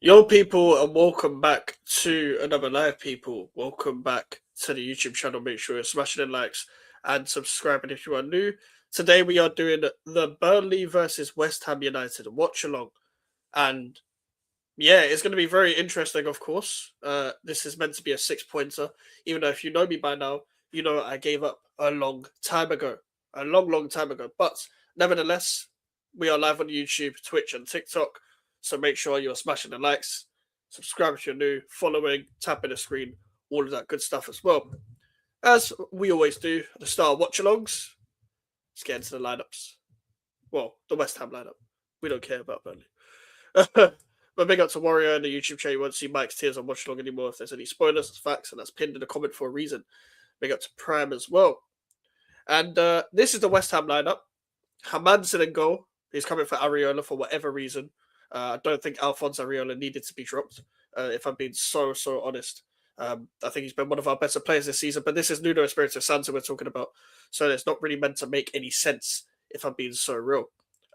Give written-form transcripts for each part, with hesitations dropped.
Yo, people, and welcome back to another live. People, welcome back to the YouTube channel. Make sure you're smashing the likes and subscribing if you are new. Today, we are doing the Burnley versus West Ham United watch along, and yeah, it's going to be very interesting. Of course, this is meant to be a six-pointer. Even though, if you know me by now, you know I gave up a long time ago, a long time ago. But nevertheless, we are live on YouTube, Twitch, and TikTok. So make sure you're smashing the likes, subscribe if you're new, following, tapping the screen, all of that good stuff as well. As we always do at the start of watch-alongs, let's get into the lineups. Well, the West Ham lineup. We don't care about Burnley. But big up to Warrior in the YouTube chat. You won't see Mike's tears on Watchalong anymore. If there's any spoilers, it's facts, and that's pinned in the comment for a reason. Big up to Prime as well. And this is the West Ham lineup. Haman's in goal. He's coming for Areola for whatever reason. I don't think Alphonse Areola needed to be dropped, if I'm being so honest. I think he's been one of our better players this season, but this is Nuno Espirito Santo we're talking about, so it's not really meant to make any sense, if I'm being so real.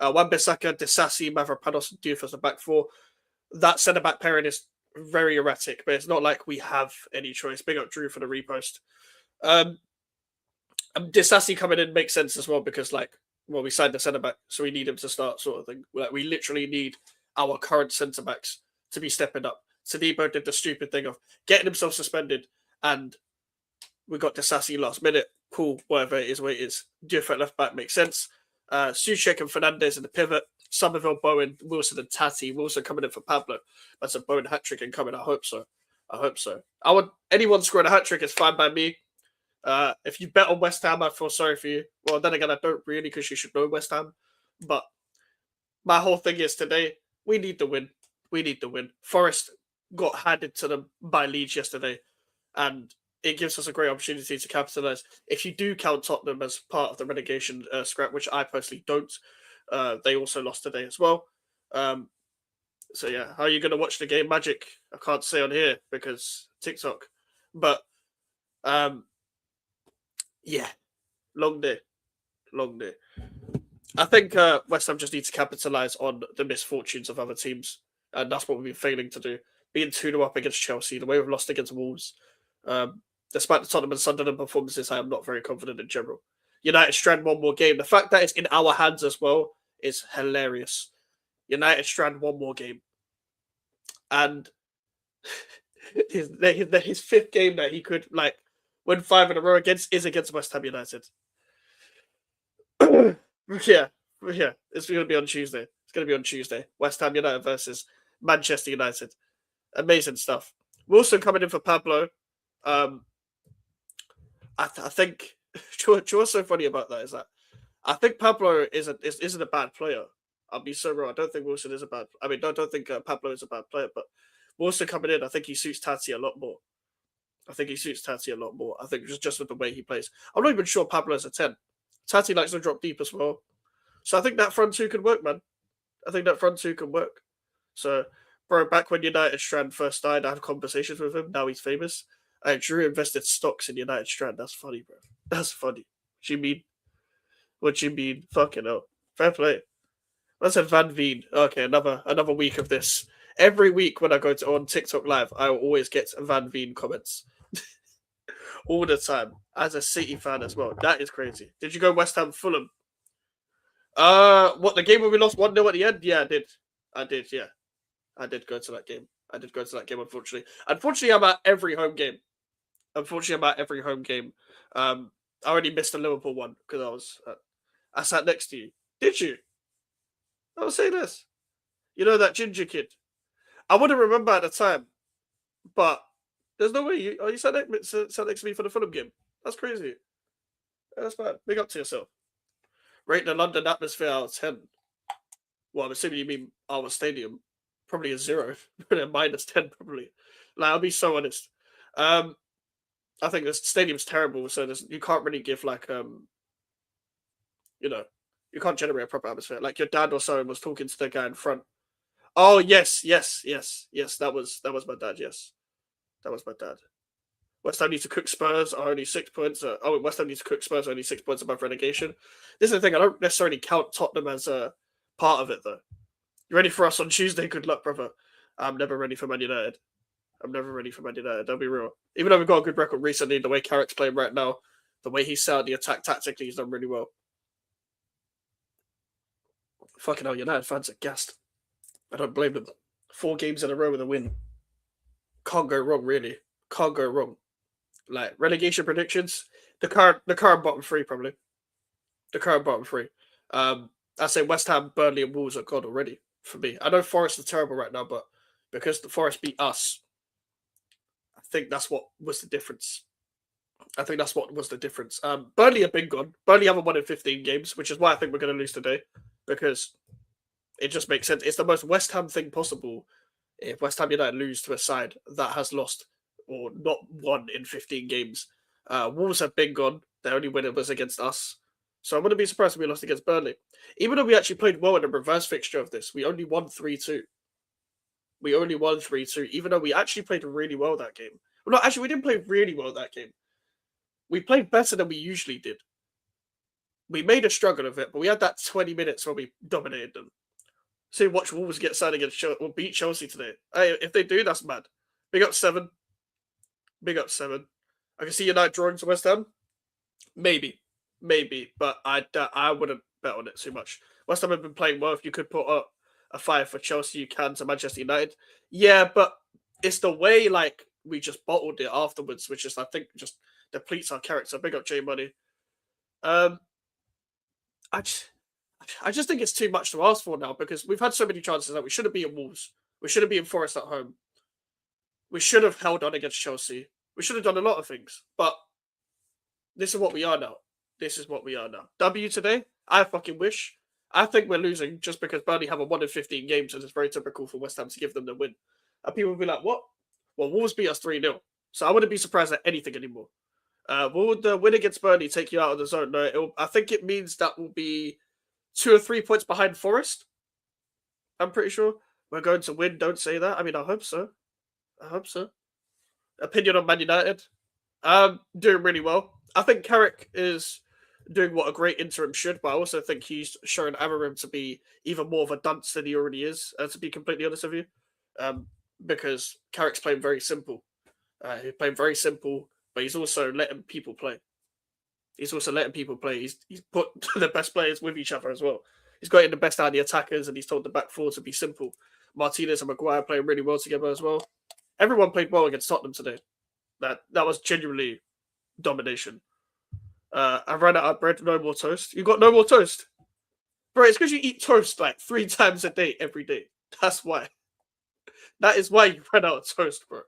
Wan-Bissaka, Disasi, Mavropanos, and Diouf as the back four. That centre-back pairing is very erratic, but it's not like we have any choice. Big up Drew for the repost. Disasi coming in makes sense as well because, we signed the centre-back, so we need him to start sort of thing. We literally need our current centre-backs to be stepping up. Sadibo did the stupid thing of getting himself suspended, and we got Disasi last minute. Cool, whatever it is, where it is. Diouf at left-back makes sense. Souček and Fernandez in the pivot. Somerville, Bowen, Wilson, and Tati. Wilson coming in for Pablo. That's a Bowen hat-trick incoming. I hope so. I want anyone scoring a hat-trick is fine by me. If you bet on West Ham, I feel sorry for you. Well, then again, I don't really because you should know West Ham. But my whole thing is today, we need the win. We need the win. Forest got handed to them by Leeds yesterday, and it gives us a great opportunity to capitalise. If you do count Tottenham as part of the relegation scrap, which I personally don't, they also lost today as well. So yeah, how are you going to watch the game? Magic, I can't say on here because TikTok. But yeah, long day. I think West Ham just need to capitalise on the misfortunes of other teams, and that's what we've been failing to do. Being 2-0 up against Chelsea, the way we've lost against Wolves, despite the Tottenham and Sunderland performances, I am not very confident in general. United strand one more game. The fact that it's in our hands as well is hilarious. United strand one more game, and his fifth game that he could win 5 in a row against is against West Ham United. yeah, it's going to be on Tuesday. West Ham United versus Manchester United. Amazing stuff. Wilson coming in for Pablo. I think what's so funny about that is that I think Pablo isn't a bad player. I'll be so wrong. I don't think Wilson is a bad. I mean, I don't think Pablo is a bad player, but Wilson coming in, I think he suits Tati a lot more. I think just with the way he plays. I'm not even sure Pablo is a 10. Tati likes to drop deep as well. So I think that front two can work, man. So, bro, back when United Strand first died, I had conversations with him. Now he's famous. Drew invested stocks in United Strand. That's funny, bro. That's funny. What you mean? Fucking hell. Fair play. That's a Van Veen. Okay, another week of this. Every week when I go on TikTok Live, I will always get Van Veen comments. All the time. As a City fan as well. That is crazy. Did you go West Ham Fulham? What, the game where we lost 1-0 at the end? Yeah, I did, yeah. I did go to that game, unfortunately. Unfortunately, I'm at every home game. I already missed the Liverpool one because I sat next to you. Did you? I was saying this. You know that ginger kid? I wouldn't remember at the time, but there's no way you sat next to me for the Fulham game. That's crazy. That's bad. Big up to yourself. Rate the London atmosphere out of 10. Well, I'm assuming you mean our stadium. Probably a 0. -10, probably. I'll be so honest. I think the stadium's terrible, so you can't really give you can't generate a proper atmosphere. Like your dad or someone was talking to the guy in front. Oh yes. That was my dad. Yes, that was my dad. West Ham needs to cook Spurs are only 6 points. West Ham needs to cook Spurs are only 6 points above relegation. This is the thing. I don't necessarily count Tottenham as a part of it, though. You ready for us on Tuesday? Good luck, brother. I'm never ready for Man United. I'm never ready for Man United. I'll be real. Even though we've got a good record recently, the way Carrick's playing right now, the way he's set out the attack tactically, he's done really well. Fucking hell, United fans are gassed. I don't blame them. 4 games in a row with a win. Can't go wrong, really. Can't go wrong. Like relegation predictions, the current bottom 3 probably. The current bottom 3. I say West Ham, Burnley, and Wolves are gone already for me. I know Forest are terrible right now, but because the Forest beat us, I think that's what was the difference. I think that's what was the difference. Burnley have been gone. Burnley haven't won in 15 games, which is why I think we're going to lose today, because it just makes sense. It's the most West Ham thing possible if West Ham United lose to a side that has lost or not won in 15 games. Wolves have been gone. Their only win was against us. So I'm going to be surprised if we lost against Burnley. Even though we actually played well in the reverse fixture of this, we only won 3-2. We only won 3-2, even though we actually played really well that game. Well, no, actually, we didn't play really well that game. We played better than we usually did. We made a struggle of it, but we had that 20 minutes where we dominated them. So watch Wolves get signed against or beat Chelsea today. Hey, if they do, that's mad. Big up 7. Big up 7. I can see United drawing to West Ham. Maybe, but I wouldn't bet on it too much. West Ham have been playing well. If you could put up a 5 for Chelsea, you can to Manchester United. Yeah, but it's the way like we just bottled it afterwards, which is I think just depletes our character. Big up J Money. I just think it's too much to ask for now because we've had so many chances that we shouldn't be in Wolves. We shouldn't be in Forest at home. We should have held on against Chelsea. We should have done a lot of things, but this is what we are now. This is what we are now. W today? I fucking wish. I think we're losing just because Burnley haven't won in 15 games, and it's very typical for West Ham to give them the win. And people will be like, what? Well, Wolves beat us 3-0. So I wouldn't be surprised at anything anymore. Will the win against Burnley take you out of the zone? No, I think it means that will be 2 or 3 points behind Forest. I'm pretty sure. We're going to win, don't say that. I mean, I hope so. I hope so. Opinion on Man United? Doing really well. I think Carrick is doing what a great interim should, but I also think he's shown Amarim to be even more of a dunce than he already is, to be completely honest with you. Because Carrick's playing very simple. He's playing very simple, but he's also letting people play. He's put the best players with each other as well. He's got in the best out of the attackers, and he's told the back four to be simple. Martinez and Maguire playing really well together as well. Everyone played well against Tottenham today. That was genuinely domination. I ran out of bread, no more toast. You got no more toast? Bro, it's because you eat toast like 3 times a day, every day. That's why. That is why you ran out of toast, bro.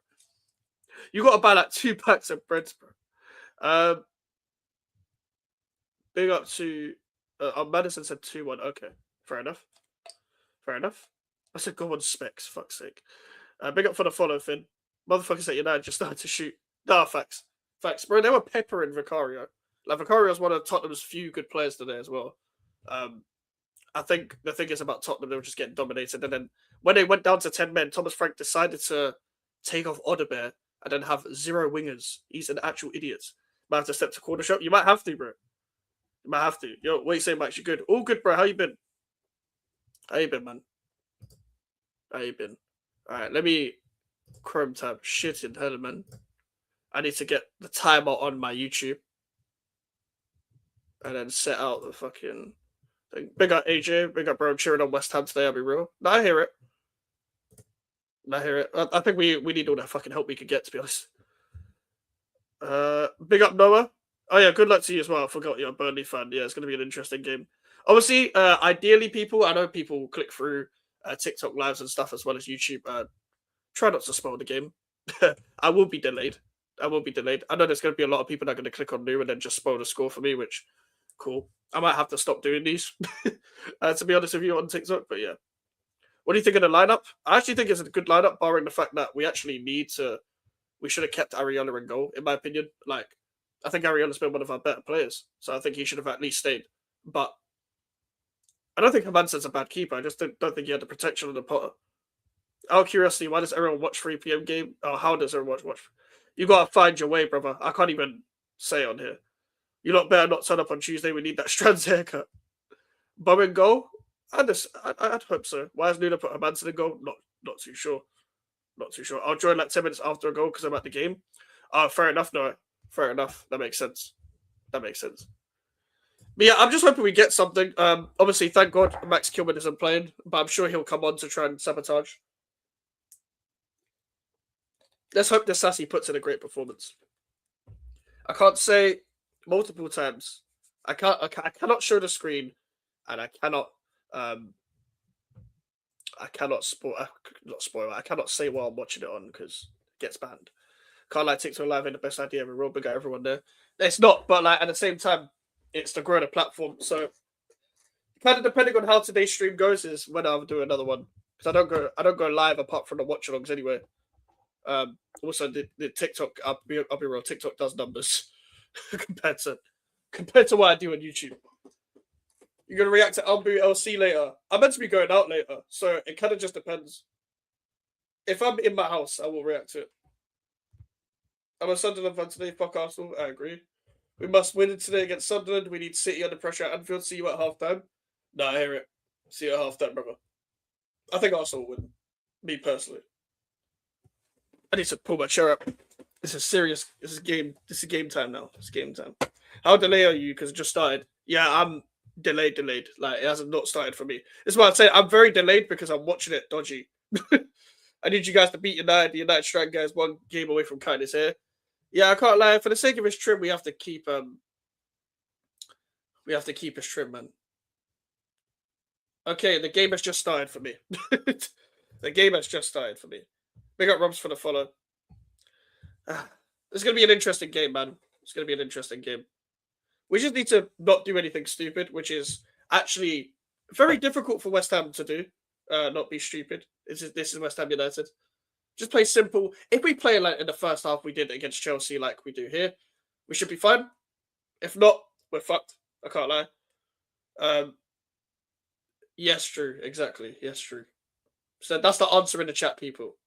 You got to buy like 2 packs of breads, bro. Big up to... Madison said 2-1. Okay, fair enough. I said go on specs, fuck's sake. Big up for the follow, Finn. Motherfuckers at United just started to shoot. Nah, facts. Bro, they were peppering Vicario. Like, Vicario's one of Tottenham's few good players today as well. I think the thing is about Tottenham, they were just getting dominated. And then when they went down to 10 men, Thomas Frank decided to take off Odebear and then have 0 wingers. He's an actual idiot. Might have to step to corner shot. You might have to, bro. You might have to. Yo, what are you saying, Max? You good? All good, bro. How you been? Man? How you been? Alright, let me Chrome tab. Shit in hell, man. I need to get the timer on my YouTube. And then set out the fucking thing. Big up AJ. Big up, bro. I'm cheering on West Ham today, I'll be real. No, I hear it. I think we need all that fucking help we can get, to be honest. Big up Noah. Oh yeah, good luck to you as well. I forgot you're a Burnley fan. Yeah, it's going to be an interesting game. Obviously, ideally, I know people click through TikTok lives and stuff as well as YouTube. Try not to spoil the game. I will be delayed. I know there's going to be a lot of people that are going to click on new and then just spoil the score for me, which, cool. I might have to stop doing these, to be honest with you, on TikTok. But yeah. What do you think of the lineup? I actually think it's a good lineup, barring the fact that we should have kept Areola in goal, in my opinion. Like, I think Ariola's been one of our better players, so I think he should have at least stayed. But I don't think Hermansen's a bad keeper. I just don't think he had the protection on the Potter. Out of curiosity, why does everyone watch 3 p.m. game? Oh, how does everyone watch? You gotta find your way, brother. I can't even say on here. You lot better not turn up on Tuesday. We need that Strands haircut. Bowen goal? I'd hope so. Why has Nuno put Hermansen in goal? Not too sure. Not too sure. I'll join like 10 minutes after a goal because I'm at the game. Fair enough, no. Fair enough. That makes sense. That makes sense. But yeah, I'm just hoping we get something. Obviously, thank God Max Kilman isn't playing, but I'm sure he'll come on to try and sabotage. Let's hope Sassy puts in a great performance. I can't say multiple times. I cannot show the screen, and I cannot not spoil. I cannot say while I'm watching it on because it gets banned. Can't like TikTok Live ain't the best idea ever. Rob, got everyone there. It's not, but like at the same time, it's to grow the platform. So kind of depending on how today's stream goes is when I'll do another one because I don't go live apart from the watchalongs anyway. Also the TikTok, I'll be real. TikTok does numbers compared to what I do on YouTube. You're gonna react to Umbu LC later. I'm meant to be going out later, so it kind of just depends. If I'm in my house, I will react to it. I'm a Sunderland fan today. Fuck Arsenal. I agree. We must win today against Sunderland. We need City under pressure at Anfield. See you at half time. No, I hear it. See you at half time, brother. I think Arsenal will win. Me personally. I need to pull my chair up. This is serious. This is game time now. It's game time. How delayed are you? Because it just started. Yeah, I'm delayed. Like it hasn't not started for me. This is what I'm saying. I'm very delayed because I'm watching it dodgy. I need you guys to beat United. The United strike guys one game away from kindness here. Yeah, I can't lie. For the sake of his trim, we have to keep his trim, man. Okay, the game has just started for me. The game has just started for me. Big up Robs for the follow. It's gonna be an interesting game, man. It's gonna be an interesting game. We just need to not do anything stupid, which is actually very difficult for West Ham to do. Not be stupid. This is West Ham United. Just play simple. If we play like in the first half we did against Chelsea like we do here, we should be fine. If not, we're fucked. I can't lie. Yes, true. Exactly. Yes, true. So that's the answer in the chat, people.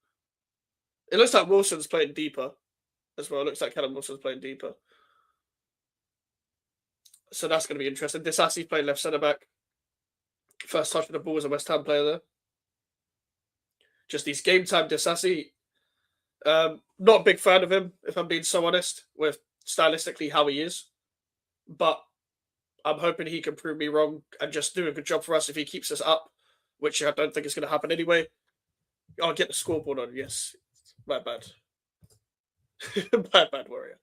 It looks like Wilson's playing deeper as well. It looks like Callum Wilson's playing deeper. So that's going to be interesting. Disasi's playing left centre-back. First touch of the ball as a West Ham player there. Just these game time Disasi. Not a big fan of him, if I'm being so honest, with stylistically how he is. But I'm hoping he can prove me wrong and just do a good job for us if he keeps us up, which I don't think is going to happen anyway. I'll get the scoreboard on, yes. My bad. bad, Warrior.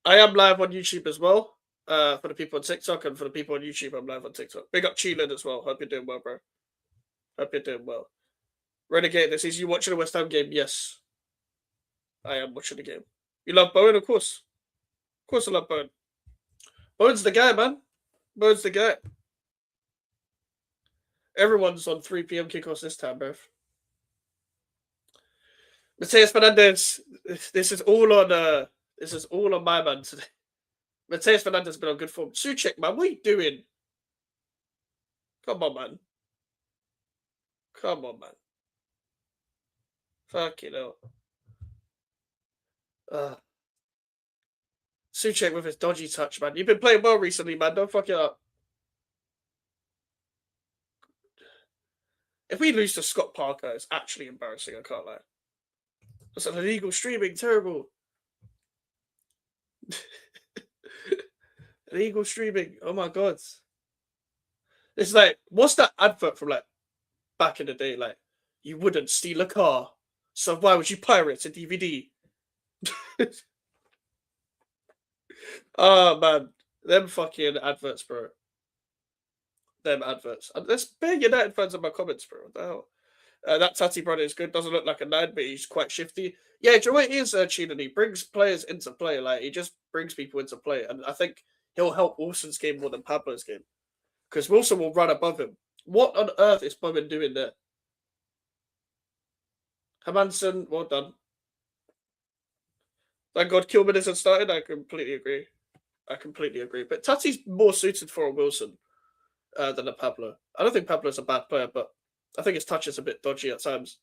I am live on YouTube as well. For the people on TikTok and for the people on YouTube, I'm live on TikTok. Big up Cheelan as well. Hope you're doing well, bro. Hope you're doing well. Renegade, this is you watching the West Ham game? Yes. I am watching the game. You love Bowen, of course. Of course I love Bowen. Bowen's the guy, man. Bowen's the guy. Everyone's on 3 p.m. kickoffs this time, bro. Mateus Fernandez, this is all on my man today. Mateus Fernandez has been on good form. Suchek, man, what are you doing? Come on, man. Come on, man. Fucking hell. Suchek with his dodgy touch, man. You've been playing well recently, man. Don't fuck it up. If we lose to Scott Parker, it's actually embarrassing, I can't lie. That's an illegal streaming, terrible. Illegal streaming, oh my god. It's like, what's that advert from like back in the day? Like, you wouldn't steal a car, so why would you pirate a DVD? Oh man, them fucking adverts, bro. Them adverts. There's big United fans in my comments, bro. What the hell? That Tati brother is good. Doesn't look like a 9, but he's quite shifty. Yeah, do you know what it is, Cheaton? He brings players into play. Like, he just brings people into play. And I think he'll help Wilson's game more than Pablo's game. Because Wilson will run above him. What on earth is Bowman doing there? Hermanson, well done. Thank God Kilman isn't started. I completely agree. But Tati's more suited for a Wilson than a Pablo. I don't think Pablo's a bad player, but I think his touch is a bit dodgy at times.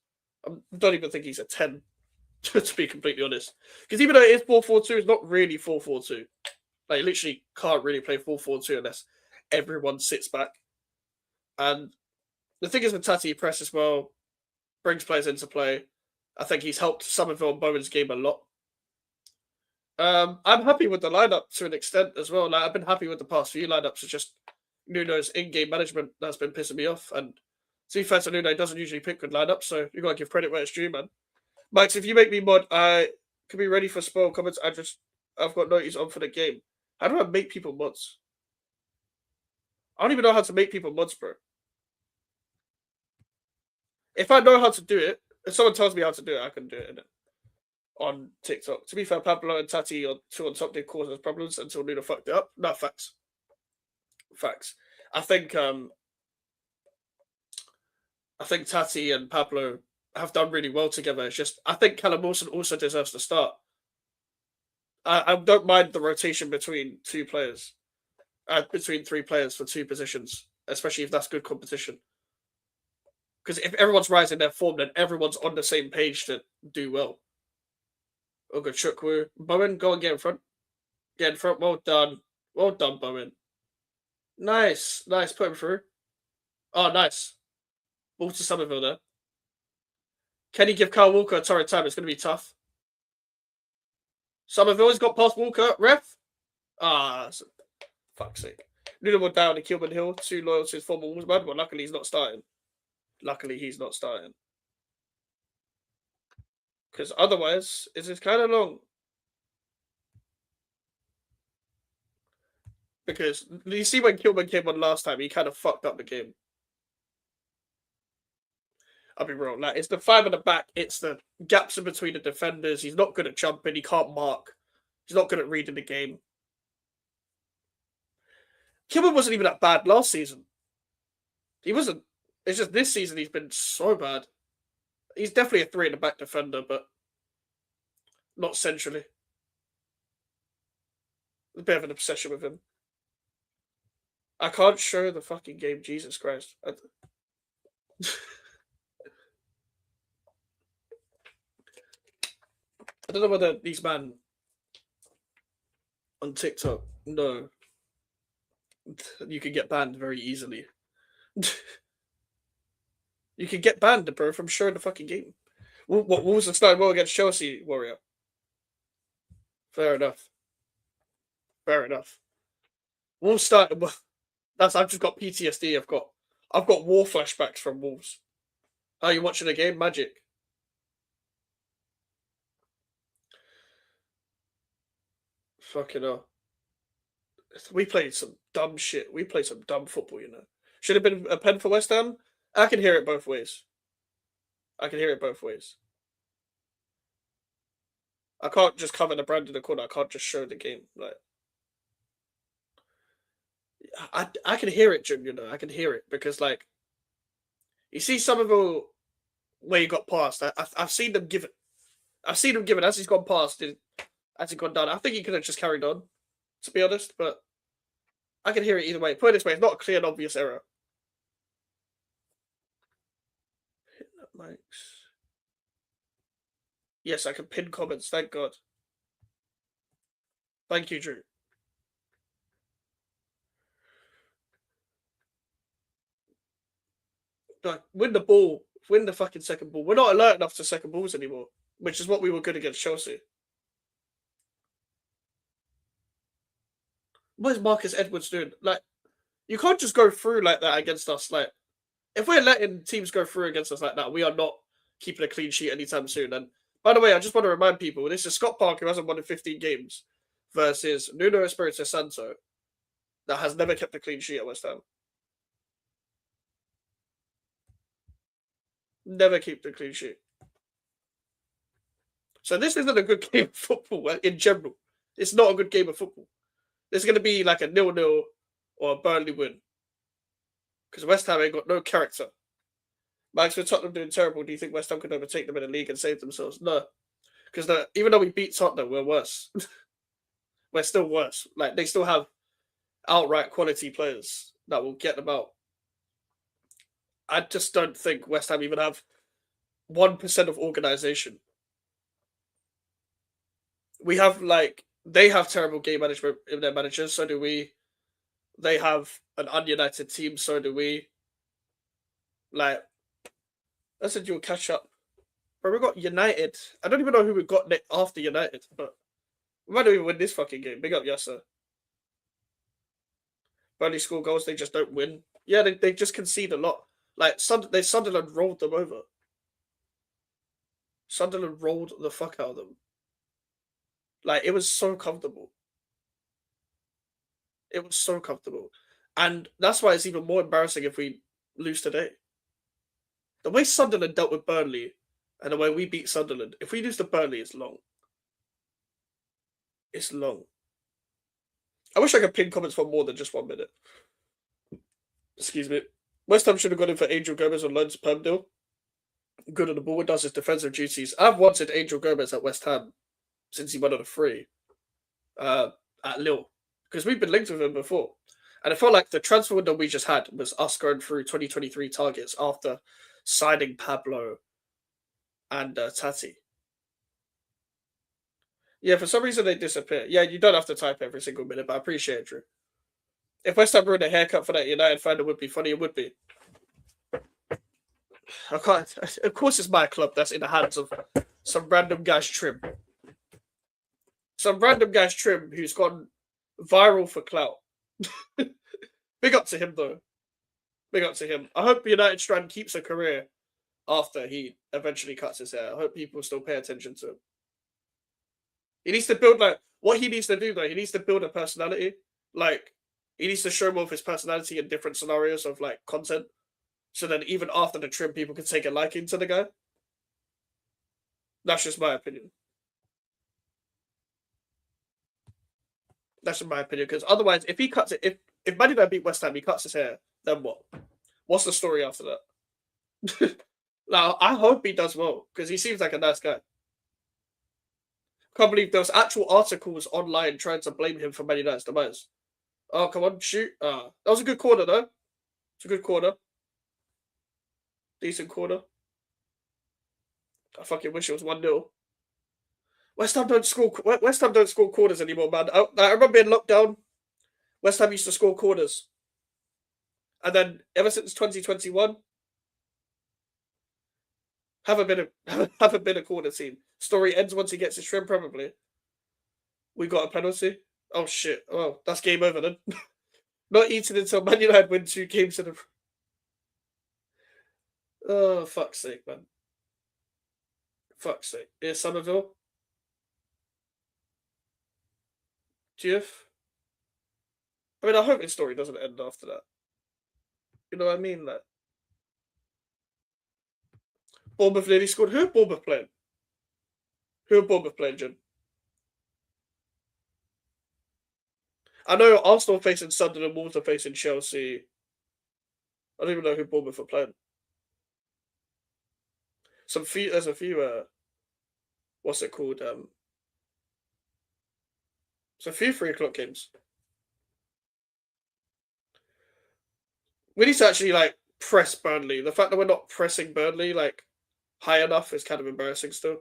I don't even think he's a 10, to be completely honest. Because even though it is 4-4-2, it's not really 4-4-2. Like, you literally can't really play 4-4-2 unless everyone sits back. And the thing is with Tati, he presses well. brings players into play. I think he's helped Somerville and Bowen's game a lot. I'm happy with the lineup to an extent as well. Like I've been happy with the past few lineups. It's just Nuno's in-game management that's been pissing me off. And to be fair to Nuno, he doesn't usually pick good lineups, so you gotta give credit where it's due, man. Max, if you make me mod, I can be ready for spoil comments. I've got notice on for the game. How do I make people mods? I don't even know how to make people mods, bro. If I know how to do it, if someone tells me how to do it, I can do it on TikTok. To be fair, Pablo and Tati on two on top did cause us problems until Nuno fucked it up. No, facts. Facts. I think Tati and Pablo have done really well together. It's just I think Callum Wilson also deserves to start. I don't mind the rotation between two players, between three players for two positions, especially if that's good competition. Because if everyone's rising their form, then everyone's on the same page to do well. Oh, good. Chukwu. Bowen, go and get in front. Get in front. Well done. Well done, Bowen. Nice. Nice. Put him through. Oh, nice. Ball to Somerville there. Can he give Kyle Walker a torrid time? It's going to be tough. Somerville has got past Walker. Ref. Fuck's sake. Nuno down and Kilburn Hill. Too loyal to his former Wolvesman, but luckily he's not starting. Luckily he's not starting. Because otherwise, it's kind of long. Because you see when Kilburn came on last time, he kind of fucked up the game. I'll be real. Like, it's the five at the back. It's the gaps in between the defenders. He's not good at jumping. He can't mark. He's not good at reading the game. Kilburn wasn't even that bad last season. He wasn't. It's just this season he's been so bad. He's definitely a three in the back defender, but not centrally. A bit of an obsession with him. I can't show the fucking game. Jesus Christ. I don't know whether these men on TikTok know you can get banned very easily. You can get banned, bro, from showing the fucking game. What was the start well against Chelsea, Warrior? Fair enough. Fair enough. Wolves started. I've just got PTSD. I've got war flashbacks from Wolves. How are you watching the game? Magic. Fucking hell. We played some dumb shit. We played some dumb football, you know. Should have been a pen for West Ham. I can hear it both ways. I can hear it both ways. I can't just cover the brand in the corner. I can't just show the game. Like, I can hear it, Jim. You know, I can hear it because, like, you see Somerville where he got past. I've seen them give it. I've seen him give it as he's gone past. As he's gone down. I think he could have just carried on, to be honest. But I can hear it either way. Put it this way: it's not a clear and obvious error. Likes. Yes, I can pin comments. Thank God. Thank you, Drew. Like, win the ball. Win the fucking second ball. We're not alert enough to second balls anymore, which is what we were good against Chelsea. What is Marcus Edwards doing? Like, you can't just go through like that against us. Like, if we're letting teams go through against us like that, we are not keeping a clean sheet anytime soon. And by the way, I just want to remind people, this is Scott Parker, who hasn't won in 15 games, versus Nuno Espirito Santo, that has never kept a clean sheet at West Ham. Never keep the clean sheet. So this isn't a good game of football in general. It's not a good game of football. This is going to be like a 0-0 or a Burnley win. Because West Ham ain't got no character. Max, with Tottenham doing terrible, do you think West Ham could overtake them in the league and save themselves? No. Because even though we beat Tottenham, we're worse. We're still worse. Like, they still have outright quality players that will get them out. I just don't think West Ham even have 1% of organisation. We have, like, they have terrible game management in their managers, so do we. They have an ununited team, so do we. Like, I said you'll catch up. But we got United. I don't even know who we got after United, but we might not even win this fucking game. Big up, yes, sir. Burnley score goals, they just don't win. Yeah, they just concede a lot. Like, Sunderland rolled them over. Sunderland rolled the fuck out of them. Like, it was so comfortable. It was so comfortable. And that's why it's even more embarrassing if we lose today. The way Sunderland dealt with Burnley and the way we beat Sunderland, if we lose to Burnley, it's long. It's long. I wish I could pin comments for more than just 1 minute. Excuse me. West Ham should have gone in for Angel Gomez on loan to Perm deal. Good on the ball, does his defensive duties. I've wanted Angel Gomez at West Ham since he went on a free at Lille, because we've been linked with him before. And I felt like the transfer window we just had was us going through 2023 targets after signing Pablo and Tati. Yeah, for some reason they disappear. Yeah, you don't have to type every single minute, but I appreciate it, Drew. If West Ham ruined a haircut for that United fan, it would be funny. It would be. I can't. Of course, it's my club that's in the hands of some random guy's trim. Some random guy's trim who's gone viral for clout. Big up to him, though. Big up to him. I hope United Strand keeps a career after he eventually cuts his hair. I hope people still pay attention to him. He needs to build, like, what he needs to do, though, he needs to build a personality. Like, he needs to show more of his personality in different scenarios of, like, content. So then even after the trim, people can take a liking to the guy. That's just my opinion. That's just my opinion. Because otherwise, if he cuts it, if Man United beat West Ham, he cuts his hair, then what? What's the story after that? Now, I hope he does well, because he seems like a nice guy. Can't believe there was actual articles online trying to blame him for Man United's demise. Oh, come on, shoot. That was a good corner, though. It's a good corner. Decent corner. I fucking wish it was 1-0. West Ham don't score corners anymore, man. I remember in lockdown, West Ham used to score corners. And then ever since 2021, haven't been a corner team. Story ends once he gets his trim, probably. We got a penalty. Oh shit. Oh, that's game over then. Not eaten until Man United win 2 games in a. Oh, fuck's sake, man. Fuck's sake. Here's Somerville. GF. I mean, I hope his story doesn't end after that. You know what I mean? Like, Bournemouth nearly scored. Who are Bournemouth playing? Who are Bournemouth playing, Jim? I know Arsenal facing Sunderland, Wolves are facing Chelsea. I don't even know who Bournemouth are playing. There's a few, what's it called? There's a few 3 o'clock games. We need to actually, like, press Burnley. The fact that we're not pressing Burnley, like, high enough is kind of embarrassing still.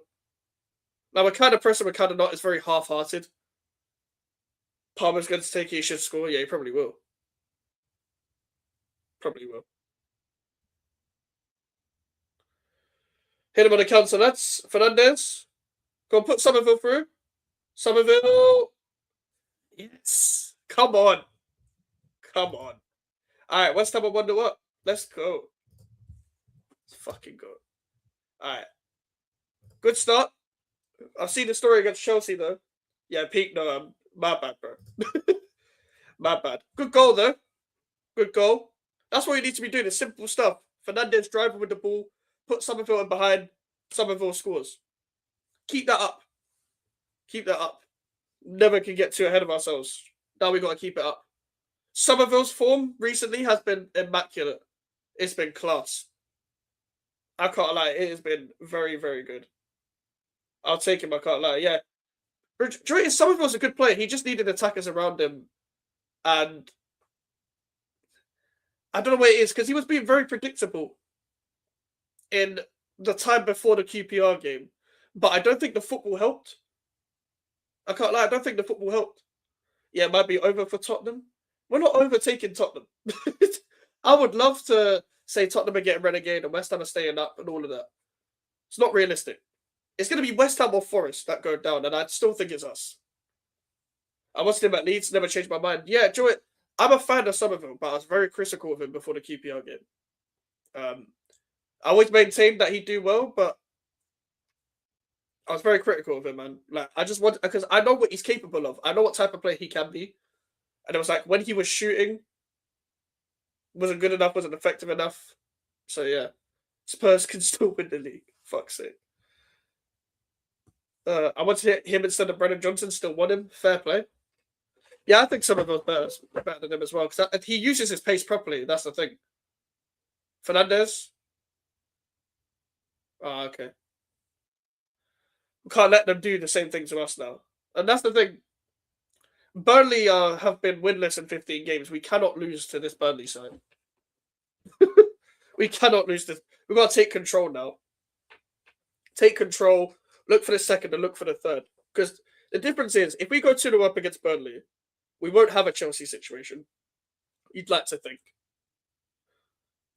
Now, we're kind of pressing, we're kind of not. It's very half-hearted. Palmer's going to take it, he should score. Yeah, he probably will. Probably will. Hit him on the counter, lads. Fernandez. Go on, put Somerville through. Somerville. Yes. Come on. Come on. All right, West Ham, I wonder what. Let's go. Let's fucking go. All right. Good start. I've seen the story against Chelsea, though. Yeah, peak. No, my bad, bro. My bad. Good goal, though. Good goal. That's what you need to be doing. It's simple stuff. Fernandez driving with the ball. Put Somerville in behind. Somerville scores. Keep that up. Keep that up. Never can get too ahead of ourselves. Now we got to keep it up. Somerville's form recently has been immaculate. It's been class. I can't lie. It has been very, very good. I'll take him. I can't lie. Yeah. Somerville's a good player. He just needed attackers around him. And I don't know what it is, because he was being very predictable in the time before the QPR game. But I don't think the football helped. I can't lie. I don't think the football helped. Yeah, it might be over for Tottenham. We're not overtaking Tottenham. I would love to say Tottenham are getting relegated and West Ham are staying up and all of that. It's not realistic. It's going to be West Ham or Forest that go down, and I still think it's us. I watched him at Leeds, never changed my mind. Yeah, do you know what? I'm a fan of Somerville, but I was very critical of him before the QPR game. I always maintained that he'd do well, but I was very critical of him, man. Like, I just want, because I know what he's capable of. I know what type of player he can be. And it was like, when he was shooting, wasn't good enough, wasn't effective enough. So, yeah. Spurs can still win the league. Fuck's sake. I want to hit him instead of Brennan Johnson, still want him. Fair play. Yeah, I think Somerville's better than him as well, because he uses his pace properly. That's the thing. Fernandez? Oh, okay. We can't let them do the same thing to us now. And that's the thing. Burnley have been winless in 15 games. We cannot lose to this Burnley side. We cannot lose this. We've got to take control now. Take control, look for the second, and look for the third. Because the difference is, if we go 2-0 up against Burnley, we won't have a Chelsea situation. You'd like to think.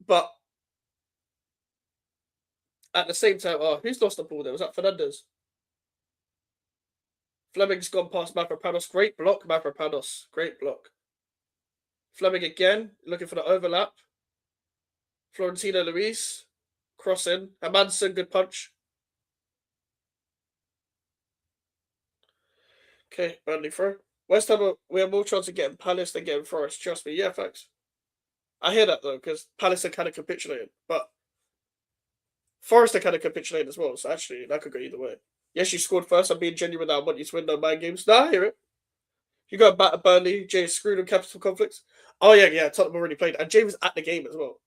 But at the same time, who's lost the ball there? Was that Fernandez? Fleming's gone past Mavropanos. Great block, Mavropanos. Great block. Fleming again, looking for the overlap. Florentino Luis, cross in. Hermanson, good punch. Okay, Burnley throw. West Ham, we have more chance of getting Palace than getting Forest. Trust me. Yeah, facts. I hear that, though, because Palace are kind of capitulating. But Forest are kind of capitulating as well. So, actually, that could go either way. Yes, you scored first. I'm being genuine that I want you to win no mind games. No, I hear it. You got back at Burnley. Jay screwed on capital conflicts. Oh, yeah. Tottenham already played. And Jay was at the game as well.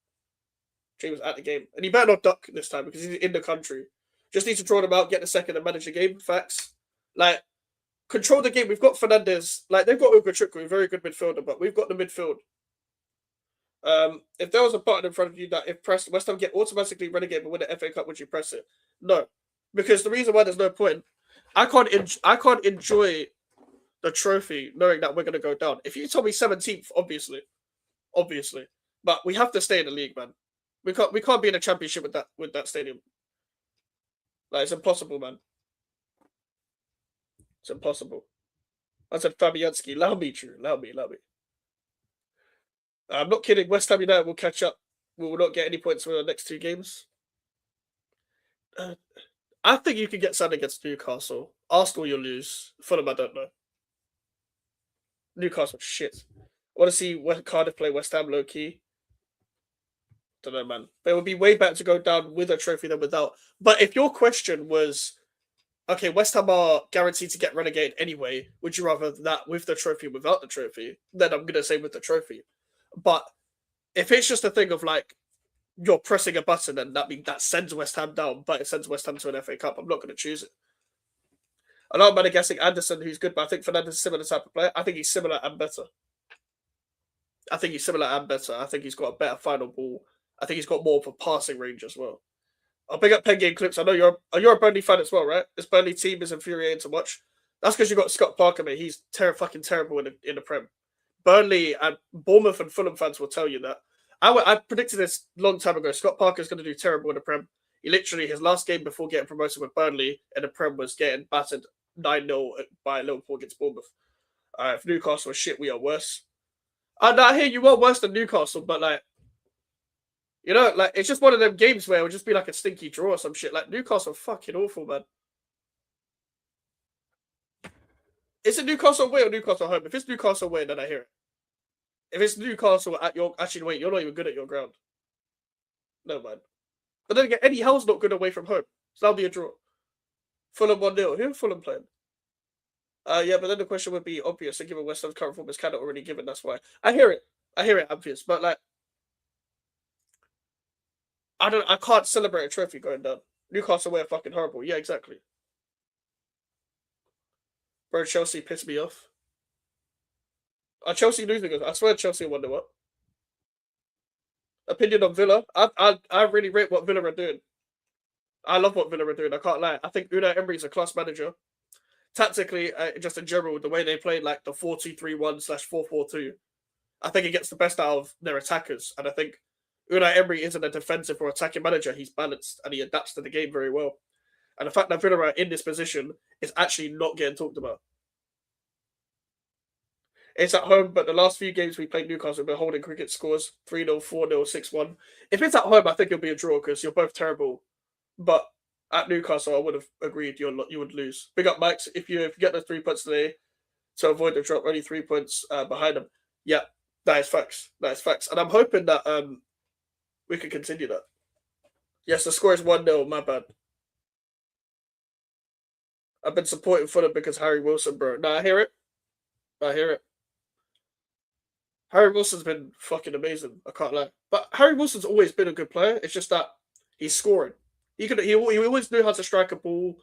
Jay was at the game. And he better not duck this time because he's in the country. Just need to draw them out, get the second, and manage the game. Facts. Like, control the game. We've got Fernandez. Like, they've got Ugo Trickery, very good midfielder, but we've got the midfield. If there was a button in front of you that if pressed, West Ham get automatically relegated but win the FA Cup, would you press it? No. Because the reason why there's no point, I can't enjoy the trophy knowing that we're going to go down. If you told me 17th, obviously, but we have to stay in the league, man. We can't be in a championship with that stadium. Like, it's impossible, man. It's impossible. I said Fabianski. Allow me, Drew. Allow me. I'm not kidding. West Ham United will catch up. We will not get any points for the next 2 games. I think you can get something against Newcastle. Arsenal, you'll lose. Fulham, I don't know. Newcastle, shit. I want to see Cardiff play West Ham low key. Don't know, man. But it would be way better to go down with a trophy than without. But if your question was, okay, West Ham are guaranteed to get relegated anyway, would you rather that with the trophy or without the trophy? Then I'm going to say with the trophy. But if it's just a thing of like, you're pressing a button and that sends West Ham down, but it sends West Ham to an FA Cup, I'm not going to choose it. I know I'm guessing Anderson, who's good, but I think Fernandez is a similar type of player. I think he's similar and better. I think he's got a better final ball. I think he's got more of a passing range as well. I'll pick up pen game clips. I know you're a Burnley fan as well, right? This Burnley team is infuriating to watch. That's because you got Scott Parker, mate. He's fucking terrible in the Prem. Burnley and Bournemouth and Fulham fans will tell you that. I predicted this a long time ago. Scott Parker's going to do terrible in the Prem. He literally, his last game before getting promoted with Burnley in the Prem was getting battered 9-0 by Liverpool against Bournemouth. If Newcastle was shit, we are worse. And I hear you are worse than Newcastle, but like, you know, like, it's just one of them games where it would just be like a stinky draw or some shit. Like, Newcastle fucking awful, man. Is it Newcastle away or Newcastle home? If it's Newcastle away, then I hear it. If it's Newcastle at your... Actually, wait, you're not even good at your ground. No, man. But then again, Eddie Howe's not good away from home. So that'll be a draw. Fulham 1-0. Who are Fulham playing? Yeah, but then the question would be obvious. And given West Ham's current form is kind of already given, that's why. I hear it, obvious. But, like... I can't celebrate a trophy going down. Newcastle away are fucking horrible. Yeah, exactly. Bro, Chelsea pissed me off. Are Chelsea losing? I swear Chelsea won the what? Opinion on Villa. I really rate what Villa are doing. I love what Villa are doing. I can't lie. I think Unai Emery's a class manager. Tactically, just in general, the way they play like the 4-2-3-1/4-4-2, I think it gets the best out of their attackers. And I think Unai Emery isn't a defensive or attacking manager. He's balanced and he adapts to the game very well. And the fact that Villa are in this position is actually not getting talked about. It's at home, but the last few games we played Newcastle, we've been holding cricket scores 3-0, 4-0, 6-1. If it's at home, I think it'll be a draw because you're both terrible. But at Newcastle, I would have agreed you would lose. Big up, Max. If you get the 3 points today to avoid the drop, only 3 points behind them. Yeah, that is facts. That is facts. And I'm hoping that we can continue that. Yes, the score is 1-0. My bad. I've been supporting Fulham because Harry Wilson, bro. No, I hear it. I hear it. Harry Wilson's been fucking amazing. I can't lie. But Harry Wilson's always been a good player. It's just that he's scoring. He always knew how to strike a ball.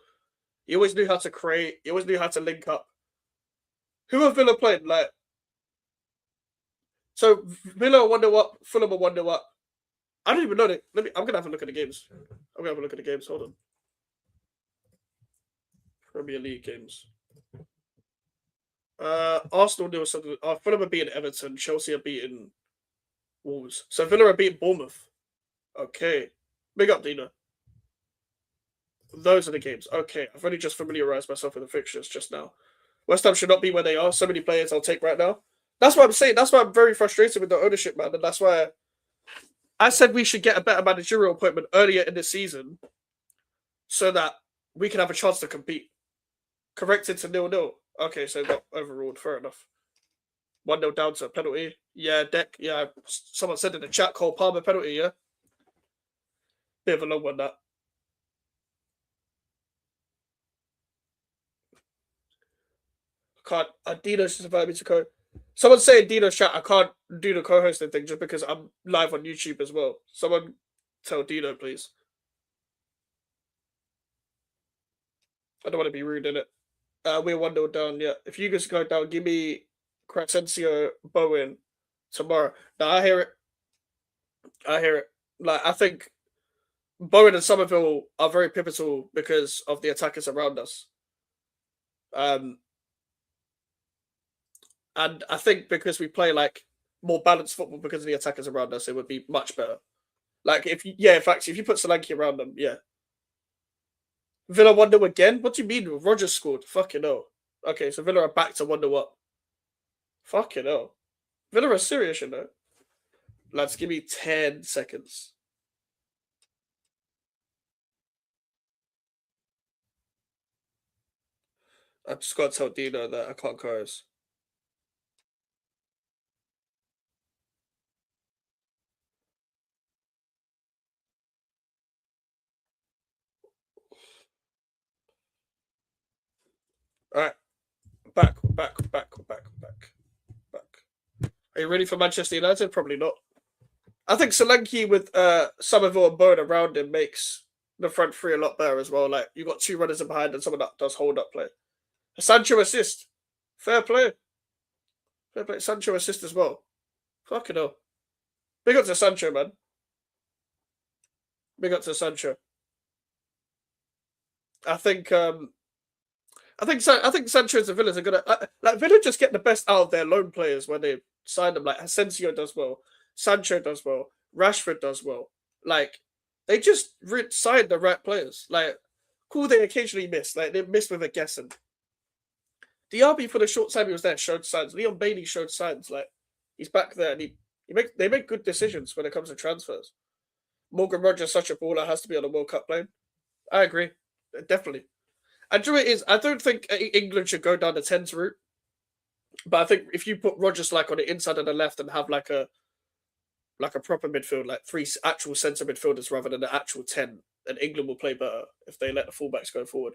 He always knew how to create. He always knew how to link up. Who have Villa played? Like, so Villa are 1-0 up. Fulham are 1-0 up. I don't even know that. I'm gonna have a look at the games. I'm gonna have a look at the games. Hold on. Premier League games. Arsenal knew something. Fulham are beating Everton. Chelsea are beating Wolves. So Villa are beating Bournemouth. Okay. Big up, Dino. Those are the games. Okay. I've only just familiarized myself with the fixtures just now. West Ham should not be where they are. So many players I'll take right now. That's what I'm saying. That's why I'm very frustrated with the ownership, man. And that's why I said we should get a better managerial appointment earlier in the season so that we can have a chance to compete. Corrected to 0-0. Okay, so got overruled. Fair enough. 1-0 down to a penalty. Yeah, Deck. Yeah, someone said in the chat, Cole Palmer penalty, yeah? Bit of a long one, that. Can't. Dino's just invited me to co. Someone saying Dino's chat, I can't do the co-hosting thing just because I'm live on YouTube as well. Someone tell Dino, please. I don't want to be rude in it. We're 1-0 down, yeah. If you guys go down, give me Crescencio Bowen tomorrow. Now, I hear it. I hear it. Like, I think Bowen and Somerville are very pivotal because of the attackers around us. And I think because we play like more balanced football because of the attackers around us, it would be much better. Like if in fact, if you put Solanke around them, yeah. Villa 1-0 again? What do you mean? Rogers scored. Fucking hell. Okay, so Villa are back to 1-0 up. Fucking hell. Villa are serious, you know. Lads, give me 10 seconds. I've just got to tell Dino that I can't chorus. Alright. Back. Are you ready for Manchester United? Probably not. I think Solanke with Somerville and Bowen around him makes the front three a lot better as well. Like, you got two runners in behind and someone that does hold up play. Sancho assist. Fair play. Fair play. Sancho assist as well. Fucking hell. Big up to Sancho, man. Big up to Sancho. I think Sancho and Villa's are gonna like Villa just get the best out of their loan players when they sign them. Like Asensio does well, Sancho does well, Rashford does well. Like they just sign the right players. Like cool, they occasionally miss. Like they missed with a guessing. Diaby for the short time he was there showed signs. Leon Bailey showed signs. Like he's back there and they make good decisions when it comes to transfers. Morgan Rogers, such a baller, has to be on a World Cup plane. I agree, definitely. And do it is, I don't think England should go down the 10s route. But I think if you put Rogers like on the inside and the left and have like a proper midfield, like three actual centre midfielders rather than the actual 10, then England will play better if they let the fullbacks go forward.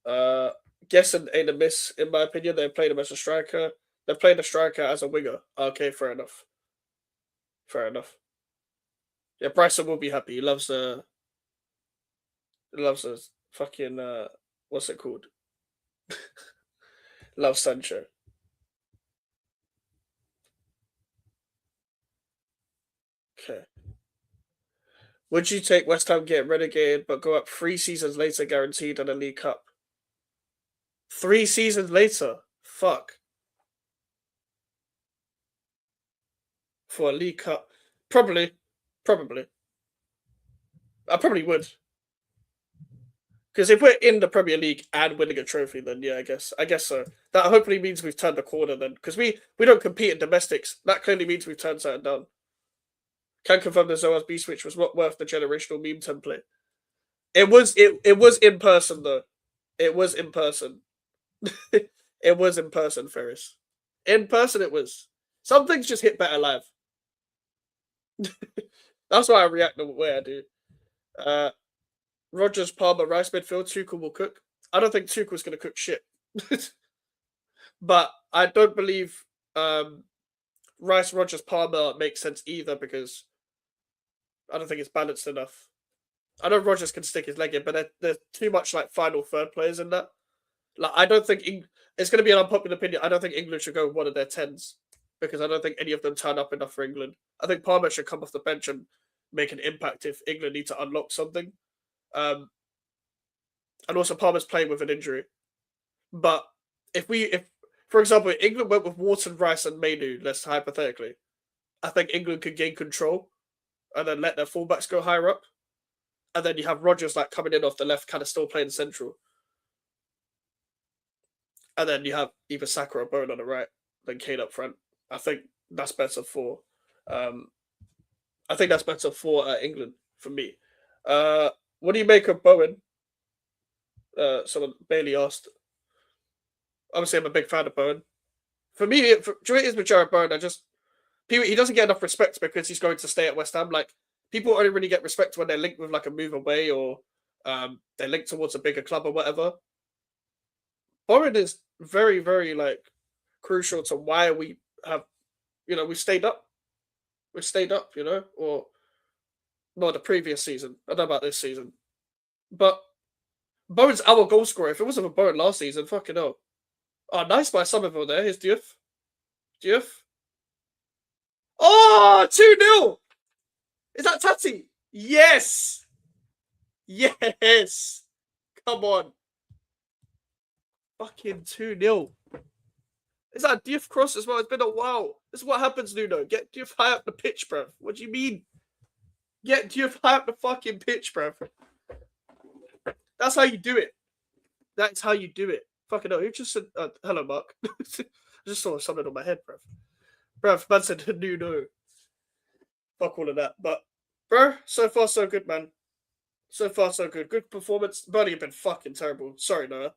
Gesson ain't a miss, in my opinion. They're playing him as a striker. They're playing the striker as a winger. Okay, fair enough. Fair enough. Yeah, Bryson will be happy. He loves the fucking what's it called? Loves Sancho. Okay. Would you take West Ham get relegated but go up 3 seasons later guaranteed on a League Cup? 3 seasons later? Fuck. For a League Cup. Probably. I probably would. Because if we're in the Premier League and winning a trophy, then yeah, I guess so. That hopefully means we've turned the corner then, because we don't compete in domestics. That clearly means we've turned something down. Can confirm the Zoa's B switch was not worth the generational meme template. It was in person though. It was in person. It was in person, Ferris. In person, it was. Some things just hit better live. That's why I react the way I do. Uh, Rogers, Palmer, Rice midfield. Tuchel will cook. I don't think Tuchel's going to cook shit, but I don't believe Rice, Rogers, Palmer makes sense either because I don't think it's balanced enough. I know Rogers can stick his leg in, but there's too much like final third players in that. Like I don't think it's going to be an unpopular opinion. I don't think England should go with one of their tens because I don't think any of them turn up enough for England. I think Palmer should come off the bench and make an impact if England need to unlock something. And also Palmer's playing with an injury. But if for example England went with Wharton, Rice, and Mainu, let's hypothetically, I think England could gain control and then let their fullbacks go higher up. And then you have Rogers like coming in off the left, kind of still playing central. And then you have either Saka or Bowen on the right, then Kane up front. I think that's better for England for me. What do you make of Bowen? Someone Bailey asked. Obviously, I'm a big fan of Bowen. For me, it is with Jared Bowen. He doesn't get enough respect because he's going to stay at West Ham. Like people only really get respect when they're linked with like a move away or they're linked towards a bigger club or whatever. Bowen is very, very like crucial to why we have, we stayed up. We stayed up, or not the previous season. I don't know about this season, but Bowen's our goal scorer. If it wasn't for Bowen last season, fucking hell. Oh, nice by Somerville there. Here's Diouf. Diouf. Oh, 2-0. Is that Tati? Yes. Yes. Come on. Fucking 2-0. Is that Diouf cross as well? It's been a while. This is what happens, Nuno. Get Diouf high up the pitch, bruv. What do you mean? Get Diouf high up the fucking pitch, bruv. That's how you do it. That's how you do it. Fucking hell. Who just said, hello, Mark. I just saw something on my head, bruv. Bruv, man said Nuno. Fuck all of that. But, bro, so far so good, man. So far so good. Good performance. Burnley have been fucking terrible. Sorry, Noah.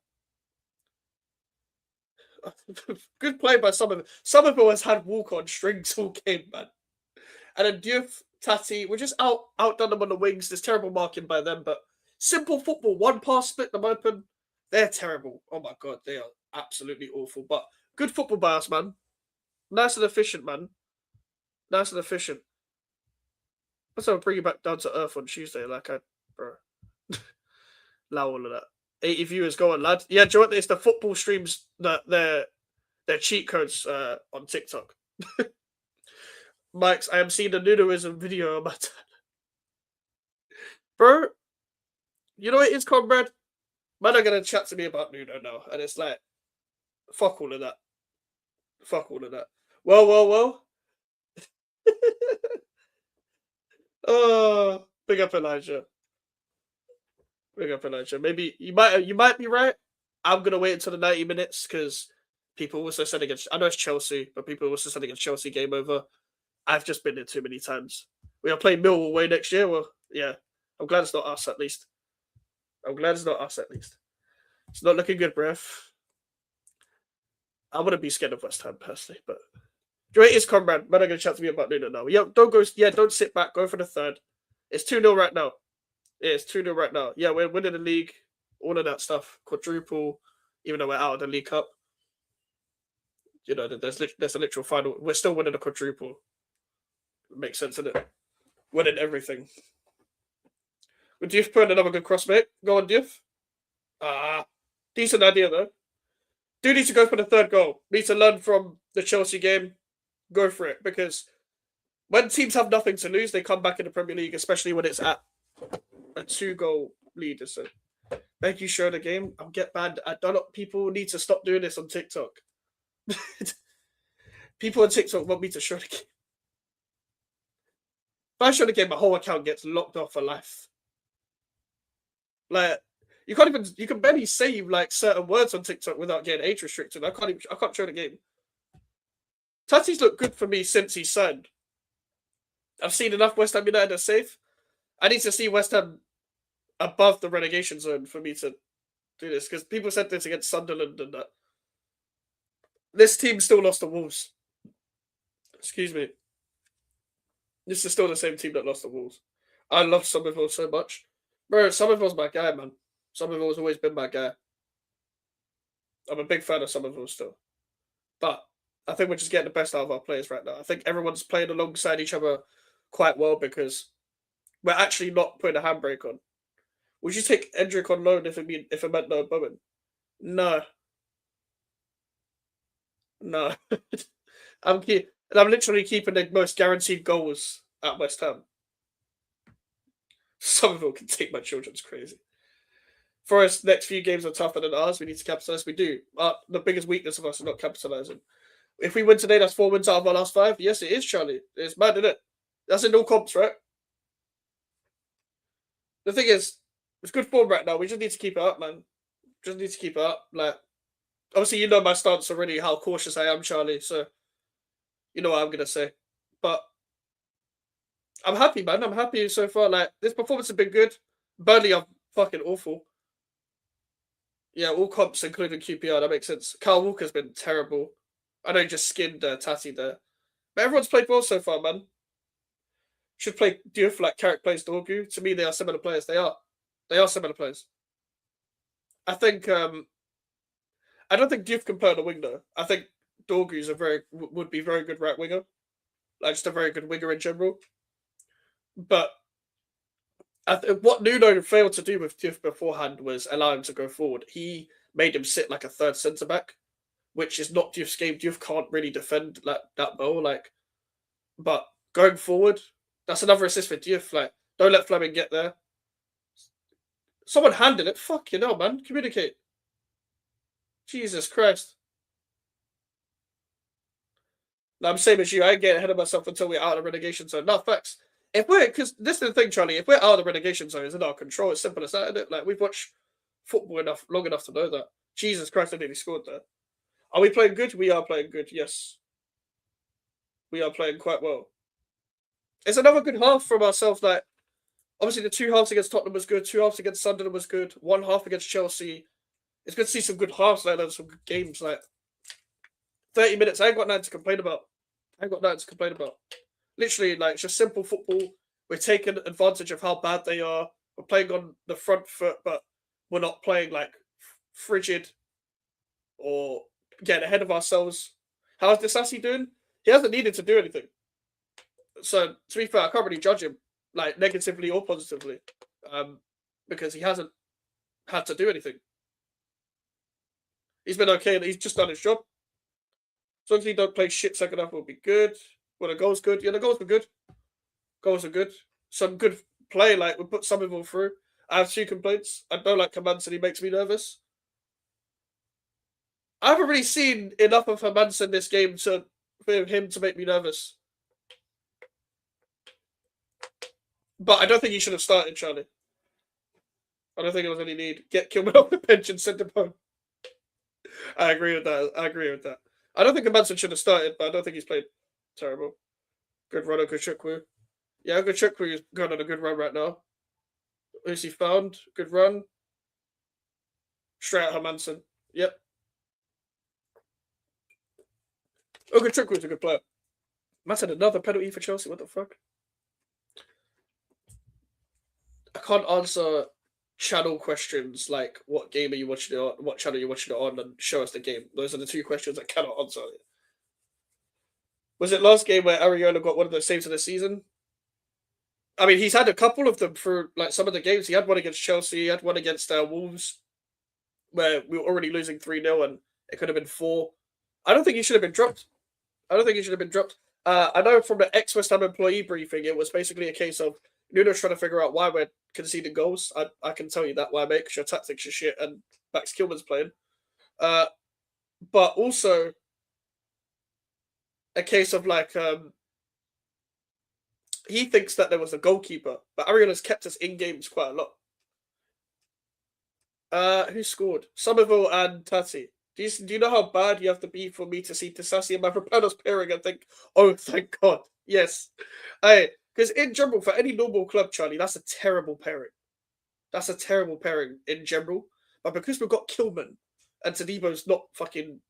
Good play by Somerville. Somerville has had walk-on strings all game, man. And then Diouf, Tati, we're just outdone them on the wings. There's terrible marking by them, but simple football. One pass, split them open. They're terrible. Oh my god, they are absolutely awful. But good football by us, man. Nice and efficient, man. Nice and efficient. Let's bring you back down to earth on Tuesday, bro. Allow all of that. 80 viewers, go on, lad. Yeah, do you know what? It's the football streams that their cheat codes on TikTok. Mike's, I am seeing the Nunoism video on my time. Bro, you know what it is, comrade? Man are gonna chat to me about Nuno now, and it's like, fuck all of that. Fuck all of that. Well. Oh, big up Elijah. Big up Elijah. Maybe you might be right. I'm gonna wait until the 90 minutes because people also said against. I know it's Chelsea, but people also said against Chelsea game over. I've just been there too many times. We are playing Millwall away next year. Well, yeah. I'm glad it's not us at least. It's not looking good, bruv. I wouldn't be scared of West Ham personally, but it is comrade. Man, are gonna chat to me about Nuno now. Yeah, don't sit back. Go for the third. It's 2-0 right now. Yeah, it's 2-0 right now. Yeah, we're winning the league. All of that stuff. Quadruple, even though we're out of the League Cup. There's a literal final. We're still winning the quadruple. It makes sense, doesn't it? Winning everything. Would Diouf put in another good cross, mate? Go on, Diouf. Decent idea, though. Do need to go for the third goal. Need to learn from the Chelsea game. Go for it. Because when teams have nothing to lose, they come back in the Premier League, especially when it's at a 2-goal lead. So, thank you, show the game. I'll get banned. People need to stop doing this on TikTok. People on TikTok want me to show the game. If I show the game, my whole account gets locked off for life. Like you can't even you can barely save like certain words on TikTok without getting age restricted. I can't show the game. Tati's looked good for me since he signed. I've seen enough West Ham United are safe. I need to see West Ham above the relegation zone for me to do this because people said this against Sunderland and that. This team still lost to Wolves. Excuse me. This is still the same team that lost to Wolves. I love Somerville so much. Bro, Somerville's my guy, man. Somerville's always been my guy. I'm a big fan of Somerville still. But I think we're just getting the best out of our players right now. I think everyone's playing alongside each other quite well because we're actually not putting a handbrake on. Would you take Endrick on loan if it meant no Bowen? No. No. I'm literally keeping the most guaranteed goals at West Ham. Somerville can take my children. It's crazy. For us, next few games are tougher than ours. We need to capitalise. We do. The biggest weakness of us is not capitalising. If we win today, that's 4 wins out of our last 5. Yes, it is, Charlie. It's mad, isn't it? That's in all comps, right? The thing is, it's good form right now. We just need to keep it up, man. Just need to keep it up. Like, obviously, you know my stance already, how cautious I am, Charlie. So, you know what I'm gonna say. But I'm happy, man. I'm happy so far. Like, this performance has been good. Burnley are fucking awful. Yeah, all comps, including QPR. That makes sense. Kyle Walker's been terrible. I know he just skinned Tati there. But everyone's played well so far, man. Should play Diouf like Carrick plays Dorgu. To me, they are similar players. They are. They are similar players. I think I don't think Diouf can play on the wing though. I think Dorgu's would be very good right winger. Like just a very good winger in general. But what Nuno failed to do with Diouf beforehand was allow him to go forward. He made him sit like a third centre back, which is not Diouf's game. Diouf can't really defend like that well. Like, but going forward, that's another assist for Diouf. Like, don't let Fleming get there. Someone handed it. Fuck you know, man. Communicate. Jesus Christ. No, I'm same as you. I ain't getting ahead of myself until we're out of the relegation zone. No, facts. Because this is the thing, Charlie. If we're out of the relegation zone, it's in our control. It's simple as that, isn't it? Like we've watched football long enough to know that. Jesus Christ, I nearly scored there. Are we playing good? We are playing good. Yes, we are playing quite well. It's another good half from ourselves. Like obviously, the 2 halves against Tottenham was good. 2 halves against Sunderland was good. 1 half against Chelsea. It's good to see some good halves like that, some good games. Like 30 minutes. I ain't got nothing to complain about. Literally, like, it's just simple football. We're taking advantage of how bad they are. We're playing on the front foot, but we're not playing, like, frigid or getting ahead of ourselves. How's Disasi doing? He hasn't needed to do anything. So, to be fair, I can't really judge him, like, negatively or positively, because he hasn't had to do anything. He's been okay. He's just done his job. As long as he don't play shit second half, we'll be good. Well, the goal's good. Yeah, the goals were good. Goals are good. Some good play. Like we put Somerville through. I have 2 complaints. I don't like Hermansen. He makes me nervous. I haven't really seen enough of Hermansen this game for him to make me nervous. But I don't think he should have started, Charlie. I don't think it was any need. Get Kilman off the bench and send him home. I agree with that. I don't think Hermansen should have started, but I don't think he's played terrible. Good run, Ogachukwu. Yeah, Ogachukwu is going on a good run right now. Who's he found? Good run. Straight at Hermansen. Yep. Ogachukwu is a good player. Man said another penalty for Chelsea. What the fuck? I can't answer channel questions like what game are you watching it on, what channel are you watching it on, and show us the game. Those are the 2 questions I cannot answer. Was it last game where Ariana got one of those saves of the season? I mean, he's had a couple of them through like some of the games. He had one against Chelsea. He had one against Wolves, where we were already losing 3-0 and it could have been 4. I don't think he should have been dropped. I know from the ex-West Ham employee briefing, it was basically a case of Nuno's trying to figure out why we're conceding goals. I can tell you that why, mate, because your tactics are shit and Max Kilman's playing. But also a case of like he thinks that there was a goalkeeper, but Ariola's kept us in games quite a lot. Who scored? Somerville and Tati. Do you know how bad you have to be for me to see Tasasi and Mavropanos pairing and think, oh, thank God, yes. Because in general, for any normal club, Charlie, that's a terrible pairing. That's a terrible pairing in general. But because we've got Kilman and Tadebo's not fucking,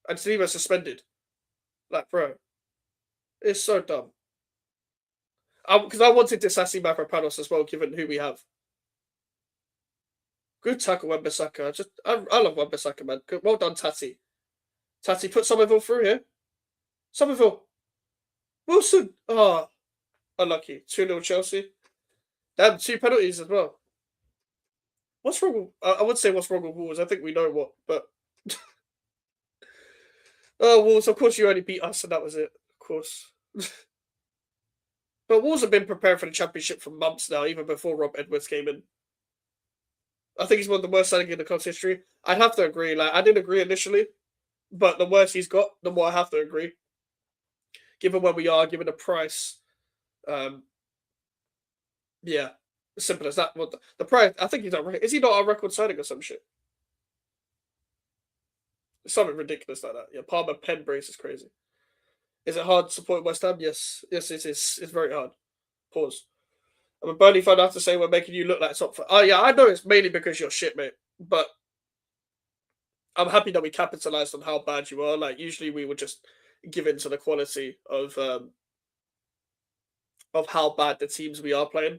and Tadebo's suspended, like, bro, it's so dumb. Because I wanted Tasasi Mavropanos as well, given who we have. Good tackle, Wan-Bissaka. I love Wan-Bissaka, man. Good, well done, Tati. Tati, put Somerville through here. Somerville. Wilson. Oh, unlucky. 2-0 Chelsea. Damn, 2 penalties as well. What's wrong with... I would say what's wrong with Wolves. I think we know what, but... oh, Wolves, of course you only beat us, and that was it. Of course. But Wolves have been preparing for the Championship for months now, even before Rob Edwards came in. I think he's one of the worst signings in the club's history. I'd have to agree. Like, I didn't agree initially, but the worse he's got, the more I have to agree. Given where we are, given the price, yeah, simple as that. Well, the price, I think he's not. Is he not a record signing or some shit? Something ridiculous like that. Yeah, Palmer pen brace is crazy. Is it hard to support West Ham? Yes, yes, it is. It's very hard. Pause. I mean, Burnley fan have to say we're making you look like top. Oh yeah, I know it's mainly because you're shit, mate. But I'm happy that we capitalized on how bad you are. Like usually we would just give in to the quality of how bad the teams we are playing.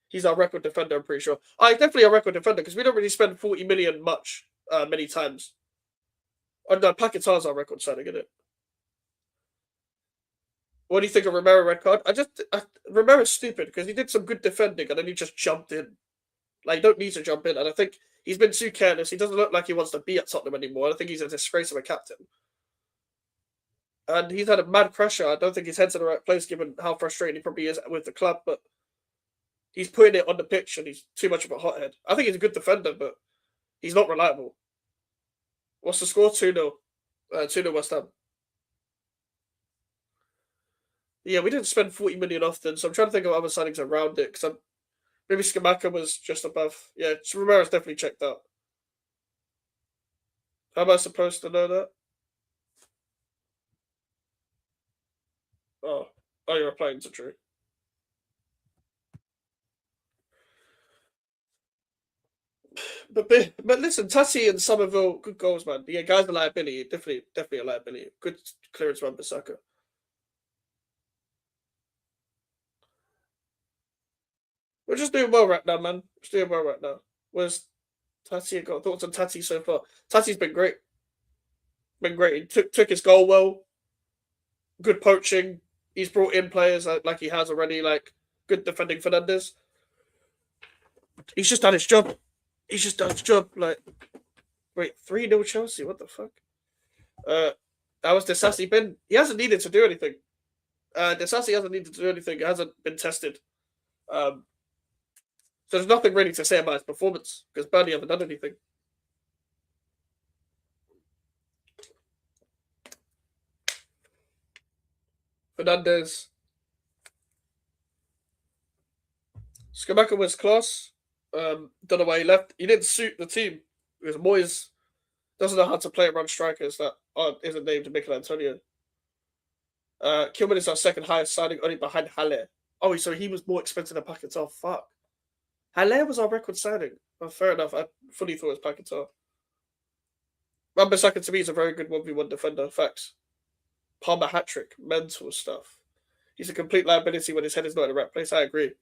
He's our record defender, I'm pretty sure. He's definitely a record defender because we don't really spend 40 million many times. Oh no, Paquetá's our record signing, isn't it? What do you think of Romero red card? Romero's stupid because he did some good defending and then he just jumped in. Like you don't need to jump in, and I think he's been too careless. He doesn't look like he wants to be at Tottenham anymore. I think he's a disgrace of a captain. And he's had a mad pressure. I don't think his head's in the right place given how frustrating he probably is with the club, but he's putting it on the pitch and he's too much of a hothead. I think he's a good defender, but he's not reliable. What's the score? 2-0. 2-0 West Ham. Yeah, we didn't spend 40 million often, so I'm trying to think of other signings around it, because maybe Skamaka was just above. Yeah, so Romero's definitely checked out. How am I supposed to know that? Oh, you're replying to Drew. But listen, Tassi and Somerville, good goals, man. Yeah, guys, a liability, definitely a liability. Good clearance from Bissaka. We're just doing well right now, man. Just doing well right now. Where's Tati? Got thoughts on Tati so far? Tati's been great. Been great. He took his goal well. Good poaching. He's brought in players like he has already. Like good defending Fernandez. He's just done his job. He's just done his job. Like, wait, 3-0 Chelsea. What the fuck? That was Desassi been. He hasn't needed to do anything. Desassi hasn't needed to do anything. It hasn't been tested. So there's nothing really to say about his performance because Burnley haven't done anything. Fernandez. Skamaka was class. Don't know why he left. He didn't suit the team because Moyes doesn't know how to play around strikers that isn't named Mikel Antonio. Kilman is our second highest signing, only behind Haller. Oh, so he was more expensive than Paquetá. Fuck. Haller was our record signing. Oh, fair enough. I fully thought it was Paquetá. Wan-Bissaka to me is a very good 1v1 defender. Facts. Palmer hat-trick. Mental stuff. He's a complete liability when his head is not in the right place. I agree.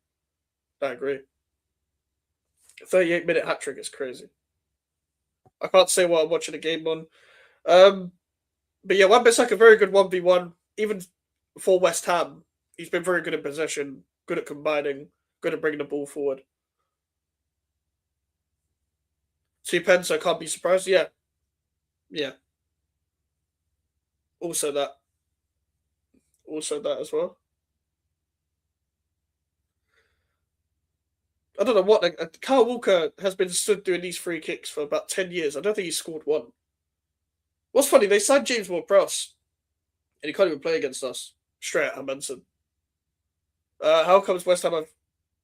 38-minute hat-trick is crazy. I can't say what I'm watching the game on. But yeah, Wan-Bissaka, very good 1v1. Even for West Ham, he's been very good in possession, good at combining, good at bringing the ball forward. 2 pens, so I can't be surprised. Yeah. Also that as well. I don't know what. Kyle Walker has been stood doing these free kicks for about 10 years. I don't think he's scored one. What's funny, they signed James Ward-Prowse, and he can't even play against us. Straight out of Manson. How comes West Ham have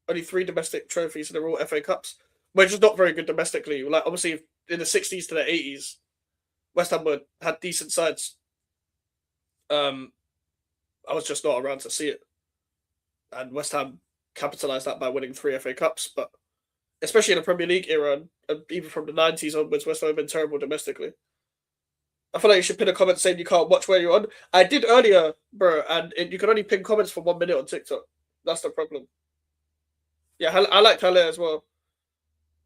only 3 domestic trophies and they're all FA Cups? Which is not very good domestically. Like obviously in the 60s to the 80s, West Ham had decent sides. Um, I was just not around to see it, and West Ham capitalised that by winning 3 FA Cups. But especially in the Premier League era, and even from the 90s onwards, West Ham have been terrible domestically. I feel like you should pin a comment saying you can't watch where you're on. I did earlier, bro, and you can only pin comments for 1 minute on TikTok. That's the problem. Yeah, I like Halle as well.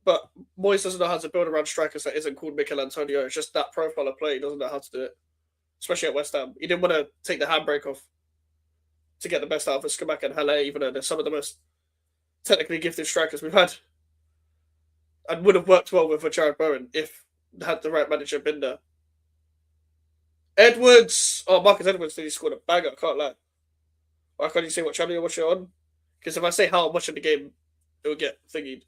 But Moyes doesn't know how to build around strikers that isn't called Mikel Antonio. It's just that profile of play. He doesn't know how to do it, especially at West Ham. He didn't want to take the handbrake off to get the best out of Skamaka and Halle, even though they're some of the most technically gifted strikers we've had, and would have worked well with a Jared Bowen if had the right manager been there. Edwards, oh Marcus Edwards, did he scored a banger? I can't lie. Why can't you say what channel you're watching on? Because if I say how I'm watching the game, it will get thingied.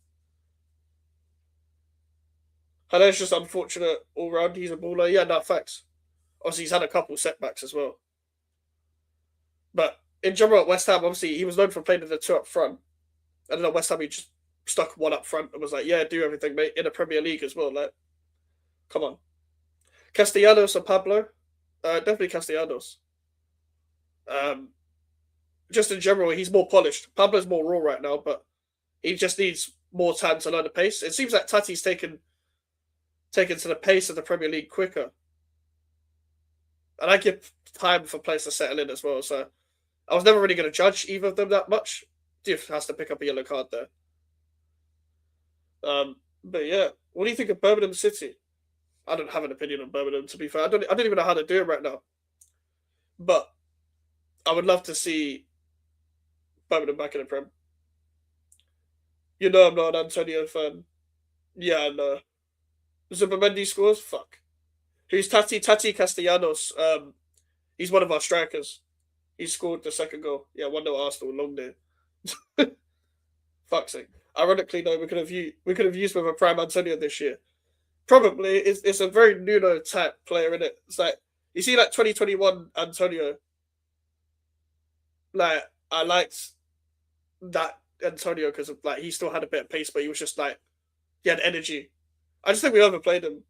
Halle's just unfortunate all round. He's a baller. Yeah, no, facts. Obviously, he's had a couple setbacks as well. But in general, at West Ham, obviously, he was known for playing the 2 up front. I don't know, West Ham, he just stuck 1 up front and was like, yeah, do everything, mate, in the Premier League as well. Like, come on. Castellanos or Pablo? Definitely Castellanos. Um, just in general, he's more polished. Pablo's more raw right now, but he just needs more time to learn the pace. It seems like Tati's taken to the pace of the Premier League quicker. And I give time for players to settle in as well. So I was never really going to judge either of them that much. Diff has to pick up a yellow card there. But yeah, what do you think of Birmingham City? I don't have an opinion on Birmingham, to be fair. I don't even know how to do it right now. But I would love to see Birmingham back in the Prem. You know I'm not an Antonio fan. Yeah, I know. Zubimendi scores? Fuck. Who's Tati? Tati Castellanos. He's one of our strikers. He scored the second goal. Yeah, 1-0 Arsenal, long day. Fuck's sake. Ironically, though, we could have used with a prime Antonio this year. Probably it's a very Nuno type player in it. It's like you see, like 2021 Antonio. Like I liked that Antonio because like he still had a bit of pace, but he was just like he had energy. I just think we overplayed him,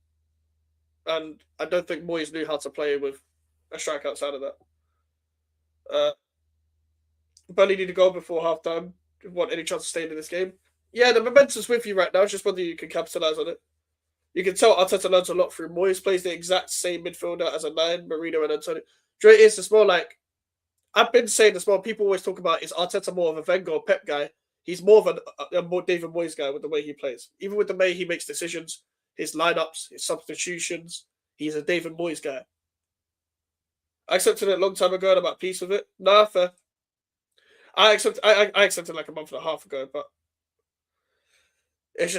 and I don't think Moyes knew how to play with a strike outside of that. Uh, Burnley need to go before half time. Want any chance of staying in this game? Yeah, the momentum's with you right now. It's just whether you can capitalise on it. You can tell Arteta learns a lot through Moyes. Plays the exact same midfielder as a 9, Marino and Antonio. Do you know what it is? It's more like I've been saying this more. People always talk about is Arteta more of a Wenger or Pep guy? He's more of a more David Moyes guy with the way he plays. Even with the way he makes decisions, his lineups, his substitutions. He's a David Moyes guy. I accepted it a long time ago and I'm at peace with it. Nah, fair. I accepted like a month and a half ago, but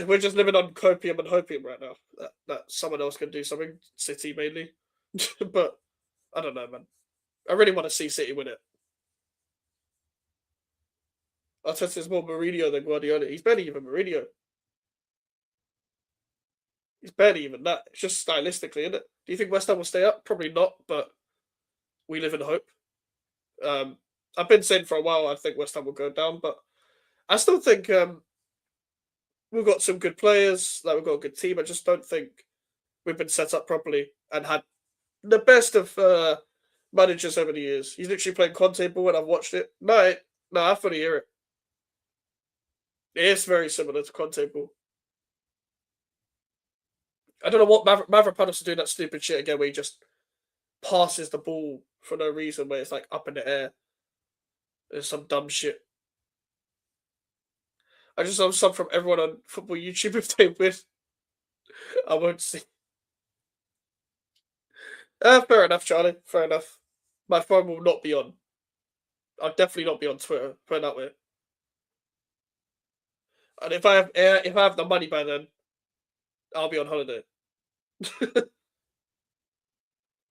we're just living on copium and hopium right now. That someone else can do something. City mainly, but I don't know, man. I really want to see City win it. Arteta's more Mourinho than Guardiola. He's barely even Mourinho. He's barely even that. It's just stylistically, isn't it? Do you think West Ham will stay up? Probably not, but we live in hope. Um, I've been saying for a while I think West Ham will go down, but I still think we've got some good players. Like we've got a good team. I just don't think we've been set up properly and had the best of managers over the years. He's literally playing Conte ball, and I've watched it. No, I fully hear it. It is very similar to Conte ball. I don't know what Mavropanos is doing that stupid shit again, where he just passes the ball for no reason, where it's like up in the air. There's some dumb shit. I just saw some from everyone on football YouTube if they win. I won't see. Fair enough, Charlie. Fair enough. My phone will not be on. I'll definitely not be on Twitter. Put it that way. And if I have the money by then, I'll be on holiday.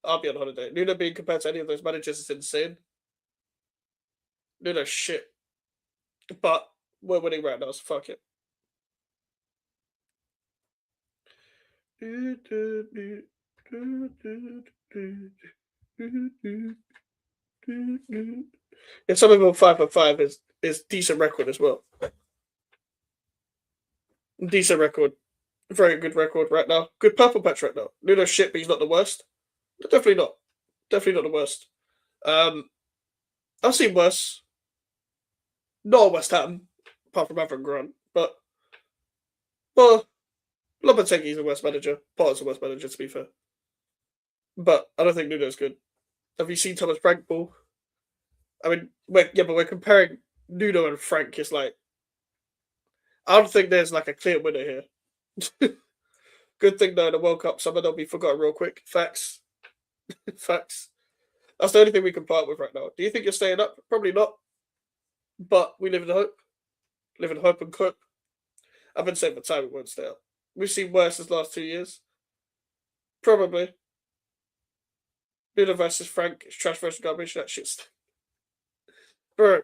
I'll be on holiday. Nuno being compared to any of those managers is insane. Nuno's shit. But we're winning right now, so fuck it. If some people 5 for 5 is is decent record as well. Decent record. Very good record right now. Good purple patch right now. Nuno's shit, but he's not the worst. Definitely not. Definitely not the worst. I've seen worse. Not at West Ham, apart from Avram Grant. But, well, Lopetegui's the worst manager. Potter's the worst manager, to be fair. But I don't think Nuno's good. Have you seen Thomas Frank ball? I mean, but we're comparing Nuno and Frank. It's like, I don't think there's like a clear winner here. Good thing though, in the World Cup, some of them will be forgotten real quick. Facts. Facts. That's the only thing we can part with right now. Do you think you're staying up? Probably not. But we live in hope. Live in hope and cope. I've been saying for time we won't stay up. We've seen worse this last 2 years. Probably. Nuno versus Frank. It's trash versus garbage. That shit's. Bro.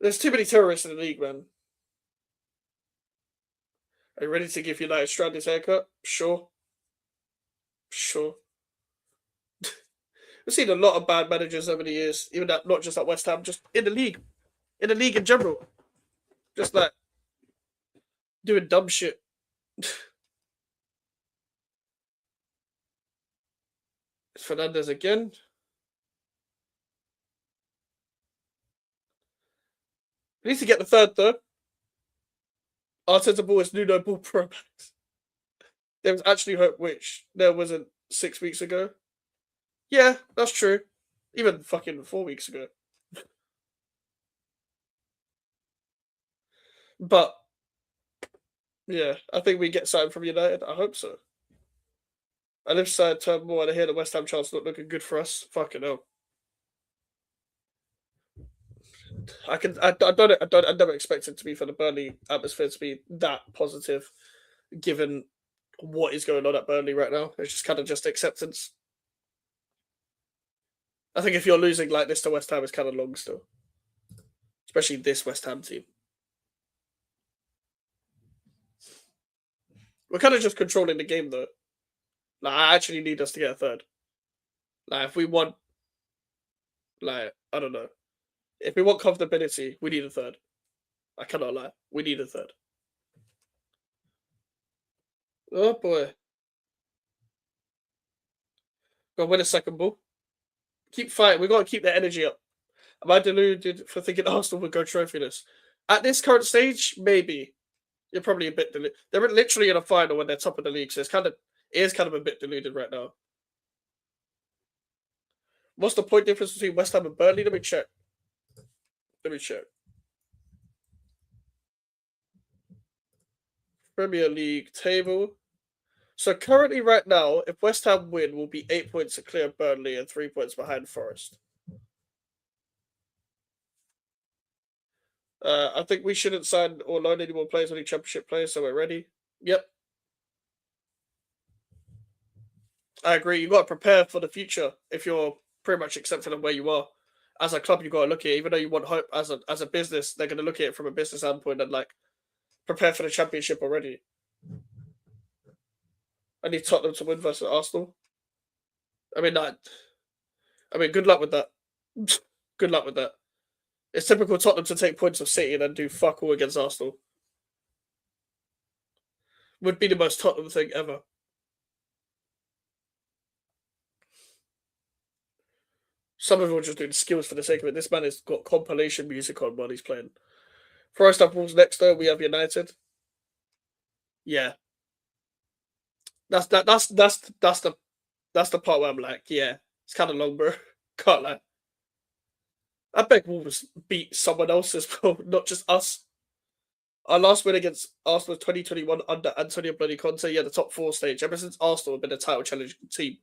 There's too many terrorists in the league, man. Are you ready to give United Strand his haircut? Sure. Sure. We've seen a lot of bad managers over the years, even that not just at West Ham, just in the league. In the league in general. Just like doing dumb shit. Fernandez again. We need to get the third though. Arteta ball is Nuno ball pro max. There was actually hope, which there wasn't 6 weeks ago. Yeah, that's true. Even fucking 4 weeks ago. But yeah, I think we get something from United. I hope so. I live side turn more and I hear the West Ham chance not looking good for us. Fucking hell. I never expected to be for the Burnley atmosphere to be that positive, given what is going on at Burnley right now. It's just kind of just acceptance. I think if you're losing like this to West Ham, it's kind of long still, especially this West Ham team. We're kind of just controlling the game though. Like, I actually need us to get a third. Like, if we want, like, I don't know, if we want comfortability, we need a third. I cannot lie, we need a third. Oh boy, gotta win a second ball. Keep fighting. We gotta keep the energy up. Am I deluded for thinking Arsenal would go trophyless? At this current stage, maybe. You're probably a bit deluded. They're literally in a final when they're top of the league, so it is kind of a bit deluded right now. What's the point difference between West Ham and Burnley? Let me check. Premier League table. So currently, right now, if West Ham win, we'll be 8 points to clear Burnley and 3 points behind Forest. I think we shouldn't sign or loan any more players, only Championship players, so we're ready. Yep. I agree. You've got to prepare for the future if you're pretty much accepting of where you are. As a club, you've got to look at it, even though you want hope as a business, they're going to look at it from a business standpoint and like prepare for the Championship already. I need Tottenham to win versus Arsenal. I mean, good luck with that. Good luck with that. It's typical Tottenham to take points of City and then do fuck all against Arsenal. Would be the most Tottenham thing ever. Some of them are just doing skills for the sake of it. This man has got compilation music on while he's playing. Forest have Wolves next though. We have United. Yeah. That's the part where I'm like, yeah, it's kind of long, bro. Can't lie. I beg Wolves beat someone else as well, not just us. Our last win against Arsenal 2021 under Antonio Bloody Conte, yeah, the top 4 stage. Ever since Arsenal have been a title challenging team,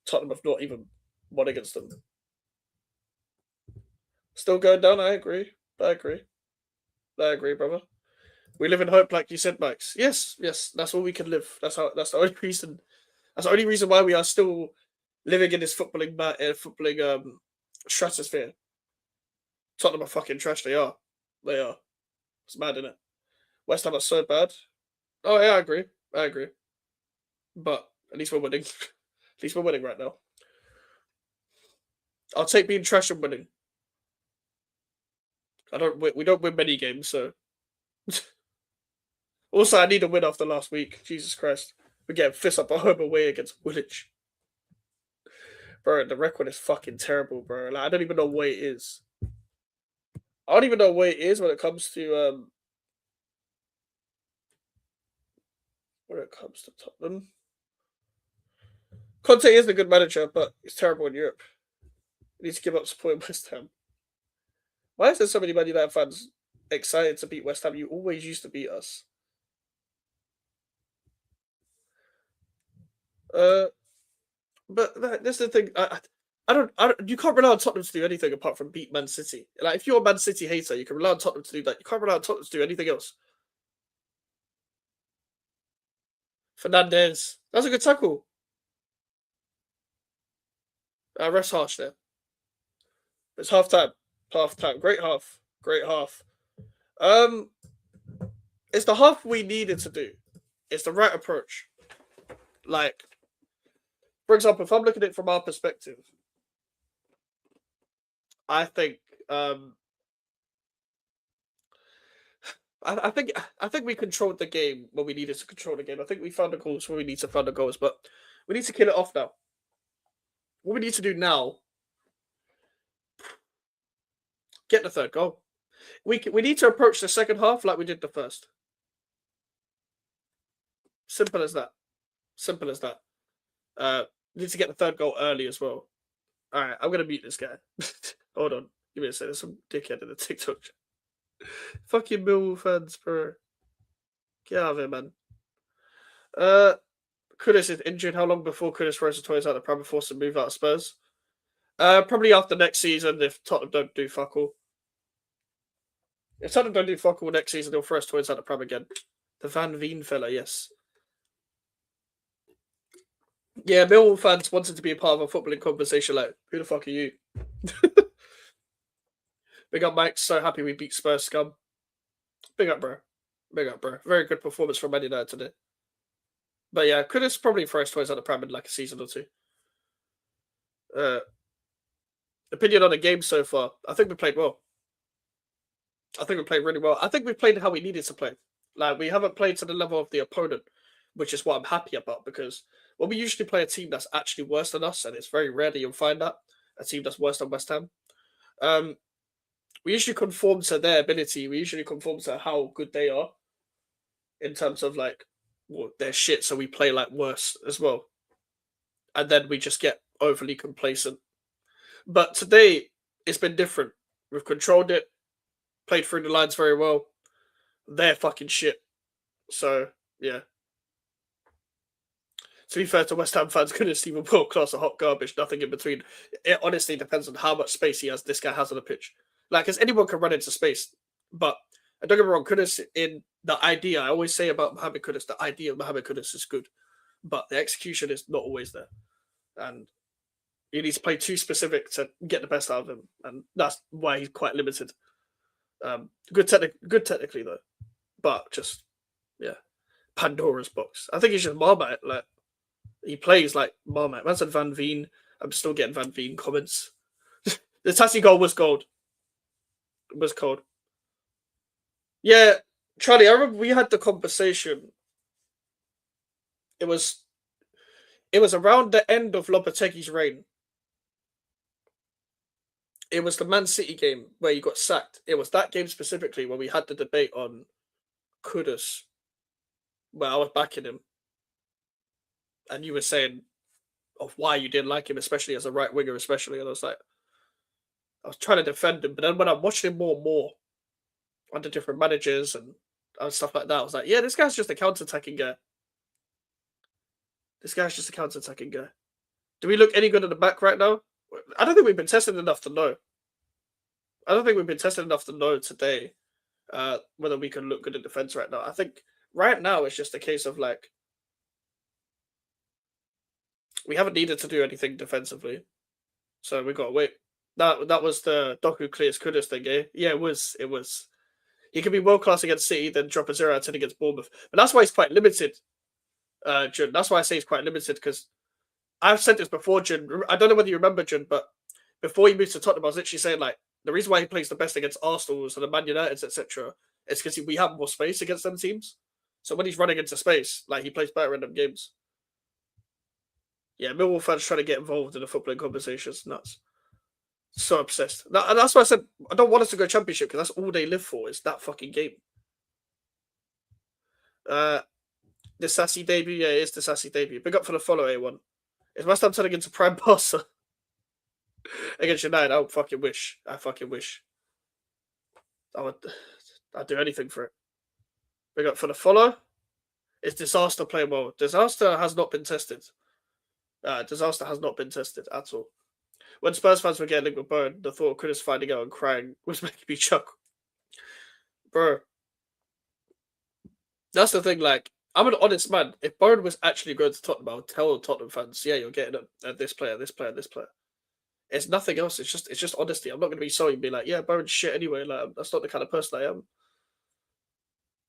Tottenham have not even won against them. Still going down, I agree. I agree, brother. We live in hope, like you said, Max. Yes, that's all we can live. That's the only reason. That's the only reason why we are still living in this footballing stratosphere. Tottenham are fucking trash. They are. It's mad, isn't it? West Ham are so bad. Oh yeah, I agree. But at least we're winning. At least we're winning right now. I'll take being trash and winning. We don't win many games, so. Also, I need a win after last week. Jesus Christ, we're getting fist up at home away against Woolwich. Bro, the record is fucking terrible, bro. Like, I don't even know what it is. I don't even know what it is when it comes to Tottenham. Conte is a good manager, but he's terrible in Europe. He needs to give up supporting West Ham. Why is there so many Man United fans excited to beat West Ham? You always used to beat us. But that's the thing. I don't. You can't rely on Tottenham to do anything apart from beat Man City. Like, if you're a Man City hater, you can rely on Tottenham to do that. You can't rely on Tottenham to do anything else. Fernandez, that's a good tackle. Rest harsh there. It's half time. Half time. Great half. Great half. It's the half we needed to do. It's the right approach. Like, for example, if I'm looking at it from our perspective, I think I think we controlled the game when we needed to control the game. I think we found the goals where we need to find the goals, but we need to kill it off now. What we need to do now, get the third goal. We need to approach the second half like we did the first. Simple as that. Simple as that. Need to get the third goal early as well. All right, I'm gonna mute this guy. Hold on, give me a second. There's some dickhead in the TikTok. Fucking Millwall fans, bro. Get out of here, man. Kudus is injured. How long before Kudus throws the toys out the Prem forced to move out of Spurs? Probably after next season if Tottenham don't do fuck all. If Tottenham don't do fuck all next season, they'll throw us toys out the Prem again. The Van Veen fella, yes. Yeah, Millwall fans wanted to be a part of a footballing conversation. Like, who the fuck are you? Big up, Mike. So happy we beat Spurs scum. Big up, bro. Big up, bro. Very good performance from Man United today. But yeah, could have probably throw his toys out the Prem in like a season or two. Opinion on the game so far. I think we played well. I think we played really well. I think we played how we needed to play. Like, we haven't played to the level of the opponent, which is what I'm happy about, because when we usually play a team that's actually worse than us, and it's very rare that you'll find that, a team that's worse than West Ham, we usually conform to their ability. We usually conform to how good they are in terms of, like, well, they're shit, so we play like worse as well. And then we just get overly complacent. But today, it's been different. We've controlled it, played through the lines very well. They're fucking shit. So, yeah. To be fair to West Ham fans, couldn't even world class or hot garbage, nothing in between. It honestly depends on how much space this guy has on the pitch. Like, because anyone can run into space. But, don't get me wrong, Kudus, in the idea, I always say about Mohamed Kudus, the idea of Mohamed Kudus is good. But the execution is not always there. And you need to play too specific to get the best out of him. And that's why he's quite limited. Good technically, though. But just, yeah. Pandora's box. I think he's just Marmite. Like, he plays like Marmite. Man said Van Veen. I'm still getting Van Veen comments. The Tassie goal was gold. It was cold. Yeah, Charlie, I remember we had the conversation. It was around the end of Lopetegui's reign. It was the Man City game where he got sacked. It was that game specifically where we had the debate on Kudus, where I was backing him. And you were saying of why you didn't like him, especially as a right winger, especially. And I was trying to defend him. But then when I'm watching him more and more under different managers and stuff like that, I was like, yeah, this guy's just a counter-attacking guy. This guy's just a counter-attacking guy. Do we look any good at the back right now? I don't think we've been tested enough to know. I don't think we've been tested enough to know today whether we can look good in defense right now. I think right now it's just a case of, like, we haven't needed to do anything defensively, so we got to wait. That was the Doku clears Kudus thing, eh? Yeah, it was. He can be world class against City, then drop a 0 out of 10 against Bournemouth. But that's why he's quite limited, Jun. That's why I say he's quite limited, because I've said this before, Jun. I don't know whether you remember, Jun, but before he moved to Tottenham, I was literally saying, like, The reason why he plays the best against Arsenal's and the Man United's, etc., is because we have more space against them teams. So when he's running into space, like he plays better in them games. Yeah, Millwall fans trying to get involved in the footballing conversations. Nuts. So obsessed. And that's why I said I don't want us to go Championship because that's all they live for is that fucking game. The Sassy debut, yeah, it is the Sassy debut. Big up for the follow, A1. Is West Ham turning into Prime Barca against United? I fucking wish. I fucking wish. I'd do anything for it. Big up for the follow. Is Disaster playing well? Disaster has not been tested. Disaster has not been tested at all. When Spurs fans were getting linked with Bowen, the thought of Chris finding out and crying was making me chuckle. Bro. That's the thing, like, I'm an honest man. If Bowen was actually going to Tottenham, I would tell Tottenham fans, yeah, you're getting this player, this player, this player. It's nothing else. It's just honesty. I'm not going to be sorry and be like, yeah, Bowen's shit anyway. Like, that's not the kind of person I am.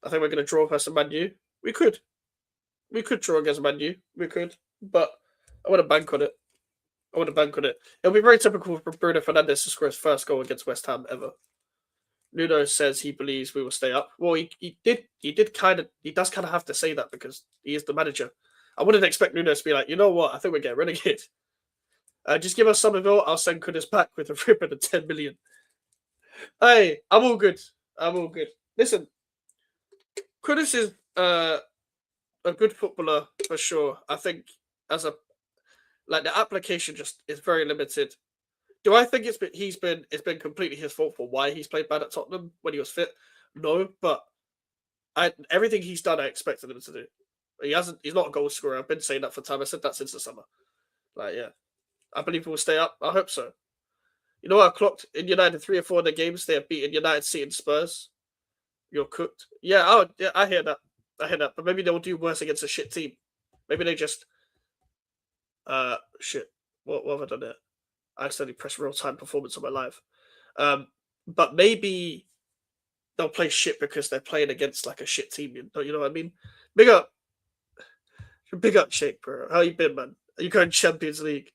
I think we're going to draw versus Man U. We could draw against Man U. We could, but I want to bank on it. It'll be very typical for Bruno Fernandes to score his first goal against West Ham ever. Nuno says he believes we will stay up. Well, he does kind of have to say that because he is the manager. I wouldn't expect Nuno to be like, you know what, I think we're getting relegated. Just give us Somerville, I'll send Kudus back with a ribbon of 10 million. Hey, I'm all good. Listen, Kudus is a good footballer for sure. I think the application just is very limited. Do I think it's been completely his fault for why he's played bad at Tottenham when he was fit? No, but everything he's done, I expected him to do. He's not a goal scorer. I've been saying that for time. I said that since the summer. Yeah, I believe he will stay up. I hope so. You know what I clocked in United 3 or 4 of the games they have beaten United, City, and Spurs. You're cooked. Yeah, I hear that. But maybe they'll do worse against a shit team. Maybe they just shit. What have I done there? I accidentally pressed real-time performance on my live. But maybe they'll play shit because they're playing against like a shit team. You know what I mean? Big up, Shake, bro. How you been, man? Are you going Champions League?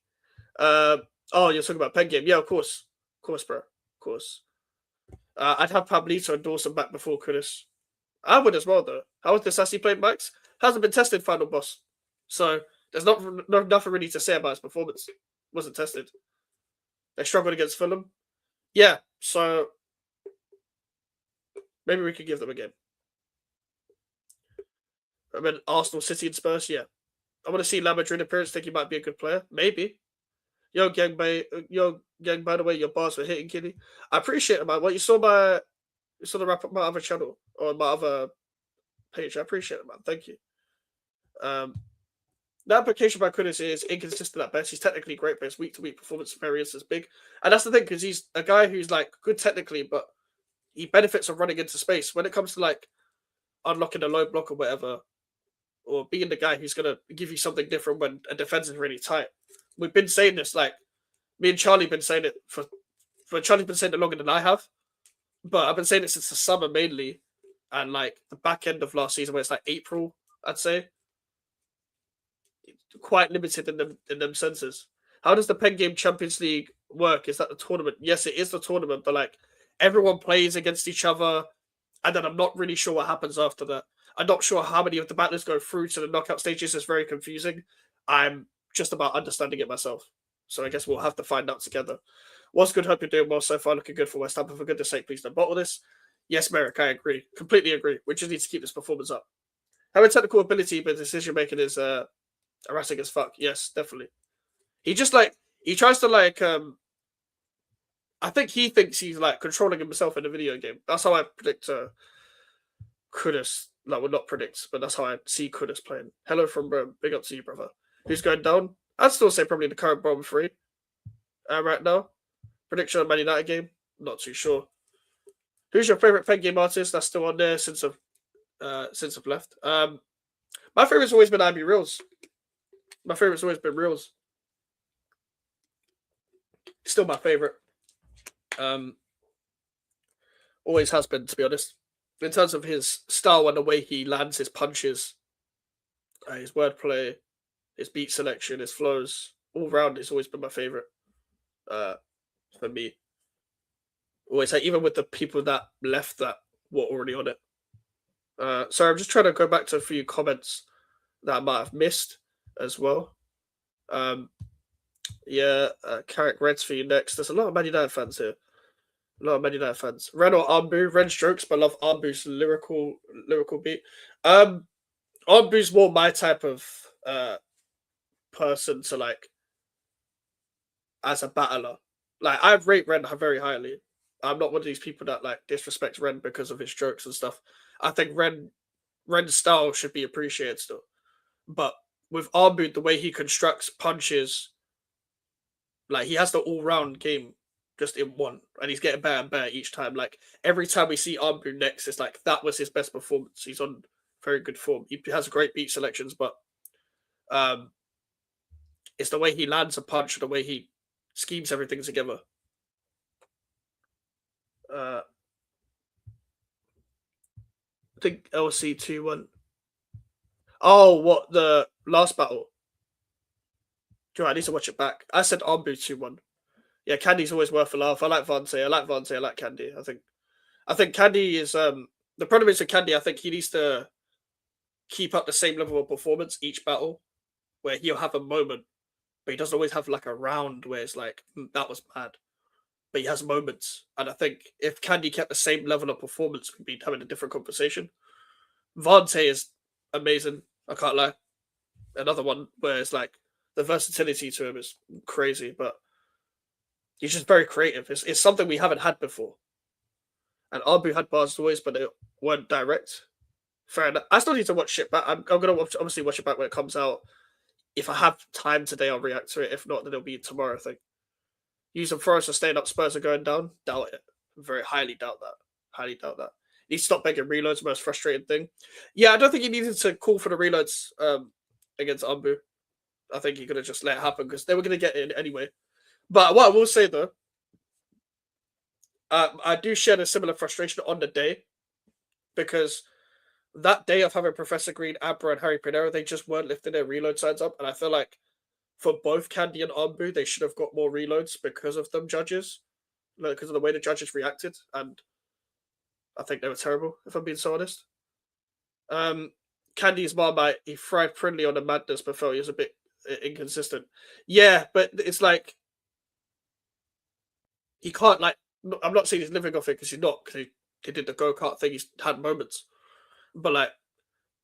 You're talking about pen game. Yeah, of course, bro. Of course. I'd have Pablito and Dawson back before Kudus. I would as well, though. How was the Sassy played Max? Hasn't been tested, final boss. So there's nothing really to say about his performance. Wasn't tested. They struggled against Fulham. Yeah, so maybe we could give them a game. I mean, Arsenal, City, and Spurs, yeah. I want to see La Madrid appearance. Think he might be a good player. Maybe. Yo, gang, by the way, your bars were hitting, Kitty. I appreciate it, man. What you saw the wrap up my other channel or my other page. I appreciate it, man. Thank you. The application by Kudus is inconsistent at best. He's technically great, but his week-to-week performance variance is big. And that's the thing, because he's a guy who's like good technically, but he benefits from running into space. When it comes to like unlocking a low block or whatever, or being the guy who's going to give you something different when a defense is really tight. We've been saying this, like, me and Charlie been saying it for Charlie's been saying it longer than I have. But I've been saying it since the summer mainly. And like the back end of last season, where it's like April, I'd say. Quite limited in them senses. How does the Pen Game Champions League work? Is that the tournament? Yes, it is the tournament, but like everyone plays against each other, and then I'm not really sure what happens after that. I'm not sure how many of the battlers go through to the knockout stages. It's very confusing. I'm just about understanding it myself. So I guess we'll have to find out together. What's good? Hope you're doing well so far. Looking good for West Ham. For goodness sake, please don't bottle this. Yes, Merrick, I agree. Completely agree. We just need to keep this performance up. Having technical ability, but decision making is erratic as fuck. Yes, definitely. He tries to I think he thinks he's like controlling himself in a video game. That's how I predict Kudus. Like, well, not predict, but that's how I see Kudus playing. Hello from Rome. Big up to you, brother. Who's going down? I'd still say probably the current bottom 3 right now. Prediction on Man United game? Not too sure. Who's your favorite pen game artist? That's still on there since I've left. My favorite's always been Ivy Reels. My favorite's always been Reels. Still my favorite. Always has been, to be honest. In terms of his style and the way he lands his punches, his wordplay, his beat selection, his flows, all round, it's always been my favorite. For me. Always like even with the people that left that were already on it. Sorry, I'm just trying to go back to a few comments that I might have missed as well. Um, yeah, Carrick Reds for you next. There's a lot of Man United fans here. A lot of Man United fans. Ren or Ambu? Ren's jokes, but I love Ambu's lyrical beat. Ambu's more my type of person to like as a battler. Like I rate Ren very highly. I'm not one of these people that like disrespects Ren because of his jokes and stuff. I think Ren's style should be appreciated still. But with Ambu, the way he constructs punches, like he has the all round game just in one, and he's getting better and better each time. Like every time we see Ambu next, it's like that was his best performance. He's on very good form. He has great beat selections, but um, it's the way he lands a punch, the way he schemes everything together. I think LC 2-1. Oh, what the last battle? Do you know, I need to watch it back. I said Ambu 2-1. Yeah, Candy's always worth a laugh. I like Vante. I like Candy. I think Candy is the problem is with Candy, I think he needs to keep up the same level of performance each battle where he'll have a moment, but he doesn't always have like a round where it's like that was mad. But he has moments. And I think if Candy kept the same level of performance, we'd be having a different conversation. Vante is amazing. I can't lie. Another one where it's like the versatility to him is crazy, but he's just very creative. It's something we haven't had before. And Abu had bars always, but they weren't direct. Fair enough. I still need to watch it back. I'm gonna obviously watch it back when it comes out. If I have time today, I'll react to it. If not, then it'll be tomorrow. I think. Use them Forest are staying up. Spurs are going down. Doubt it. Very highly doubt that. Highly doubt that. He stopped making reloads. Most frustrating thing. Yeah, I don't think he needed to call for the reloads against Ambu. I think he could have just let it happen because they were going to get in anyway. But what I will say though, I do share a similar frustration on the day because that day of having Professor Green, Abra, and Harry Pinero, they just weren't lifting their reload signs up. And I feel like for both Candy and Ambu, they should have got more reloads because of them judges, because of the way the judges reacted. And I think they were terrible, if I'm being so honest. Candy's Marmite, he fried Prinley on the madness, but felt he was a bit inconsistent. Yeah, but it's like he can't like. I'm not saying he's living off it because he's not, because he did the go kart thing. He's had moments, but like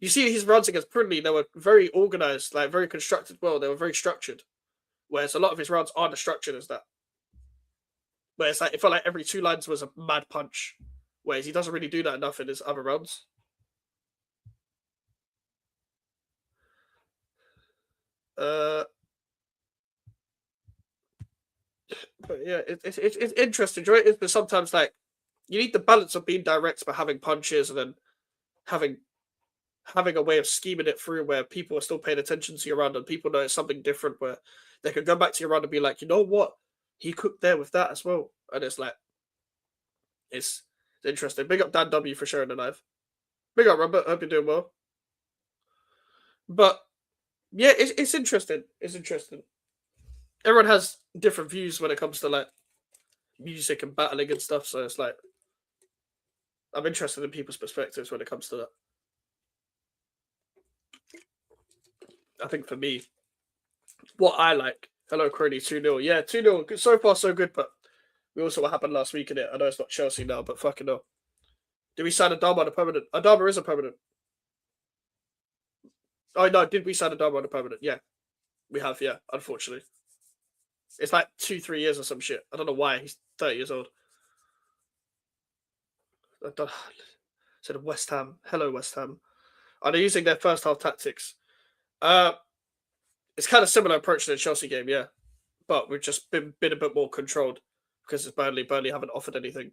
you see his runs against Prinley, they were very organized, like very constructed. Well, they were very structured. Whereas a lot of his runs aren't as structured as that. Where it's like it felt like every two lines was a mad punch. Whereas he doesn't really do that enough in his other runs. But yeah, it's interesting, right? But sometimes like you need the balance of being direct but having punches and then having a way of scheming it through where people are still paying attention to your round and people know it's something different where they can go back to your round and be like, you know what, he cooked there with that as well, and it's like it's interesting. Big up Dan W for sharing the knife. Big up Robert. Hope you're doing well. But yeah, it's interesting. It's interesting. Everyone has different views when it comes to like music and battling and stuff. So it's like I'm interested in people's perspectives when it comes to that. I think for me, what I like. Hello, Crony 2-0. Yeah, 2-0. So far, so good, but we also what happened last week in it. I know it's not Chelsea now, but fucking hell. Did we sign Adama on a permanent? Adama is a permanent. Oh no, did we sign Adama on a permanent? Yeah. We have, yeah, unfortunately. It's like 2-3 years or some shit. I don't know why. He's 30 years old. I don't said West Ham. Hello, West Ham. Are they using their first half tactics? It's kind of similar approach to the Chelsea game, yeah. But we've just been a bit more controlled because it's Burnley. Burnley haven't offered anything.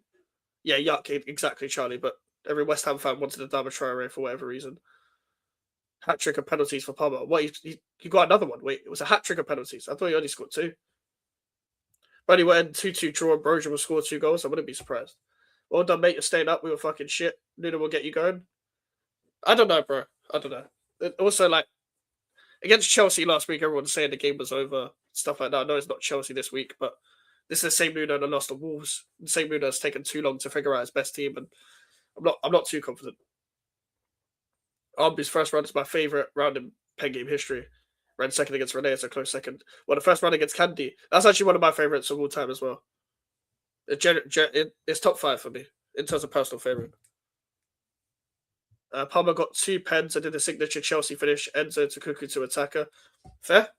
Yeah, yuck, exactly, Charlie. But every West Ham fan wanted a Adama Traore for whatever reason. Hat trick of penalties for Palmer. What, you got another one? Wait, it was a hat trick of penalties. I thought he only scored two. Burnley went in 2-2 draw and Broja will score 2 goals. I wouldn't be surprised. Well done, mate. You're staying up. We were fucking shit. Nuno will get you going. I don't know, bro. I don't know. Also, like, against Chelsea last week, everyone's saying the game was over, stuff like that. I know it's not Chelsea this week, but this is the same Nuno that lost to Wolves. The same Nuno has taken too long to figure out his best team, and I'm not too confident. Armby's first round is my favourite round in pen game history. Ran second against Rene, it's a close second. Well, the first round against Candy, that's actually one of my favourites of all time as well. It's top 5 for me in terms of personal favourite. Palmer got 2 pens. I did a signature Chelsea finish, Enzo to Cuckoo to attacker. Fair.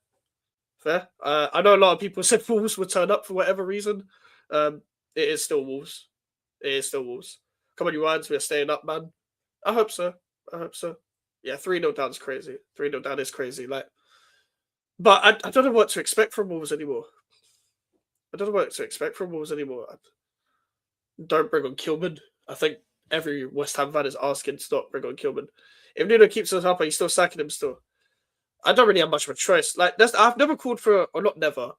I know a lot of people said Wolves would turn up for whatever reason. It is still Wolves. Come on, you Irons, we're staying up, man. I hope so. Yeah, 3-0 down is crazy. 3-0 down is crazy. But I don't know what to expect from Wolves anymore. Don't bring on Kilman. I think every West Ham fan is asking to not bring on Kilman. If Nuno keeps us up, are you still sacking him still? I don't really have much of a choice. I've never called for, or not never,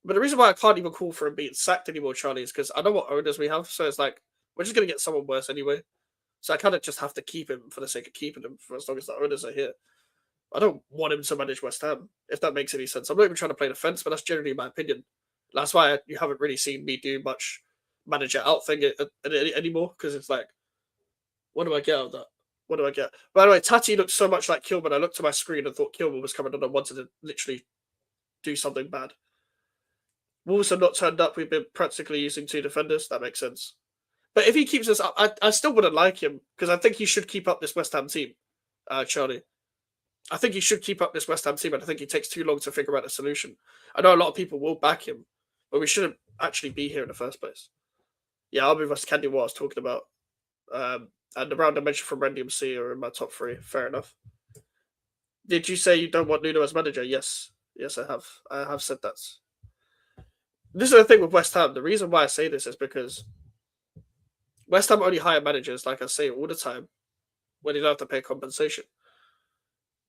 but the reason why I can't even call for him being sacked anymore, Charlie, is because I know what owners we have. So it's like, we're just going to get someone worse anyway. So I kind of just have to keep him for the sake of keeping him for as long as the owners are here. I don't want him to manage West Ham, if that makes any sense. I'm not even trying to play defence, but that's generally my opinion. That's why you haven't really seen me do much manager out thing anymore, because it's like, what do I get out of that? What do I get? By the way, Tati looked so much like Kilman. I looked at my screen and thought Kilman was coming on and wanted to literally do something bad. Wolves have not turned up. We've been practically using 2 defenders. That makes sense. But if he keeps us up, I still wouldn't like him, because I think he should keep up this West Ham team, Charlie. I think he should keep up this West Ham team, and I think he takes too long to figure out a solution. I know a lot of people will back him, but we shouldn't actually be here in the first place. Yeah, I'll be vs Candy, what I was talking about. And the round I mentioned from Randy MC are in my top 3. Fair enough. Did you say you don't want Nuno as manager? Yes, I have. I have said that. This is the thing with West Ham. The reason why I say this is because West Ham only hire managers, like I say all the time, when they don't have to pay compensation.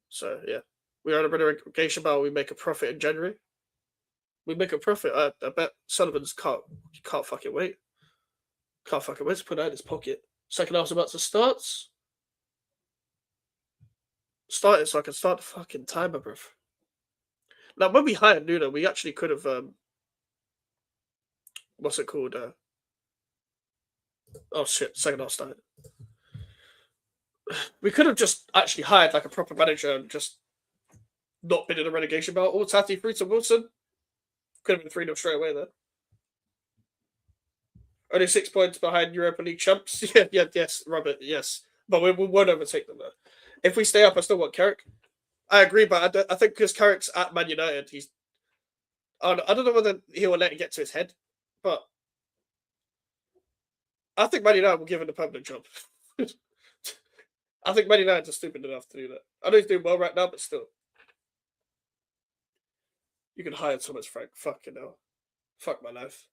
So, yeah. We are in a relegation battle. We make a profit in January. We make a profit. I bet Sullivan's can't fucking wait. Can't fucking wait to put that in his pocket. Second half's about to start. Start it so I can start the fucking timer, bruv. Now, when we hired Nuno, we actually could have, what's it called? Oh shit, second half started. We could have just actually hired like a proper manager and just not been in a relegation battle. Or Tati through to Wilson. Could have been 3-0 straight away there. Only 6 points behind Europa League champs. Yes, Robert, yes. But we won't overtake them though. If we stay up, I still want Carrick. I agree, but I think because Carrick's at Man United, I don't know whether he will let it get to his head, but I think Man United will give him a permanent job. I think Man United are stupid enough to do that. I know he's doing well right now, but still. You can hire Thomas Frank. Fucking hell. Fuck my life.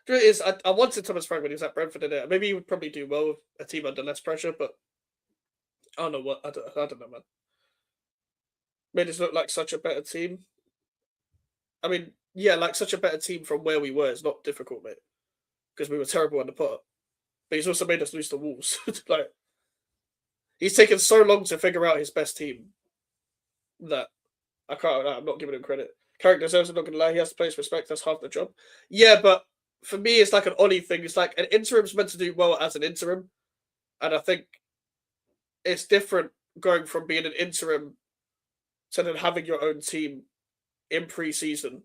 The truth is, I wanted Thomas Frank when he was at Brentford, and maybe he would probably do well with a team under less pressure, but I don't know what. I don't know, man. Made us look like such a better team. I mean, yeah, like such a better team from where we were. It's not difficult, mate, because we were terrible under Potter. But he's also made us lose to Wolves. Like, he's taken so long to figure out his best team that I'm not giving him credit. Carrick deserves it, not going to lie. He has to play his respect. That's half the job. Yeah, but for me, it's like an Ollie thing. It's like an interim's meant to do well as an interim. And I think it's different going from being an interim to then having your own team in pre-season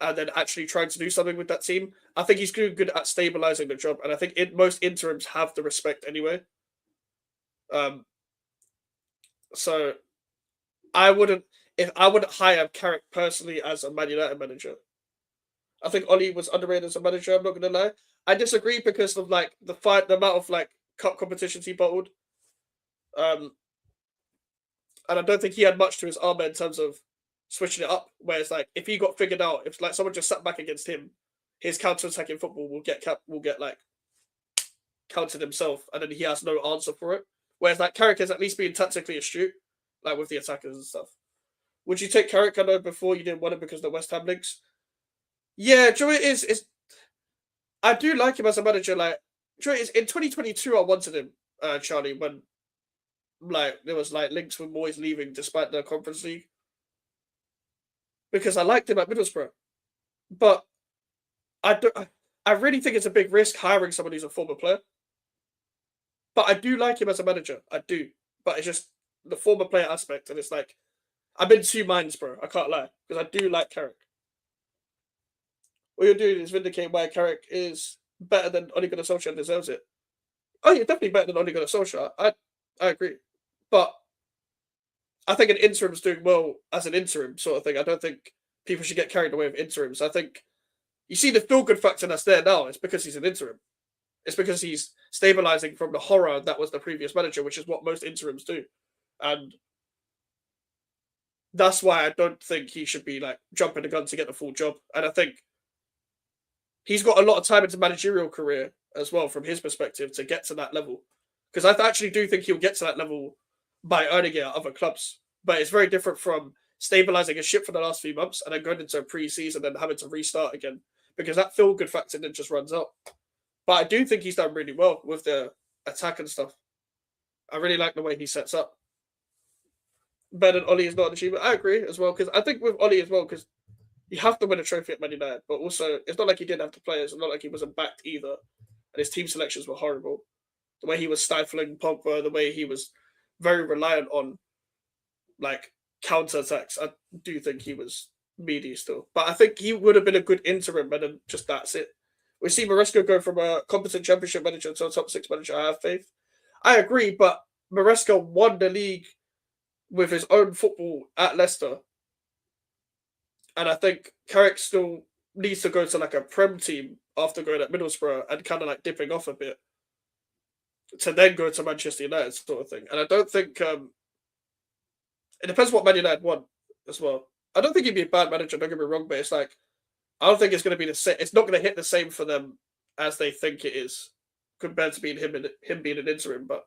and then actually trying to do something with that team. I think he's good at stabilizing the job, and I think most interims have the respect anyway. So I wouldn't hire Carrick personally as a Man United manager. I think Ollie was underrated as a manager. I'm not gonna lie. I disagree because of like the amount of like cup competitions he bottled. And I don't think he had much to his armor in terms of switching it up. Whereas, like, if he got figured out, if like someone just sat back against him, his counter-attacking football will get like countered himself, and then he has no answer for it. Whereas, like, Carrick is at least being tactically astute, like with the attackers and stuff. Would you take Carrick? I know before you didn't want him because of the West Ham links. Yeah, Joe, it is. I do like him as a manager. Like, Joe, is in 2022, I wanted him, Charlie, when like there was like links with Moyes leaving despite the Conference League. because I liked him at Middlesbrough. But I don't. I really think it's a big risk hiring someone who's a former player. But I do like him as a manager. I do. But it's just the former player aspect, and it's like I'm in two minds, bro. I can't lie because I do like Carrick. What you're doing is vindicate why Carrick is better than Ole Gunnar Solskjaer and deserves it. Oh, you're definitely better than Ole Gunnar Solskjaer. I agree, but I think an interim's doing well as an interim sort of thing. I don't think people should get carried away with interims. I think you see the feel good factor that's there now. It's because he's an interim. It's because he's stabilizing from the horror that was the previous manager, which is what most interims do, and that's why I don't think he should be like jumping the gun to get the full job. And I think he's got a lot of time into managerial career as well from his perspective to get to that level. Because I actually do think he'll get to that level by earning it at other clubs. But it's very different from stabilizing a ship for the last few months and then going into a pre-season and then having to restart again. Because that feel good factor then just runs out. But I do think he's done really well with the attack and stuff. I really like the way he sets up. Better than Ollie is not an achievement. I agree as well, because I think with Ollie as well, because you have to win a trophy at Man United, but also it's not like he didn't have the players. It's not like he wasn't backed either, and his team selections were horrible. The way he was stifling Pogba, the way he was very reliant on like counter attacks. I do think he was meaty still, but I think he would have been a good interim, and then just that's it. We see Maresca go from a competent championship manager to a top six manager. I have faith. I agree, but Maresca won the league with his own football at Leicester. And I think Carrick still needs to go to like a Prem team after going at Middlesbrough and kind of like dipping off a bit to then go to Manchester United sort of thing. And I don't think it depends what Man United want as well. I don't think he'd be a bad manager, don't get me wrong, but it's like I don't think it's gonna be the same, it's not gonna hit the same for them as they think it is compared to being him being an interim. But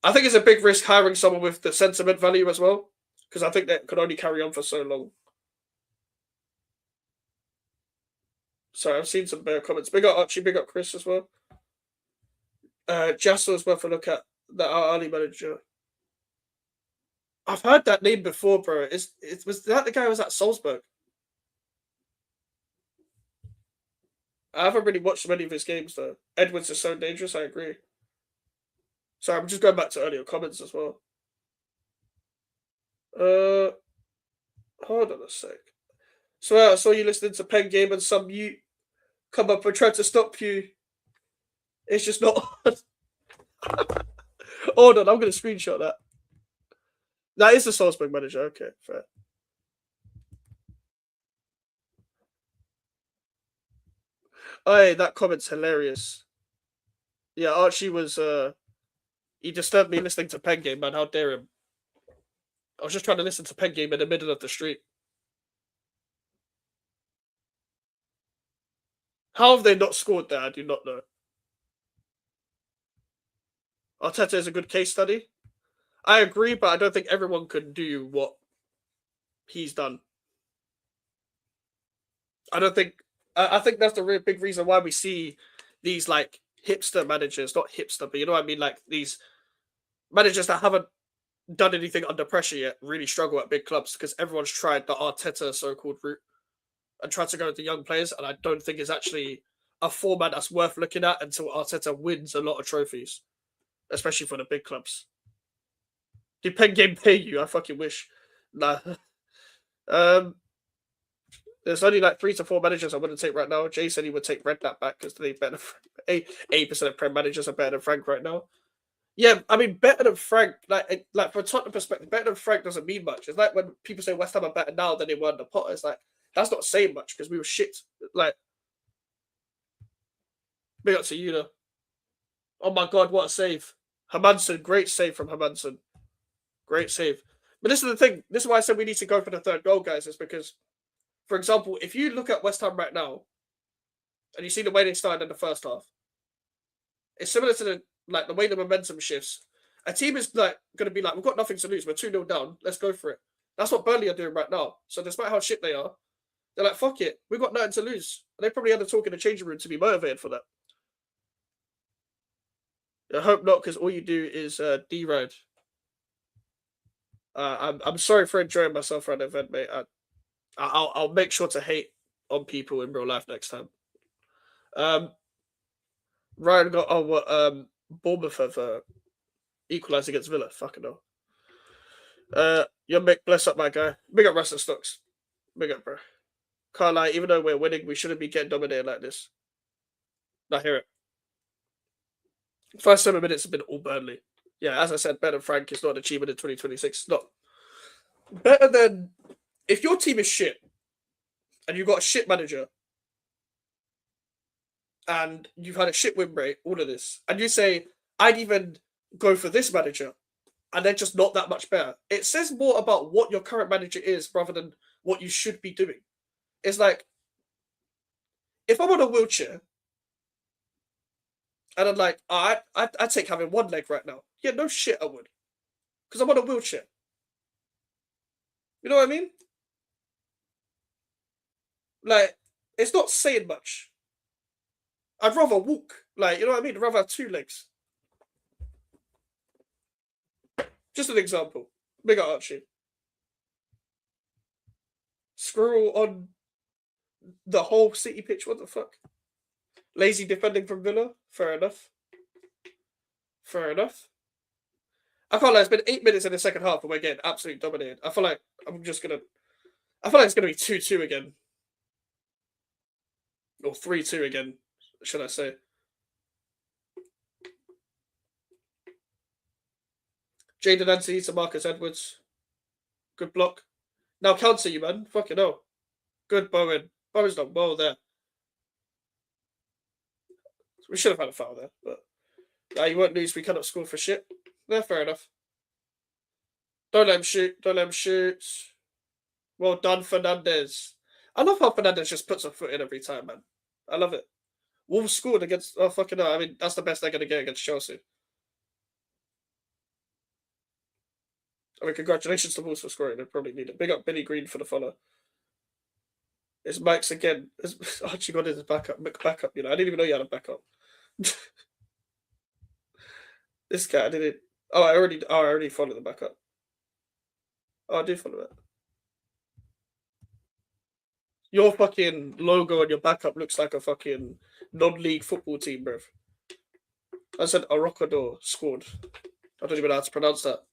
I think it's a big risk hiring someone with the sentiment value as well, because I think that could only carry on for so long. So I've seen some better comments. Big up Archie, big up Chris as well. Jassel's worth a look at that Ali manager. I've heard that name before, bro. Was that the guy who was at Salzburg? I haven't really watched many of his games though. Edwards is so dangerous, I agree. Sorry, I'm just going back to earlier comments as well. Hold on a sec. So I saw you listening to Pen Game and some you come up and try to stop you. It's just not. Hold on, I'm going to screenshot that. That is the Salzburg manager. Okay, fair. Hey, that comment's hilarious. Yeah, Archie was. He disturbed me listening to Pen Game, man. How dare him? I was just trying to listen to Pen Game in the middle of the street. How have they not scored there? I do not know. Arteta is a good case study. I agree, but I don't think everyone could do what he's done. I don't think. I think that's the real big reason why we see these like hipster managers, not hipster, but you know what I mean, like these managers that haven't done anything under pressure yet really struggle at big clubs because everyone's tried the Arteta so-called route and tried to go with the young players, and I don't think it's actually a format that's worth looking at until Arteta wins a lot of trophies, especially for the big clubs. Did Pen Game pay you? I fucking wish. Nah. Um, there's only like 3 to 4 managers I wouldn't take right now. Jay said he would take Redknapp back because they better. 8% of Prem managers are better than Frank right now. Yeah, I mean, better than Frank, like from a Tottenham perspective, better than Frank doesn't mean much. It's like when people say West Ham are better now than they were under Potter. It's like that's not saying much because we were shit. Like, big up to you, though. Oh my god, what a save! Hermanson, great save from Hermanson. Great save. But this is the thing. This is why I said we need to go for the third goal, guys. Is because, for example, if you look at West Ham right now, and you see the way they started in the first half, it's similar to the way the momentum shifts. A team is like going to be like, we've got nothing to lose. We're 2-0 down. Let's go for it. That's what Burnley are doing right now. So despite how shit they are, they're like, fuck it. We've got nothing to lose. And they probably had to talk in the changing room to be motivated for that. I hope not, because all you do is D-ride. I'm sorry for enjoying myself around the event, mate. I'll make sure to hate on people in real life next time. Ryan got what Bournemouth have equalised against Villa. Fucking hell. Your Mick, bless up my guy. Big up Russell Stocks. Big up, bro. Can't lie, even though we're winning, we shouldn't be getting dominated like this. I hear it. First 7 minutes have been all Burnley. Yeah, as I said, better than Frank is not an achievement in 2026. Not better than if your team is shit and you've got a shit manager and you've had a shit win rate, all of this, and you say, I'd even go for this manager, and they're just not that much better. It says more about what your current manager is rather than what you should be doing. It's like, if I'm on a wheelchair and I'm like, I'd take having one leg right now. Yeah, no shit, I would. Because I'm on a wheelchair. You know what I mean? Like, it's not saying much. I'd rather walk. Like, you know what I mean? I'd rather have two legs. Just an example. Big up Archie. Squirrel on the whole City pitch. What the fuck? Lazy defending from Villa. Fair enough. Fair enough. I can't lie. It's been 8 minutes in the second half, and we're getting absolutely dominated. I feel like I'm just gonna. I feel like it's gonna be 2-2 again, or 3-2 again. Should I say? Jaden Anthony to Marcus Edwards. Good block. Now counter you, man. Fucking hell. Good Bowen. Bowen's done well there. We should have had a foul there, but you won't lose. We cannot score for shit. Yeah, fair enough. Don't let him shoot. Don't let him shoot. Well done, Fernandez. I love how Fernandez just puts a foot in every time, man. I love it. Wolves scored against. Oh, fucking hell. I mean, that's the best they're going to get against Chelsea. I mean, congratulations to Wolves for scoring. They probably need it. Big up Billy Green for the follow. It's Max again. It's Archie got his backup. Backup, you know. I didn't even know you had a backup. This guy, I didn't. Oh, I already followed the backup. Oh, I did follow it. Your fucking logo on your backup looks like a fucking non-league football team, bro. I said Arocador scored. I don't even know how to pronounce that.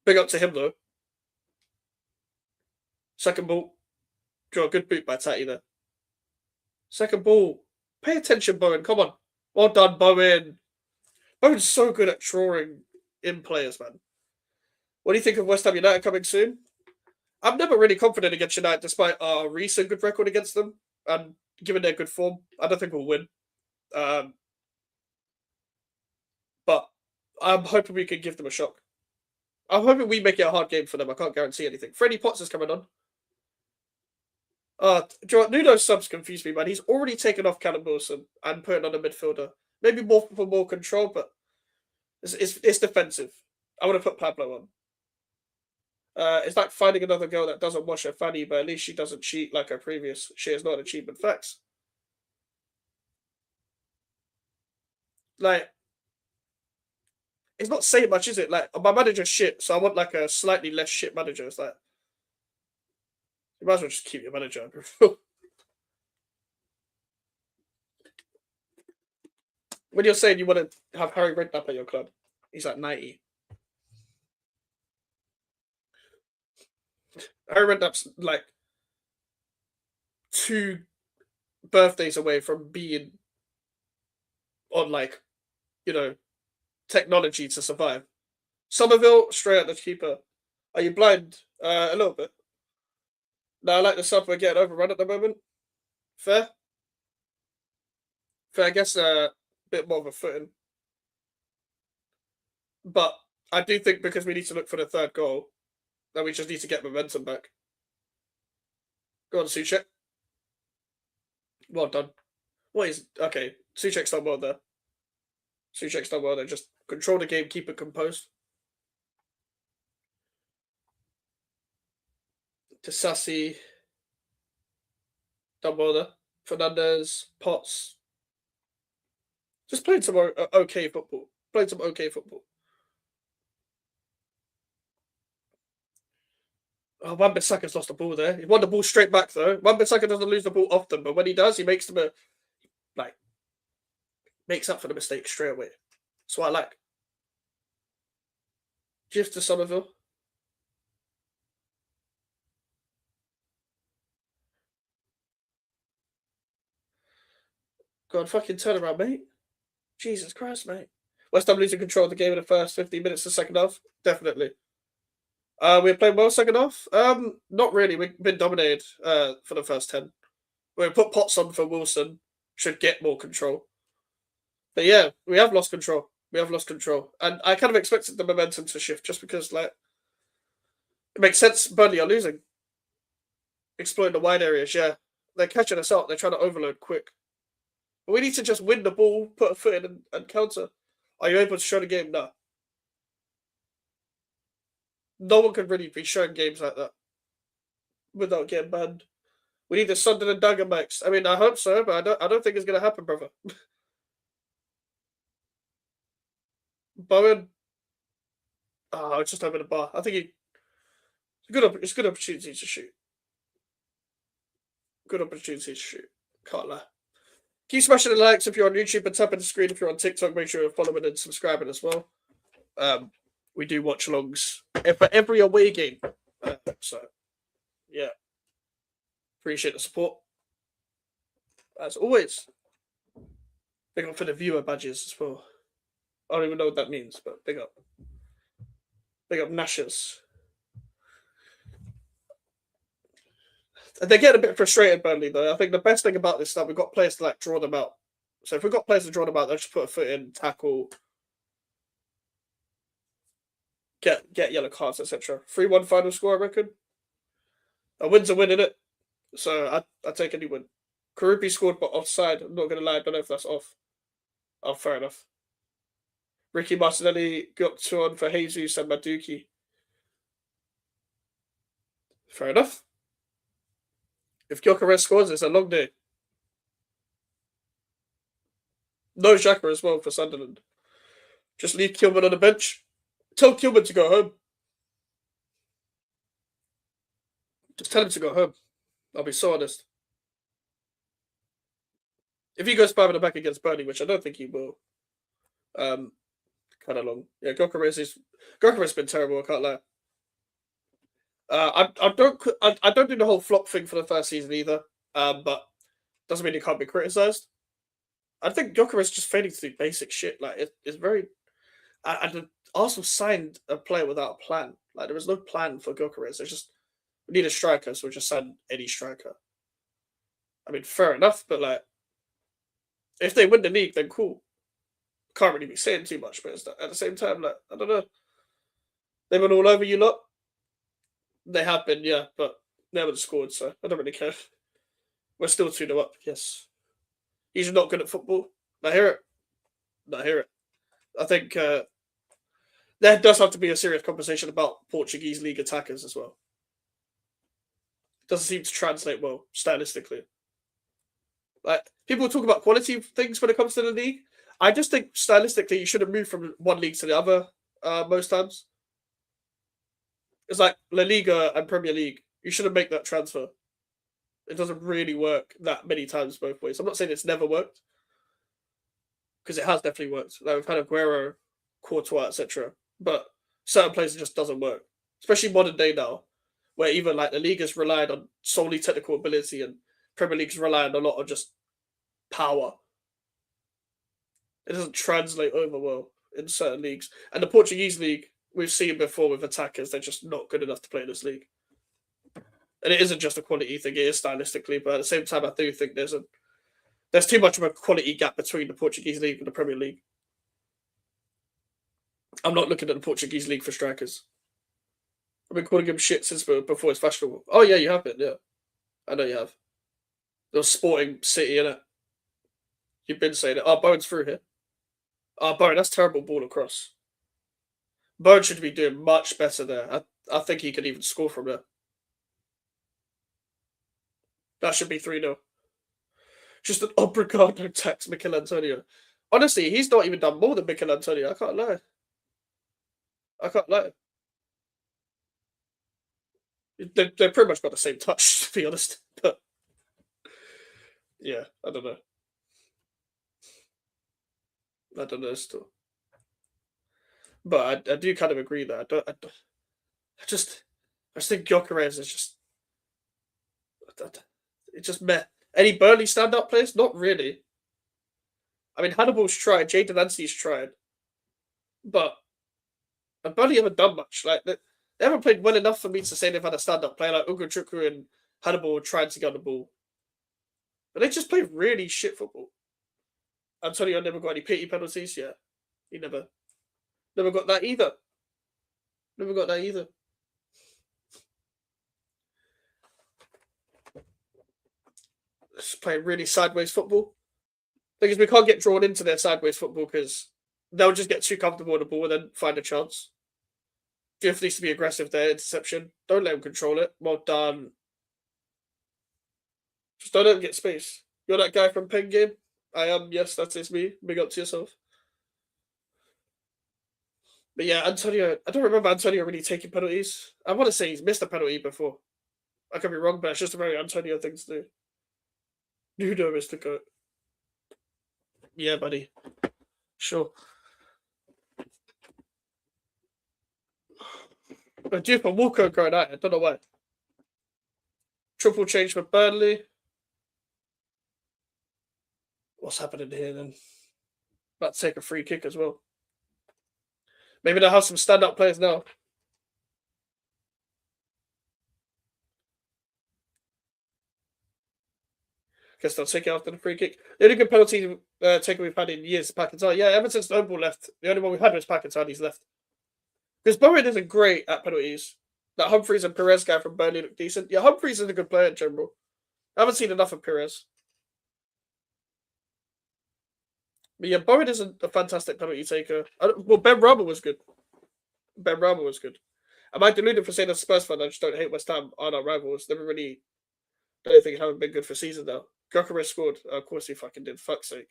Big up to him though. Second ball. Draw a good boot by Tatty there. Second ball. Pay attention, Bowen. Come on. Well done, Bowen. Bowen's so good at drawing in players, man. What do you think of West Ham United coming soon? I'm never really confident against United, despite our recent good record against them. And given their good form, I don't think we'll win. But I'm hoping we can give them a shock. I'm hoping we make it a hard game for them. I can't guarantee anything. Freddie Potts is coming on. Do you know what? Nuno's subs confuse me, man. He's already taken off Callum Wilson and put on a midfielder. Maybe more for more control, but it's defensive. I would have put Pablo on. It's like finding another girl that doesn't wash her fanny, but at least she doesn't cheat like her previous. She is not an achievement. Facts. Like, it's not saying much, is it? Like, my manager's shit, so I want like a slightly less shit manager. It's like, you might as well just keep your manager. When you're saying you want to have Harry Redknapp at your club, he's like 90. Harry Redknapp's like 2 birthdays away from being on like, you know, technology to survive. Somerville, straight at the keeper. Are you blind? A little bit. No, I like the sub we're getting overrun at the moment. Fair. Fair, I guess a bit more of a footing. But I do think because we need to look for the third goal, that we just need to get momentum back. Go on, Suchek. Well done. What is okay? Suchek's done well there. Suchek's done well there. Just control the game, keep it composed. To Sassy. Done well there. Fernandez, Potts. Just playing some okay football. Playing some okay football. Oh, Wan-Bissaka's lost the ball there. He won the ball straight back though. Wan-Bissaka doesn't lose the ball often, but when he does, he makes them like makes up for the mistake straight away. That's what I like. Gift to Somerville. Go on, fucking turn around, mate. Jesus Christ, mate. West Ham losing control of the game in the first 15 minutes of the second half. Definitely. We're playing well second half. Not really. We've been dominated for the first 10. We put Potts on for Wilson. Should get more control. But yeah, we have lost control. We have lost control. And I kind of expected the momentum to shift just because, like, it makes sense. Burnley are losing. Exploiting the wide areas, yeah. They're catching us out. They're trying to overload quick. But we need to just win the ball, put a foot in, and counter. Are you able to show the game? No. No one can really be showing games like that without getting banned. We need the Sunderland dagger max. I mean, I hope so, but I don't think it's gonna happen, brother. Bowen, it's just over the bar. I think it's a good opportunity to shoot. Good opportunity to shoot. Can't lie. Keep smashing the likes if you're on YouTube and tapping the screen if you're on TikTok. Make sure you're following and subscribing as well. We do watch alongs for every away game. So, yeah. Appreciate the support. As always. Big up for the viewer badges as well. I don't even know what that means, but big up. Big up Nashers. They get a bit frustrated, Burnley, though. I think the best thing about this is that we've got players to like draw them out. So if we've got players to draw them out, they'll just put a foot in, tackle, get yellow cards, etc. 3-1 final score, I reckon. A win's a win, innit? So I take any win. Karupi scored, but offside. I'm not going to lie. I don't know if that's off. Oh, fair enough. Ricky Martinelli got 2 on for Jesus and Maduki. Fair enough. If Gyökeres scores, it's a long day. No Xhaka as well for Sunderland. Just leave Kilman on the bench. Tell Kilman to go home. Just tell him to go home. I'll be so honest. If he goes 5 in the back against Burnley, which I don't think he will, kind of long. Yeah, Gyökeres been terrible. I can't lie. I don't do the whole flop thing for the first season either. But doesn't mean he can't be criticised. I think Gyökeres just failing to do basic shit. Like it's very. And Arsenal signed a player without a plan. Like there was no plan for Gyökeres. It's just we need a striker, so we just signed any striker. I mean, fair enough, but like if they win the league, then cool. Can't really be saying too much, but at the same time, like I don't know. They've been all over you lot. They have been, yeah, but they haven't scored, so I don't really care. We're still 2-0 up, yes. He's not good at football. I hear it. I hear it. I think there does have to be a serious conversation about Portuguese league attackers as well. Doesn't seem to translate well stylistically. Like people talk about quality things when it comes to the league. I just think stylistically you shouldn't move from one league to the other most times. It's like La Liga and Premier League. You shouldn't make that transfer. It doesn't really work that many times both ways. I'm not saying it's never worked, because it has definitely worked. Like we've had Aguero, Courtois, etc. But certain places it just doesn't work, especially modern day now, where even like the league has relied on solely technical ability and Premier League's relied on a lot of just power. It doesn't translate over well in certain leagues. And the Portuguese league, we've seen before with attackers, they're just not good enough to play in this league. And it isn't just a quality thing, it is stylistically, but at the same time, I do think there's too much of a quality gap between the Portuguese league and the Premier League. I'm not looking at the Portuguese league for strikers. I've been calling him shit since before it's fashionable. Oh yeah, you have been, yeah. I know you have. There was Sporting City in it. You've been saying it. Oh, Bowen's through here. Oh, Bowen, that's terrible ball across. Bowen should be doing much better there. I think he could even score from there. That should be 3-0. Just an obrigado tax, Mikel Antonio. Honestly, he's not even done more than Mikel Antonio. I can't lie. I can't lie. They're pretty much got the same touch, to be honest. But yeah, I don't know. I don't know still. But I do kind of agree that I just think Gyökeres is just it's just meh. Any Burnley stand-up players? Not really. I mean, Hannibal's tried, Jadon Anstey's tried, but Burnley haven't done much. Like they haven't played well enough for me to say they've had a stand-up player. Like Ugochukwu and Hannibal tried to get on the ball, but they just play really shit football. Antonio never got any pity penalties. Yeah, he never got that either. Never got that either. Just playing really sideways football. Because we can't get drawn into their sideways football because they'll just get too comfortable with the ball and then find a chance. Jeff needs to be aggressive there, interception. Don't let him control it. Well done. Just don't let him get space. You're that guy from Pen Game? I am, yes, that is me. Big up to yourself. But yeah, Antonio, I don't remember Antonio really taking penalties. I want to say he's missed a penalty before. I could be wrong, but it's just a very Antonio thing to do. You know, Mr. Goat. Yeah, buddy. Sure. But due for Walker going out, I don't know why. Triple change for Burnley. What's happening here then? About to take a free kick as well. Maybe they'll have some stand-up players now. Guess they'll take it after the free kick. The only good penalty taker we've had in years is Paquetá. Yeah, ever since Noble left, the only one we had was Paquetá. He's left. Because Bowen isn't great at penalties. That Humphreys and Perez guy from Burnley look decent. Yeah, Humphreys is a good player in general. I haven't seen enough of Perez. But yeah, Bowen isn't a fantastic penalty taker. Well, Ben Rama was good. Ben Rama was good. Am I deluded for saying a Spurs fan? I just don't hate West Ham on our rivals. Never really, don't think haven't been good for season now. Gyökeres scored. Of course he fucking did. Fuck's sake.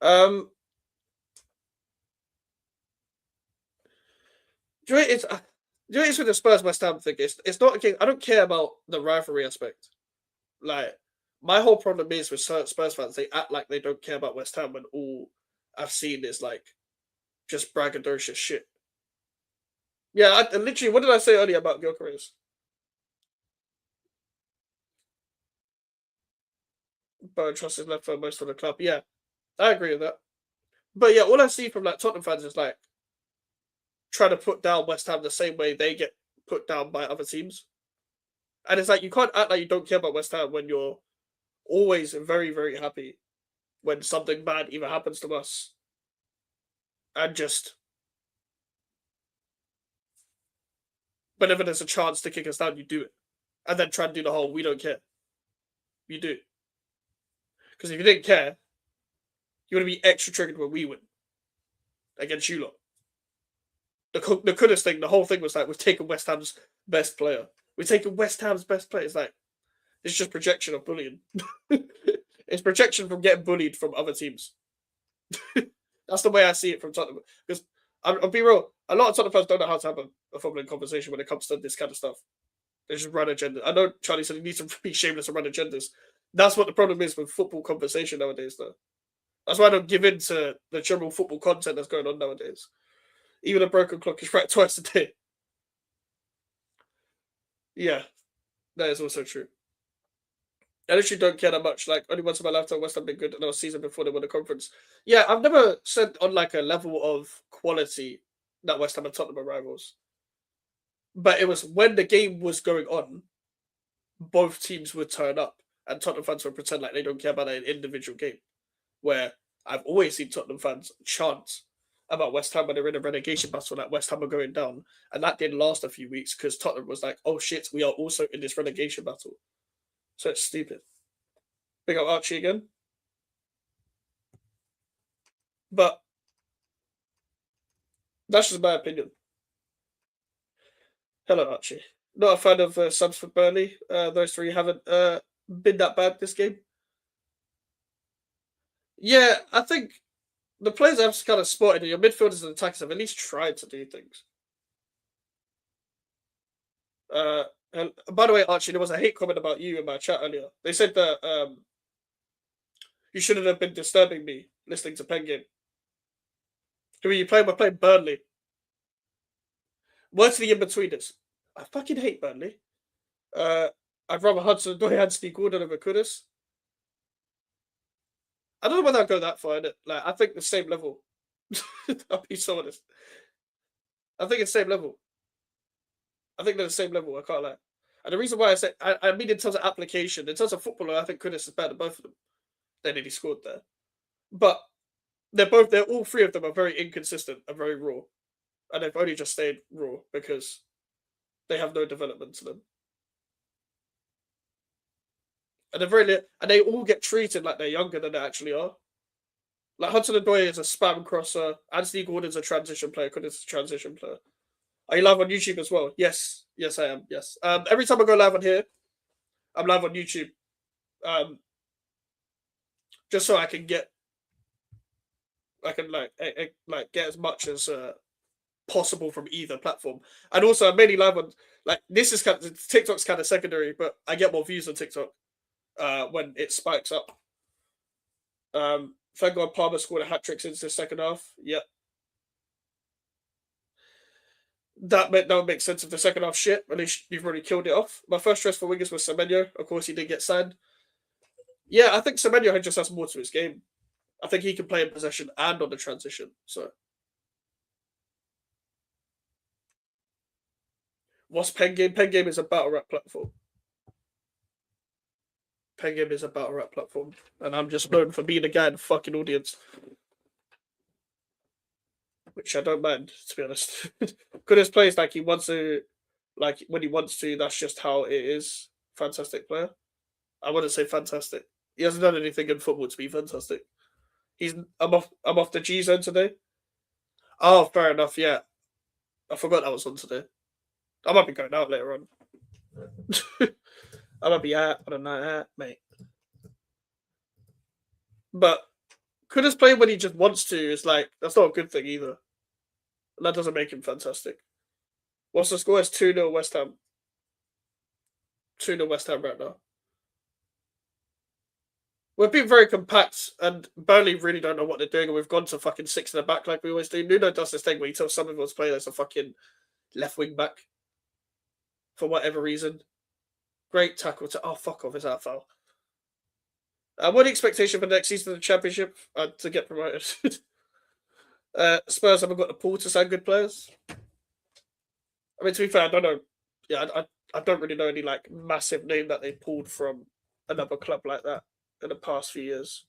Do you know it's it's with the Spurs West Ham thing? It's not okay. I don't care about the rivalry aspect. Like my whole problem is with Spurs fans, they act like they don't care about West Ham when all I've seen is like just braggadocious shit. Yeah, I literally. What did I say earlier about Gyökeres? But trust is left for most of the club. Yeah, I agree with that. But yeah, all I see from like Tottenham fans is like trying to put down West Ham the same way they get put down by other teams. And it's like you can't act like you don't care about West Ham when you're always very, very happy when something bad either happens to us and just whenever there's a chance to kick us down, you do it. And then try and do the whole we don't care. You do. Because if you didn't care, you would be extra triggered when we win against you lot. The coolest thing, the whole thing was like we've taken West Ham's best player. We've taken West Ham's best player. It's like it's just projection of bullying. It's projection from getting bullied from other teams. That's the way I see it from Tottenham. Because I'll be real, a lot of Tottenham fans don't know how to have a footballing conversation when it comes to this kind of stuff. They just run agenda. I know Charlie said he needs to be shameless and run agendas. That's what the problem is with football conversation nowadays, though. That's why I don't give in to the general football content that's going on nowadays. Even a broken clock is right twice a day. Yeah, that is also true. I literally don't care that much. Like, only once in my lifetime, West Ham been good another season before they won the conference. Yeah, I've never said on like a level of quality that West Ham and Tottenham are rivals. But it was when the game was going on, both teams would turn up and Tottenham fans would pretend like they don't care about an individual game. Where I've always seen Tottenham fans chant about West Ham when they're in a relegation battle, like West Ham are going down. And that didn't last a few weeks because Tottenham was like, oh shit, we are also in this relegation battle. So it's stupid. Big up Archie again. But that's just my opinion. Hello, Archie. Not a fan of subs for Burnley. Those three haven't been that bad this game. Yeah, I think the players I've kind of spotted, your midfielders and attackers have at least tried to do things. And by the way, Archie, there was a hate comment about you in my chat earlier. They said that you shouldn't have been disturbing me listening to Pen Game. Who are you playing? We're playing Burnley. What's the in-betweeners? I fucking hate Burnley. I'd rather Hudson-Odoi and Steve Gordon over Kudus. I don't know whether I'd go that far. Like, I think the same level. I'll be so honest. I think it's same level. I think they're the same level. I can't lie. And the reason why I say, I mean, in terms of application, in terms of footballer, I think Kudus is better than both of them. They nearly scored there, but they're all three of them are very inconsistent and very raw, and they've only just stayed raw because they have no development to them. And they all get treated like they're younger than they actually are. Like Hudson-Odoi is a spam crosser, Anthony Gordon's a transition player, Kudus is a transition player. Are you live on YouTube as well? Yes, I am. Yes. Every time I go live on here, I'm live on YouTube. Just so I can get get as much as possible from either platform. And also I'm mainly live on this is TikTok's kind of secondary, but I get more views on TikTok when it spikes up. Thank God Palmer scored a hat-trick since the second half. Yep. That would make sense of the second half shit. At least you've already killed it off. My first choice for wingers was Semenyo. Of course, he did get signed. Yeah, I think Semenyo just has more to his game. I think he can play in possession and on the transition. So, what's Pen Game? Pen Game is a battle rap platform. Pen Game is a battle rap platform, and I'm just known for being a guy in the fucking audience, which I don't mind, to be honest. Kudus plays like he wants to, like when he wants to. That's just how it is. Fantastic player. I wouldn't say fantastic. He hasn't done anything in football to be fantastic. I'm off the G zone today. Oh, fair enough. Yeah, I forgot that was on today. I might be going out later on. I might be out on a night out, mate. But Kudus play when he just wants to. It's like that's not a good thing either. And that doesn't make him fantastic. What's the score? It's 2-0 West Ham. 2-0 West Ham right now. We've been very compact, and Burnley really don't know what they're doing, and we've gone to fucking 6 in the back like we always do. Nuno does this thing where he tells some of us play as a fucking left wing back for whatever reason. Great tackle to fuck off, is that a foul? What are the expectation for next season of the Championship to get promoted? Spurs haven't got the pool to sign good players. I mean, to be fair, I don't know. Yeah, I don't really know any like massive name that they pulled from another club like that in the past few years.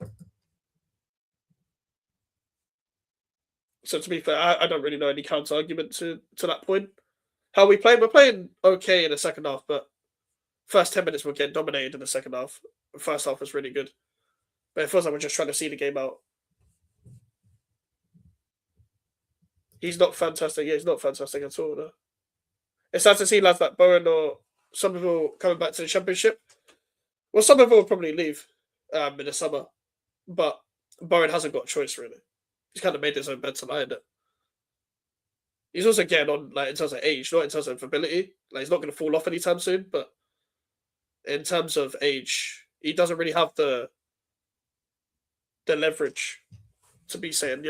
So to be fair, I don't really know any counter argument to that point. How we play? We're playing okay in the second half, but first 10 minutes we're getting dominated in the second half. The first half was really good. But it feels like we're just trying to see the game out. He's not fantastic. Yeah, he's not fantastic at all, though. It's sad to see lads like Bowen or some people coming back to the Championship. Well, some of them will probably leave in the summer. But Bowen hasn't got a choice, really. He's kind of made his own bed to lie in it. He's also getting on, like, in terms of age, not in terms of ability. Like, he's not going to fall off anytime soon, but in terms of age, he doesn't really have the leverage to be saying,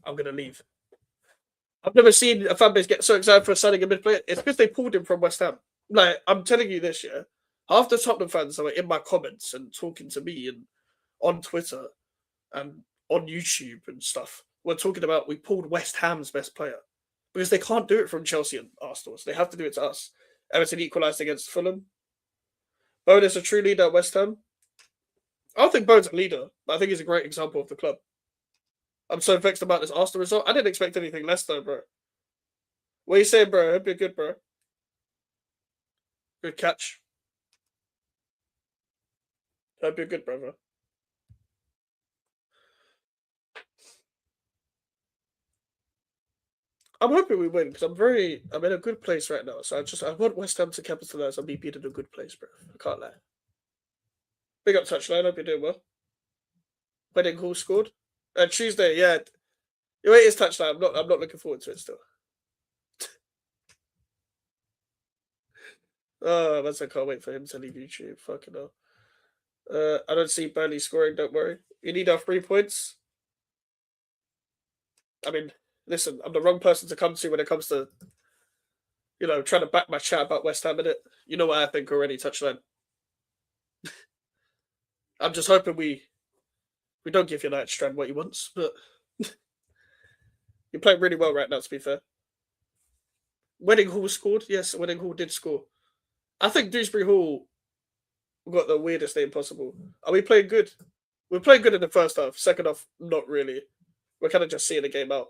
I'm going to leave. I've never seen a fan base get so excited for signing a mid player. It's because they pulled him from West Ham. Like, I'm telling you this, yeah. Half the Tottenham fans that were in my comments and talking to me and on Twitter and on YouTube and stuff were talking about we pulled West Ham's best player because they can't do it from Chelsea and Arsenal. So they have to do it to us. Everton equalised against Fulham. Bowen is a true leader at West Ham. I don't think Bowen's a leader, but I think he's a great example of the club. I'm so vexed about this Arsenal result. I didn't expect anything less, though, bro. What are you saying, bro? I hope you're good, bro. Good catch. Hope you're good, brother. I'm hoping we win because I'm in a good place right now. So I want West Ham to capitalise on me being in a good place, bro. I can't lie. Big up touchline. Hope you're doing well. Wedding Hall scored. Tuesday, yeah. It is touchline. I'm not looking forward to it still. Oh, that's I can't wait for him to leave YouTube. Fucking hell. I don't see Burnley scoring. Don't worry. You need our 3 points. I mean, listen, I'm the wrong person to come to when it comes to trying to back my chat about West Ham in it. You know what I think already. Touchline. I'm just hoping we don't give United Strand what he wants, but you're playing really well right now. To be fair, Wedding Hall scored. Yes, Wedding Hall did score. I think Dewsbury Hall got the weirdest name possible. Are we playing good? We're playing good in the first half. Second half, not really. We're kind of just seeing the game out.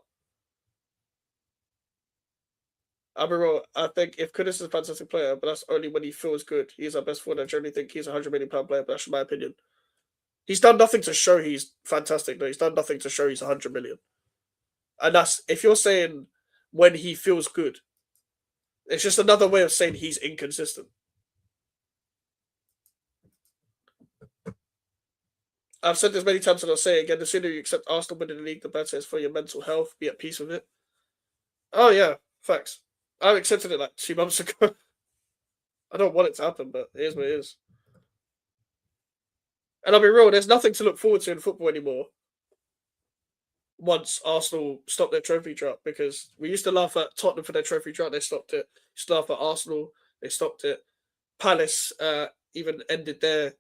I'll be real. I think if Kudus is a fantastic player, but that's only when he feels good. He's our best forward. I generally think he's a £100 million player, but that's my opinion. He's done nothing to show he's fantastic, though. He's done nothing to show he's 100 million. And that's if you're saying when he feels good, it's just another way of saying he's inconsistent. I've said this many times and I'll say it again. The sooner you accept Arsenal winning the league, the better it's for your mental health. Be at peace with it. Oh, yeah. Facts. I accepted it like 2 months ago. I don't want it to happen, but it is what it is. And I'll be real, there's nothing to look forward to in football anymore once Arsenal stopped their trophy drought, because we used to laugh at Tottenham for their trophy drought, they stopped it. We used to laugh at Arsenal, they stopped it. Palace even ended their...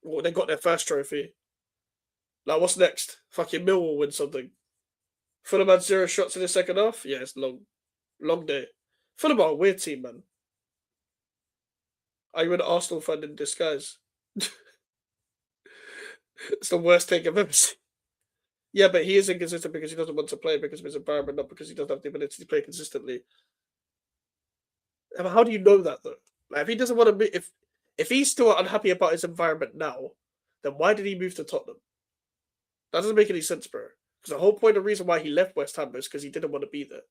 Well, they got their first trophy. Like, what's next? Fucking Millwall win something. Fulham had 0 shots in the second half? Yeah, it's long. Long day. Fulham are a weird team, man. Are you an Arsenal fan in disguise? It's the worst take I've ever seen. Yeah, but he is inconsistent because he doesn't want to play because of his environment, not because he doesn't have the ability to play consistently. How do you know that, though? Like, if he doesn't want to be... If he's still unhappy about his environment now, then why did he move to Tottenham? That doesn't make any sense, bro. Because the whole point of the reason why he left West Ham is because he didn't want to be there.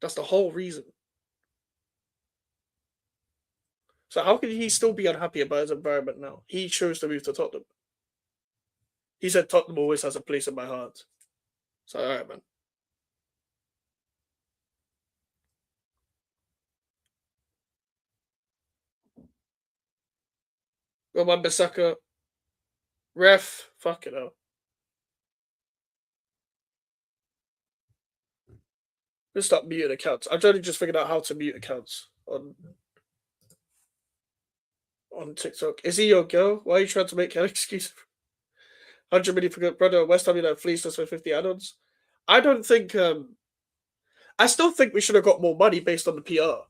That's the whole reason. So how can he still be unhappy about his environment now? He chose to move to Tottenham. He said Tottenham always has a place in my heart. So, all right, man. Roman Bissaka. Ref. Fucking hell. Let's start muting accounts. I've only just figured out how to mute accounts on TikTok. Is he your girl? Why are you trying to make an excuse? 100 million for good brother. West Ham United fleeced us for 50 add-ons. I don't think. I still think we should have got more money based on the PR.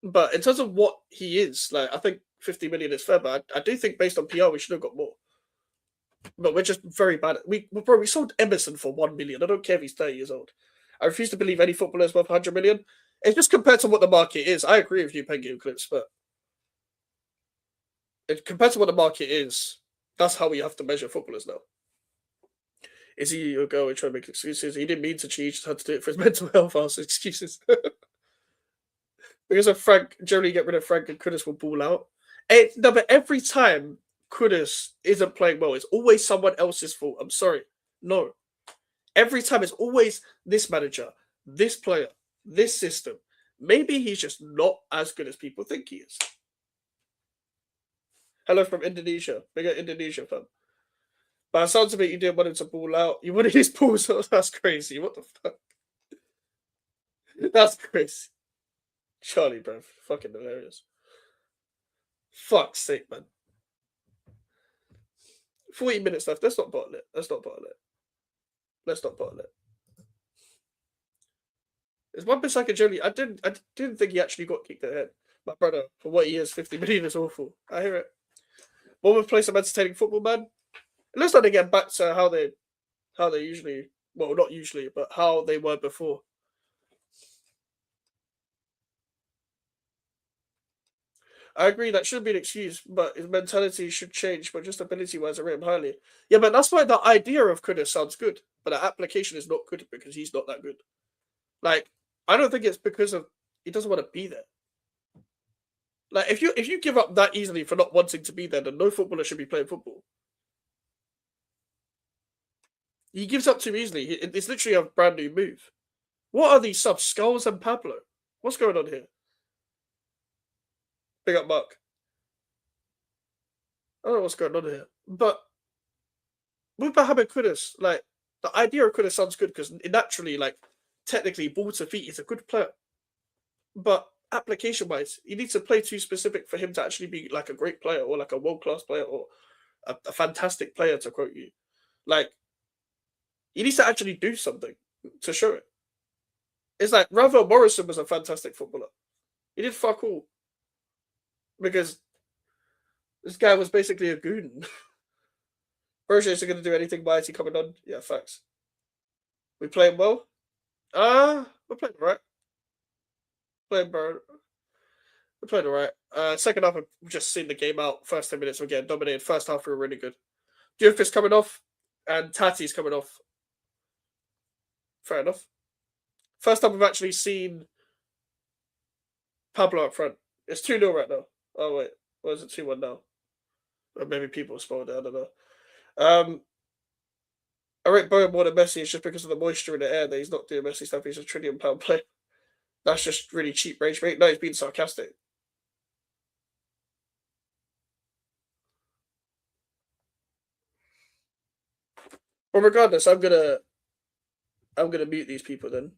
But in terms of what he is, like, I think 50 million is fair. But I do think based on PR we should have got more. But we're just very bad. We sold Emerson for 1 million. I don't care if he's 30 years old. I refuse to believe any footballer is worth 100 million. It's just compared to what the market is. I agree with you, Penguin Clips, but compared to what the market is, that's how we have to measure footballers now. Is he your girl trying to make excuses? He didn't mean to cheat, just had to do it for his mental health. Also, excuses. Because of Frank, generally get rid of Frank and Kudus will ball out. No, but every time Kudus isn't playing well, it's always someone else's fault. I'm sorry. No. Every time it's always this manager, this player, this system. Maybe he's just not as good as people think he is. Hello from Indonesia. Bigger Indonesia fan. But it sounds to me you didn't want him to ball out. You wanted his balls out. That's crazy. What the fuck? That's crazy. Charlie, bro. Fucking hilarious. Fuck's sake, man. 40 minutes left. Let's not bottle it. Let's not bottle it. It's one bit like a jelly. I didn't think he actually got kicked in the head. My brother, for what he is, 50 million is awful. I hear it. One would play some entertaining football, man. It looks like they get back to how they usually, well, not usually, but how they were before. I agree that should be an excuse, but his mentality should change. But just ability-wise, I rate him highly. Yeah, but that's why the idea of Kudus sounds good, but the application is not good because he's not that good. Like, I don't think it's because of he doesn't want to be there. Like, if you give up that easily for not wanting to be there, then no footballer should be playing football. He gives up too easily. It's literally a brand new move. What are these subs? Skulls and Pablo. What's going on here? Big up Mark. I don't know what's going on here. But with Mohamed Kudus, like, the idea of Kudus sounds good because naturally, like, technically, ball to feet, he's a good player. But application wise, he needs to play too specific for him to actually be like a great player or like a world class player or a fantastic player, to quote you. Like, he needs to actually do something to show it. It's like Ravel Morrison was a fantastic footballer. He did fuck all because this guy was basically a goon. Berger isn't going to do anything. Why is he coming on? Yeah, facts. We playing well? We're playing right. Playing bro. We're playing alright. Second half, I've just seen the game out. First 10 minutes, we're getting dominated. First half, we were really good. Diouf is coming off, and Tati's coming off. Fair enough. First time we've actually seen Pablo up front. It's 2-0 right now. Oh, wait. Or is it 2-1 now? Or maybe people spoiled it. I don't know. I rate Bowen more than Messi. It's just because of the moisture in the air that he's not doing Messi stuff. He's a £1 trillion player. That's just really cheap rage rate. No, he's being sarcastic. Well, regardless, I'm gonna mute these people then.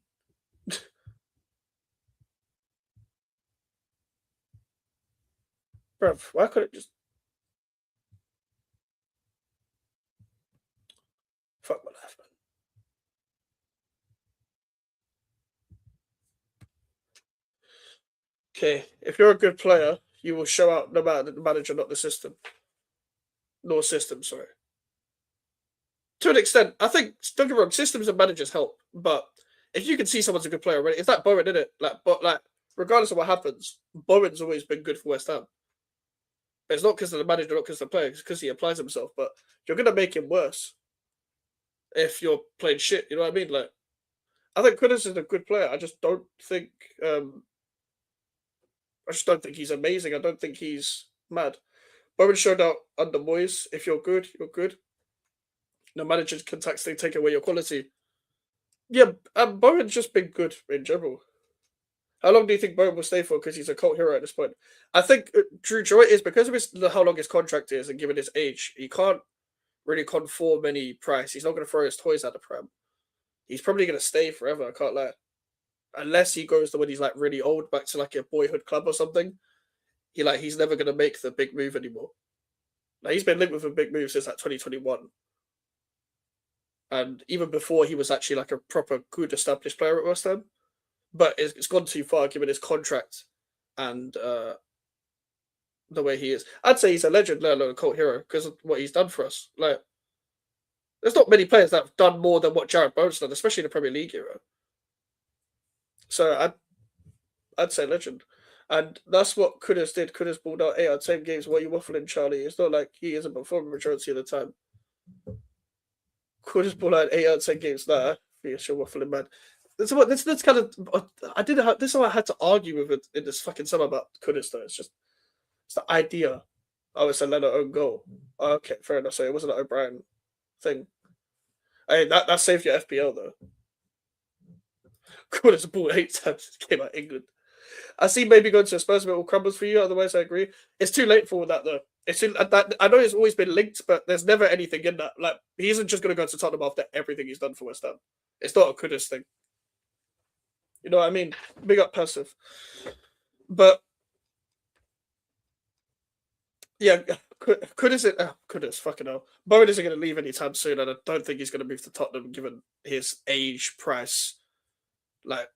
Bruv, why couldn't it just fuck my life, man? Okay, if you're a good player, you will show out no matter the manager, not the system. No system, sorry. To an extent, I think, don't get me wrong, systems and managers help, but if you can see someone's a good player already, it's like Bowen, isn't it? Like, but like, regardless of what happens, Bowen's always been good for West Ham. It's not because of the manager, not because of the player, it's because he applies himself. But you're gonna make him worse if you're playing shit. You know what I mean? Like, I think Kudus is a good player. I just don't think, I just don't think he's amazing. I don't think he's mad. Bowen showed out under Moyes. If you're good, you're good. No managers can take away your quality. Yeah, Bowen's just been good in general. How long do you think Bowen will stay for? Because he's a cult hero at this point. I think Drew Joy is because of how long his contract is and given his age, he can't really conform any price. He's not going to throw his toys at the prem. He's probably going to stay forever. I can't lie, unless he goes to when he's like really old, back to like a boyhood club or something. He's never going to make the big move anymore. Like, he's been linked with a big move since like 2021. And even before he was actually like a proper good established player at West Ham. But it's gone too far given his contract and the way he is. I'd say he's a legend, let alone a cult hero, because of what he's done for us. Like, there's not many players that have done more than what Jarrod Bowen's done, especially in the Premier League era. So I'd say legend. And that's what Kudus did. Kudus balled out 8 out of 10 games. What are you waffling, Charlie? It's not like he isn't performing majority of the time. Kudus balled out 8 out of 10 games. Nah, yes, you're waffling, man. That's kind of this is what I had to argue with it in this fucking summer about Kudus though. It's the idea. Oh, it's a Leno own goal. Oh, okay, fair enough. So it wasn't an O'Brien thing. I mean, that saved your FPL though. Kudus ball 8 times came out England. I see maybe going to a Spurs bit all crumbles for you. Otherwise, I agree. It's too late for that though. It's too, that I know it's always been linked, but there's never anything in that. Like, he isn't just going to go to Tottenham after everything he's done for West Ham. It's not a Kudus thing. You know what I mean? Big up passive. But yeah, Kudus, fucking hell. Bowen isn't going to leave anytime soon, and I don't think he's going to move to Tottenham given his age, price. Like,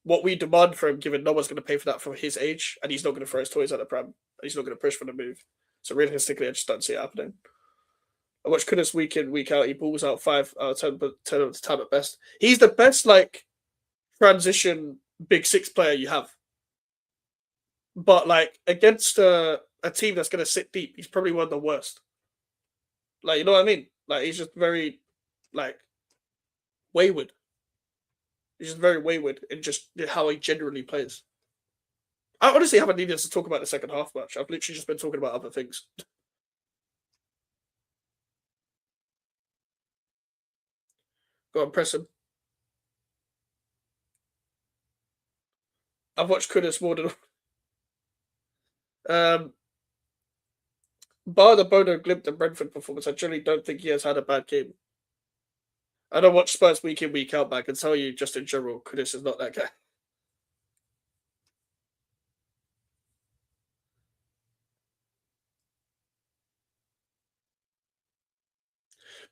what we demand for him, given no one's going to pay for that for his age, and he's not going to throw his toys at the Prem, and he's not going to push for the move. So realistically, I just don't see it happening. I watch Kudus week in, week out. He balls out 5 out of 10, but 10 out of 10 at best. He's the best, like, transition big six player you have. But, like, against a team that's going to sit deep, he's probably one of the worst. Like, you know what I mean? Like, he's just very, like, wayward. He's just very wayward in just how he generally plays. I honestly haven't needed to talk about the second half much. I've literally just been talking about other things. Go on, press him. I've watched Kudus more than bar the Bono Glimt and Brentford performance. I generally don't think he has had a bad game. I don't watch Spurs week in, week out, but I can tell you just in general, Kudus is not that guy.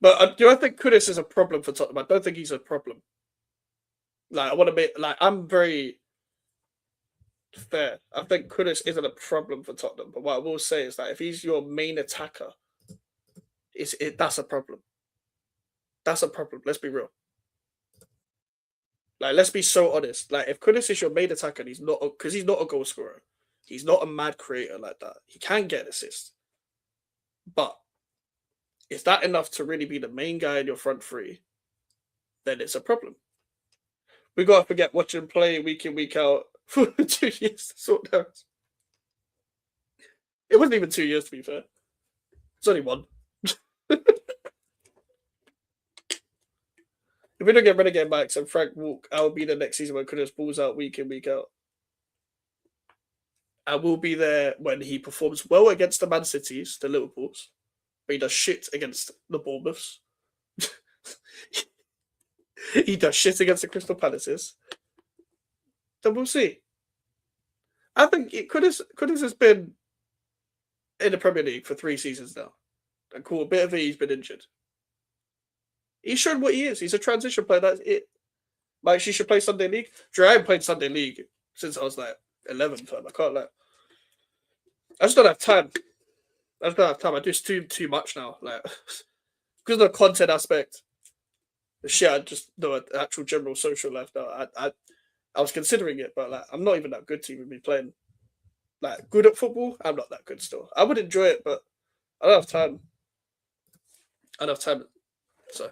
But do I think Kudus is a problem for Tottenham? I don't think he's a problem. Like I want to be like I'm very fair. I think Kudus isn't a problem for Tottenham. But what I will say is that if he's your main attacker, that's a problem. That's a problem. Let's be real. Like let's be so honest. Like if Kudus is your main attacker, and he's not because he's not a goal scorer. He's not a mad creator like that. He can get assists, but is that enough to really be the main guy in your front three? Then it's a problem. We got to forget watching him play week in, week out for 2 years to sort out. It wasn't even 2 years, to be fair. It's only one. If we don't get Renegade backs and Frank Walk, I will be there next season when Kudus balls out week in, week out. I will be there when he performs well against the Man Cities, the Liverpools, but he does shit against the Bournemouths. He does shit against the Crystal Palaces. Then we'll see. I think Kudus has been in the Premier League for 3 seasons now. And cool, a bit of it, he's been injured. He's shown what he is. He's a transition player. That's it. Like, she should play Sunday League. I haven't played Sunday League since I was like 11. I can't lie. I just don't have time. I do too much now. Like, because of the content aspect. The shit, I just know the actual general social life now. I was considering it, but like, I'm not even that good to even be playing. Like, good at football, I'm not that good still. I would enjoy it, but I don't have time. I don't have time. So,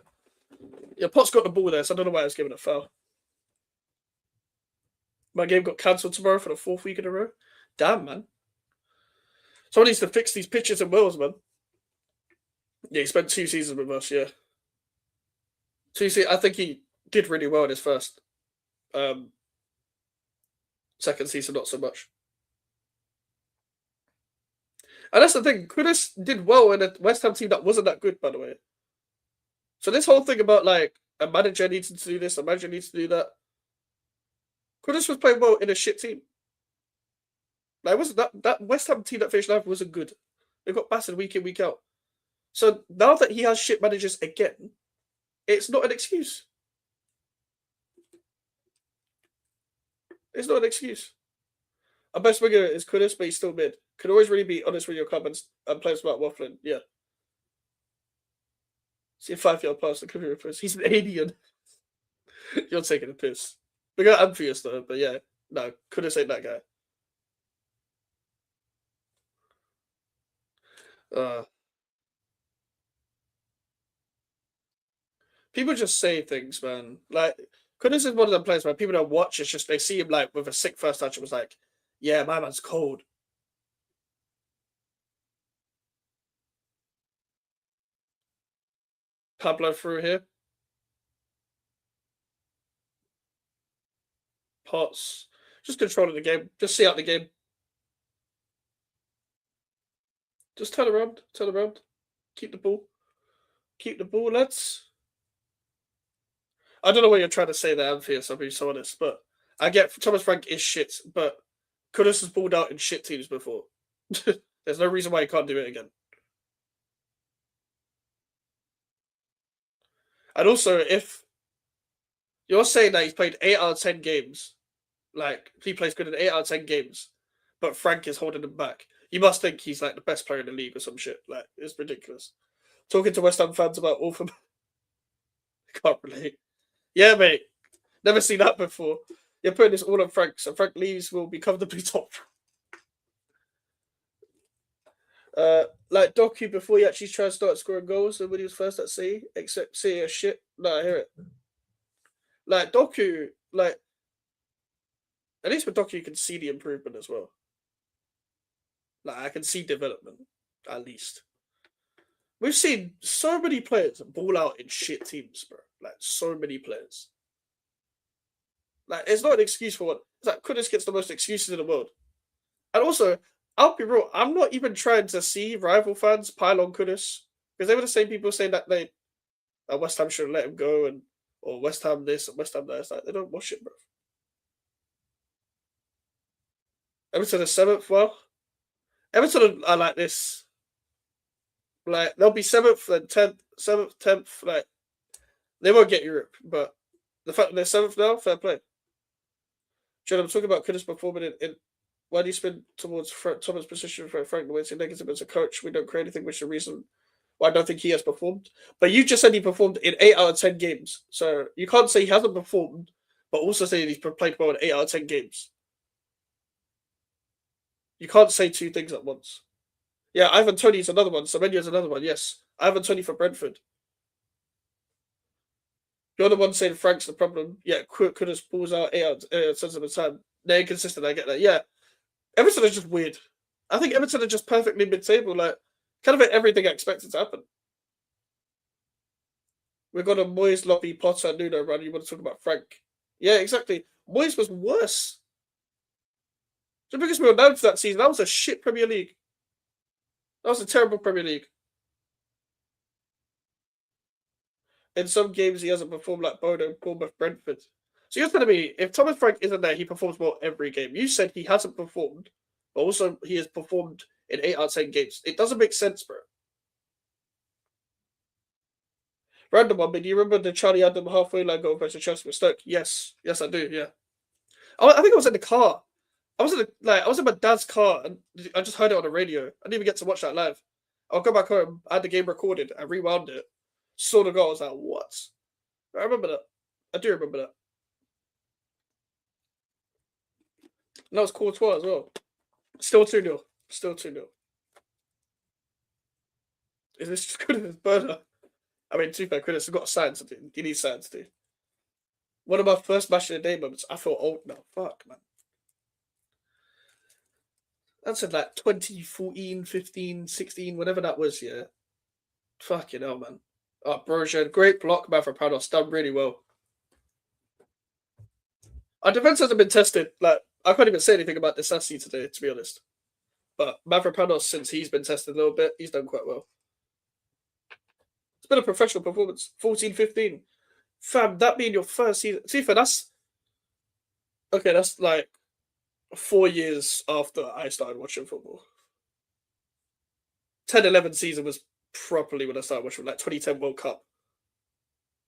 yeah, Potts got the ball there, so I don't know why I was giving a foul. My game got cancelled tomorrow for the 4th week in a row. Damn, man. Someone needs to fix these pitches in Wales, man. Yeah, he spent 2 seasons with us, yeah. 2 seasons. I think he did really well in his first. Second season, not so much. And that's the thing. Kudus did well in a West Ham team that wasn't that good, by the way. So this whole thing about like a manager needs to do this, a manager needs to do that. Kudus was playing well in a shit team. Like wasn't that West Ham team that finished 9th wasn't good. They got battered week in, week out. So now that he has shit managers again, it's not an excuse. It's not an excuse. Our best winger is Kudus, but he's still mid. Could always really be honest with your comments and play smart waffling. Yeah. See a 5-yard pass that could be replaced. He's an alien. You're taking a piss. We got Amphius though, but yeah. No, Kudus ain't that guy. People just say things, man. Like, Kudus is one of them players where people don't watch. It's just they see him like with a sick first touch. It was like, yeah, my man's cold. Pablo through here. Potts. Just controlling the game. Just see out the game. Just turn around. Turn around. Keep the ball. Keep the ball, lads. I don't know what you're trying to say there, Amphius, I'll be so honest, but I get Thomas Frank is shit, but Kudus has pulled out in shit teams before. There's no reason why he can't do it again. And also, if you're saying that he's played 8 out of 10 games, like he plays good in 8 out of 10 games, but Frank is holding him back, you must think he's like the best player in the league or some shit. Like, it's ridiculous. Talking to West Ham fans about Orphan. Can't relate. Yeah, mate. Never seen that before. You're putting this all on Frank, so Frank leaves will be comfortably top. Like Doku before he actually tried to start scoring goals and when he was first at sea, except City is shit. No, I hear it. Like Doku, like at least with Doku you can see the improvement as well. Like I can see development, at least. We've seen so many players ball out in shit teams, bro. Like so many players. Like it's not an excuse for what It's like Kudus gets the most excuses in the world. And also, I'll be real, I'm not even trying to see rival fans pile on Kudus. Because they were the same people saying that West Ham should let him go and or West Ham this and West Ham that. It's like they don't watch it, bro. Everton is seventh. Well, Everton are like this. Like they'll be seventh and tenth, seventh, tenth. Like they won't get Europe, but the fact that they're seventh now, fair play. John, I'm talking about Kudus performing in why do you spin towards Thomas' position for Frank the way it's negative as a coach? We don't create anything, which is the reason why I don't think he has performed. But you just said he performed in 8 out of 10 games. So you can't say he hasn't performed, but also say he's played well in 8 out of 10 games. You can't say two things at once. Yeah, Ivan Toney's another one. Semenya's another one, yes. Ivan Toney for Brentford. You're the one saying Frank's the problem. Yeah, Kudus pulls out 8 out of 10 of the time. They're inconsistent, I get that. Yeah. Everton is just weird. I think Everton are just perfectly mid-table, like kind of everything I expected to happen. We've got a Moyes, Lobby, Potter, Nuno run. You want to talk about Frank? Yeah, exactly. Moyes was worse. Just because we were known for that season, that was a shit Premier League. That was a terrible Premier League. In some games, he hasn't performed like Bono, Bournemouth, Brentford. So you're telling me if Thomas Frank isn't there, he performs well every game. You said he hasn't performed, but also he has performed in 8 out of 10 games. It doesn't make sense, bro. Random one, but do you remember the Charlie Adam halfway line goal versus Chelsea with Stoke? Yes, I do. Yeah, I think I was in the car. I was in my dad's car and I just heard it on the radio. I didn't even get to watch that live. I'll go back home. I had the game recorded. I rewound it. Saw the goal. I was like, what? I remember that. I do remember that. And that was Courtois as well. Still 2-0. Still 2-0. Is this just good as burner? I mean, too fair, Chris has got a sign to do. He needs signs to do. One of my first match of the day moments. I feel old now. Fuck, man. That's in like 2014, 15, 16, whatever that was, yeah. Fucking hell, man. Oh, Brozian, great block, Mavropanos, done really well. Our defense hasn't been tested. Like, I can't even say anything about Disassi today, to be honest. But Mavropanos, since he's been tested a little bit, he's done quite well. It's been a professional performance. 14-15. Fam, that being your first season. See, for that's okay, that's like 4 years after I started watching football. 10-11 season was properly when I started watching, like 2010 World Cup.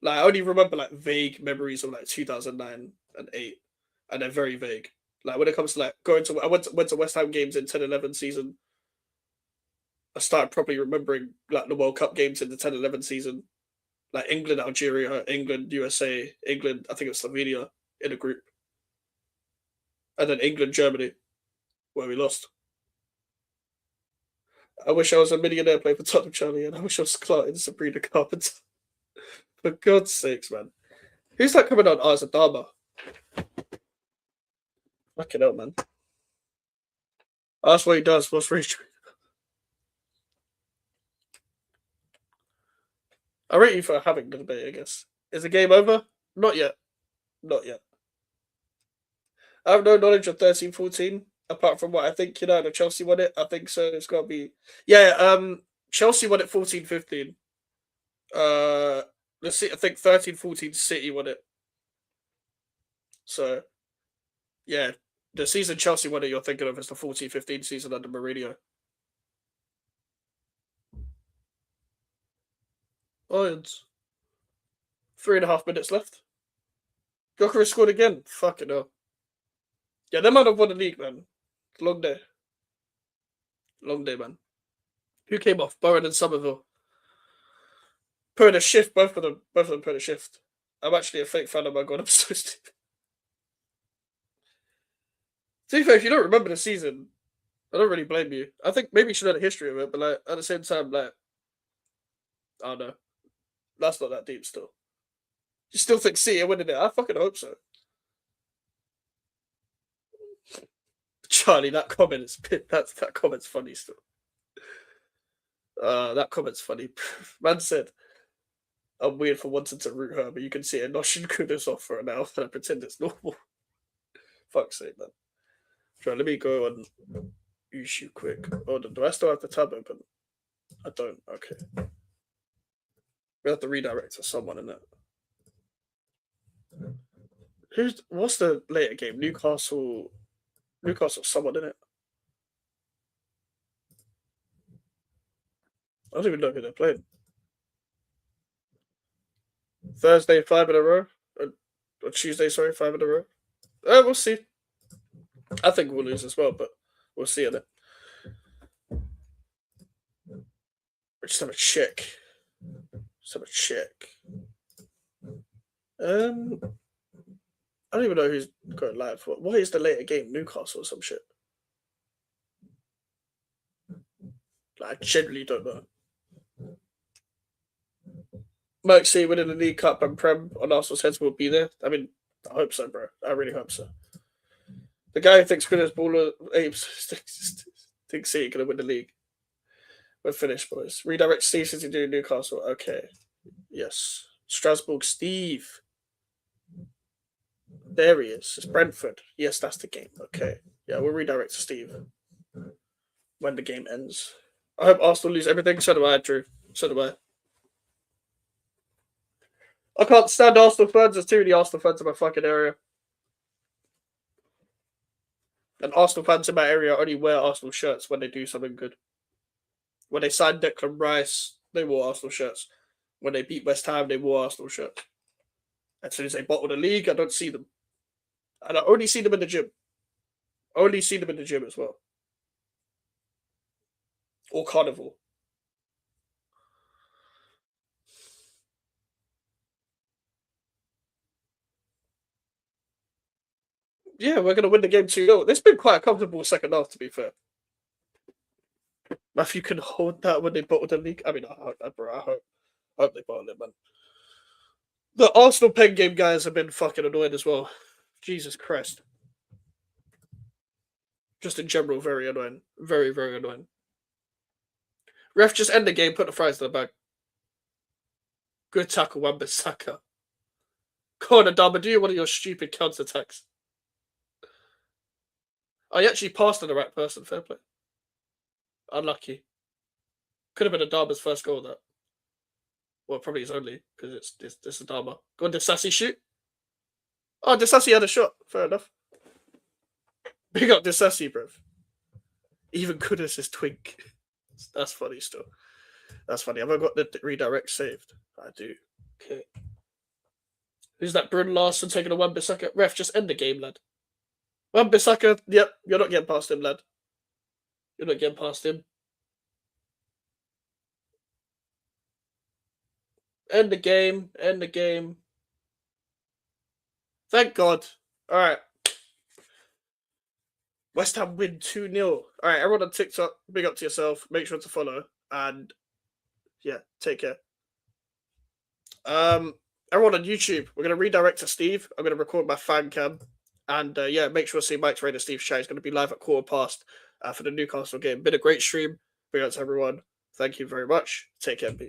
Like I only remember like vague memories of like 2009 and 8, and they're very vague. Like when it comes to like going to, I went to West Ham games in 10-11 season. I started probably remembering like the World Cup games in the 10-11 season, like England, Algeria, England, USA, England. I think it was Slovenia in a group, and then England, Germany, where we lost. I wish I was a millionaire playing for Tottenham, Charlie, and I wish I was Clark Sabrina Carpenter. For God's sakes, man. Who's that coming on? Oh, it's a Dharma. Fucking hell, man. Oh, that's what he does. What's reach? I rate you for having the debate, I guess. Is the game over? Not yet. Not yet. I have no knowledge of 13-14, apart from what I think, the Chelsea won it. I think so. It's got to be. Yeah, Chelsea won it 14-15. Let's see. I think 13-14 City won it. So, yeah. The season Chelsea won it, you're thinking of is the 14-15 season under Mourinho. Lions. 3.5 minutes left. Gyökeres scored again. Fucking hell. Yeah, they might have won the league, man. Long day. Long day, man. Who came off? Bowen and Somerville. Put in a shift, both of them put in a shift. I'm actually a fake fan of my god, I'm so stupid. To be fair, if you don't remember the season, I don't really blame you. I think maybe you should know the history of it, but like at the same time, like I don't know. That's not that deep still. You still think City are winning it? I fucking hope so. Charlie, that comment is that comment's funny still. That comment's funny. Man said, I'm weird for wanting to root her, but you can see a notion Kudos off for her now, and I pretend it's normal. Fuck's sake, man. Sure, let me go on YouTube quick. Oh, do I still have the tab open? I don't. Okay. We have to redirect to someone in it. What's the later game? Newcastle, someone in it. I don't even know who they're playing. Thursday, 5 in a row. Or Tuesday, sorry, 5 in a row. We'll see. I think we'll lose as well, but we'll see in it. Just have a check. I don't even know who's going live. What is the later game? Newcastle or some shit? I genuinely don't know. Merksey winning the League Cup and Prem on Arsenal's heads will be there. I mean, I hope so, bro. I really hope so. The guy who thinks Quinn's baller apes thinks City gonna win the league. We're finished, boys. Redirect Steve since you do Newcastle. Okay. Yes. Strasbourg Steve. There he is. It's Brentford. Yes, that's the game. Okay. Yeah, we'll redirect to Steve when the game ends. I hope Arsenal lose everything. So do I, Drew. So do I. I can't stand Arsenal fans. There's too many Arsenal fans in my fucking area. And Arsenal fans in my area only wear Arsenal shirts when they do something good. When they signed Declan Rice, they wore Arsenal shirts. When they beat West Ham, they wore Arsenal shirts. As soon as they bottle the league, I don't see them. And I only see them in the gym. Only see them in the gym as well. Or Carnival. Yeah, we're going to win the game 2-0. It's been quite a comfortable second half, to be fair. Matthew can hold that when they bottle the league. I mean, I hope they bottle it, man. The Arsenal pen game guys have been fucking annoying as well. Jesus Christ. Just in general, very annoying. Very, very annoying. Ref, just end the game, put the fries to the bag. Good tackle, Wan-Bissaka. Corner, Dama, do one of your stupid counter-attacks. I actually passed to the right person, fair play. Unlucky. Could have been Adama's first goal, that. Well, probably his only, because it's Adama. Go on, Disasi, shoot. Oh, Disasi had a shot. Fair enough. Big up Disasi, bruv. Even Kudus is twink. That's funny still. That's funny. Have I got the redirect saved? I do. Okay. Who's that? Brun Larson taking a Wan-Bissaka? Ref, just end the game, lad. Wan-Bissaka, yep, you're not getting past him, lad. You're not getting past him. End the game. End the game. Thank God. All right. West Ham win 2-0. All right, everyone on TikTok, big up to yourself. Make sure to follow. And, yeah, take care. Everyone on YouTube, we're going to redirect to Steve. I'm going to record my fan cam. And, yeah, make sure to see Mike's Radio Steve's chat. He's going to be live at 15:15 for the Newcastle game. Been a great stream. Big up to everyone. Thank you very much. Take care.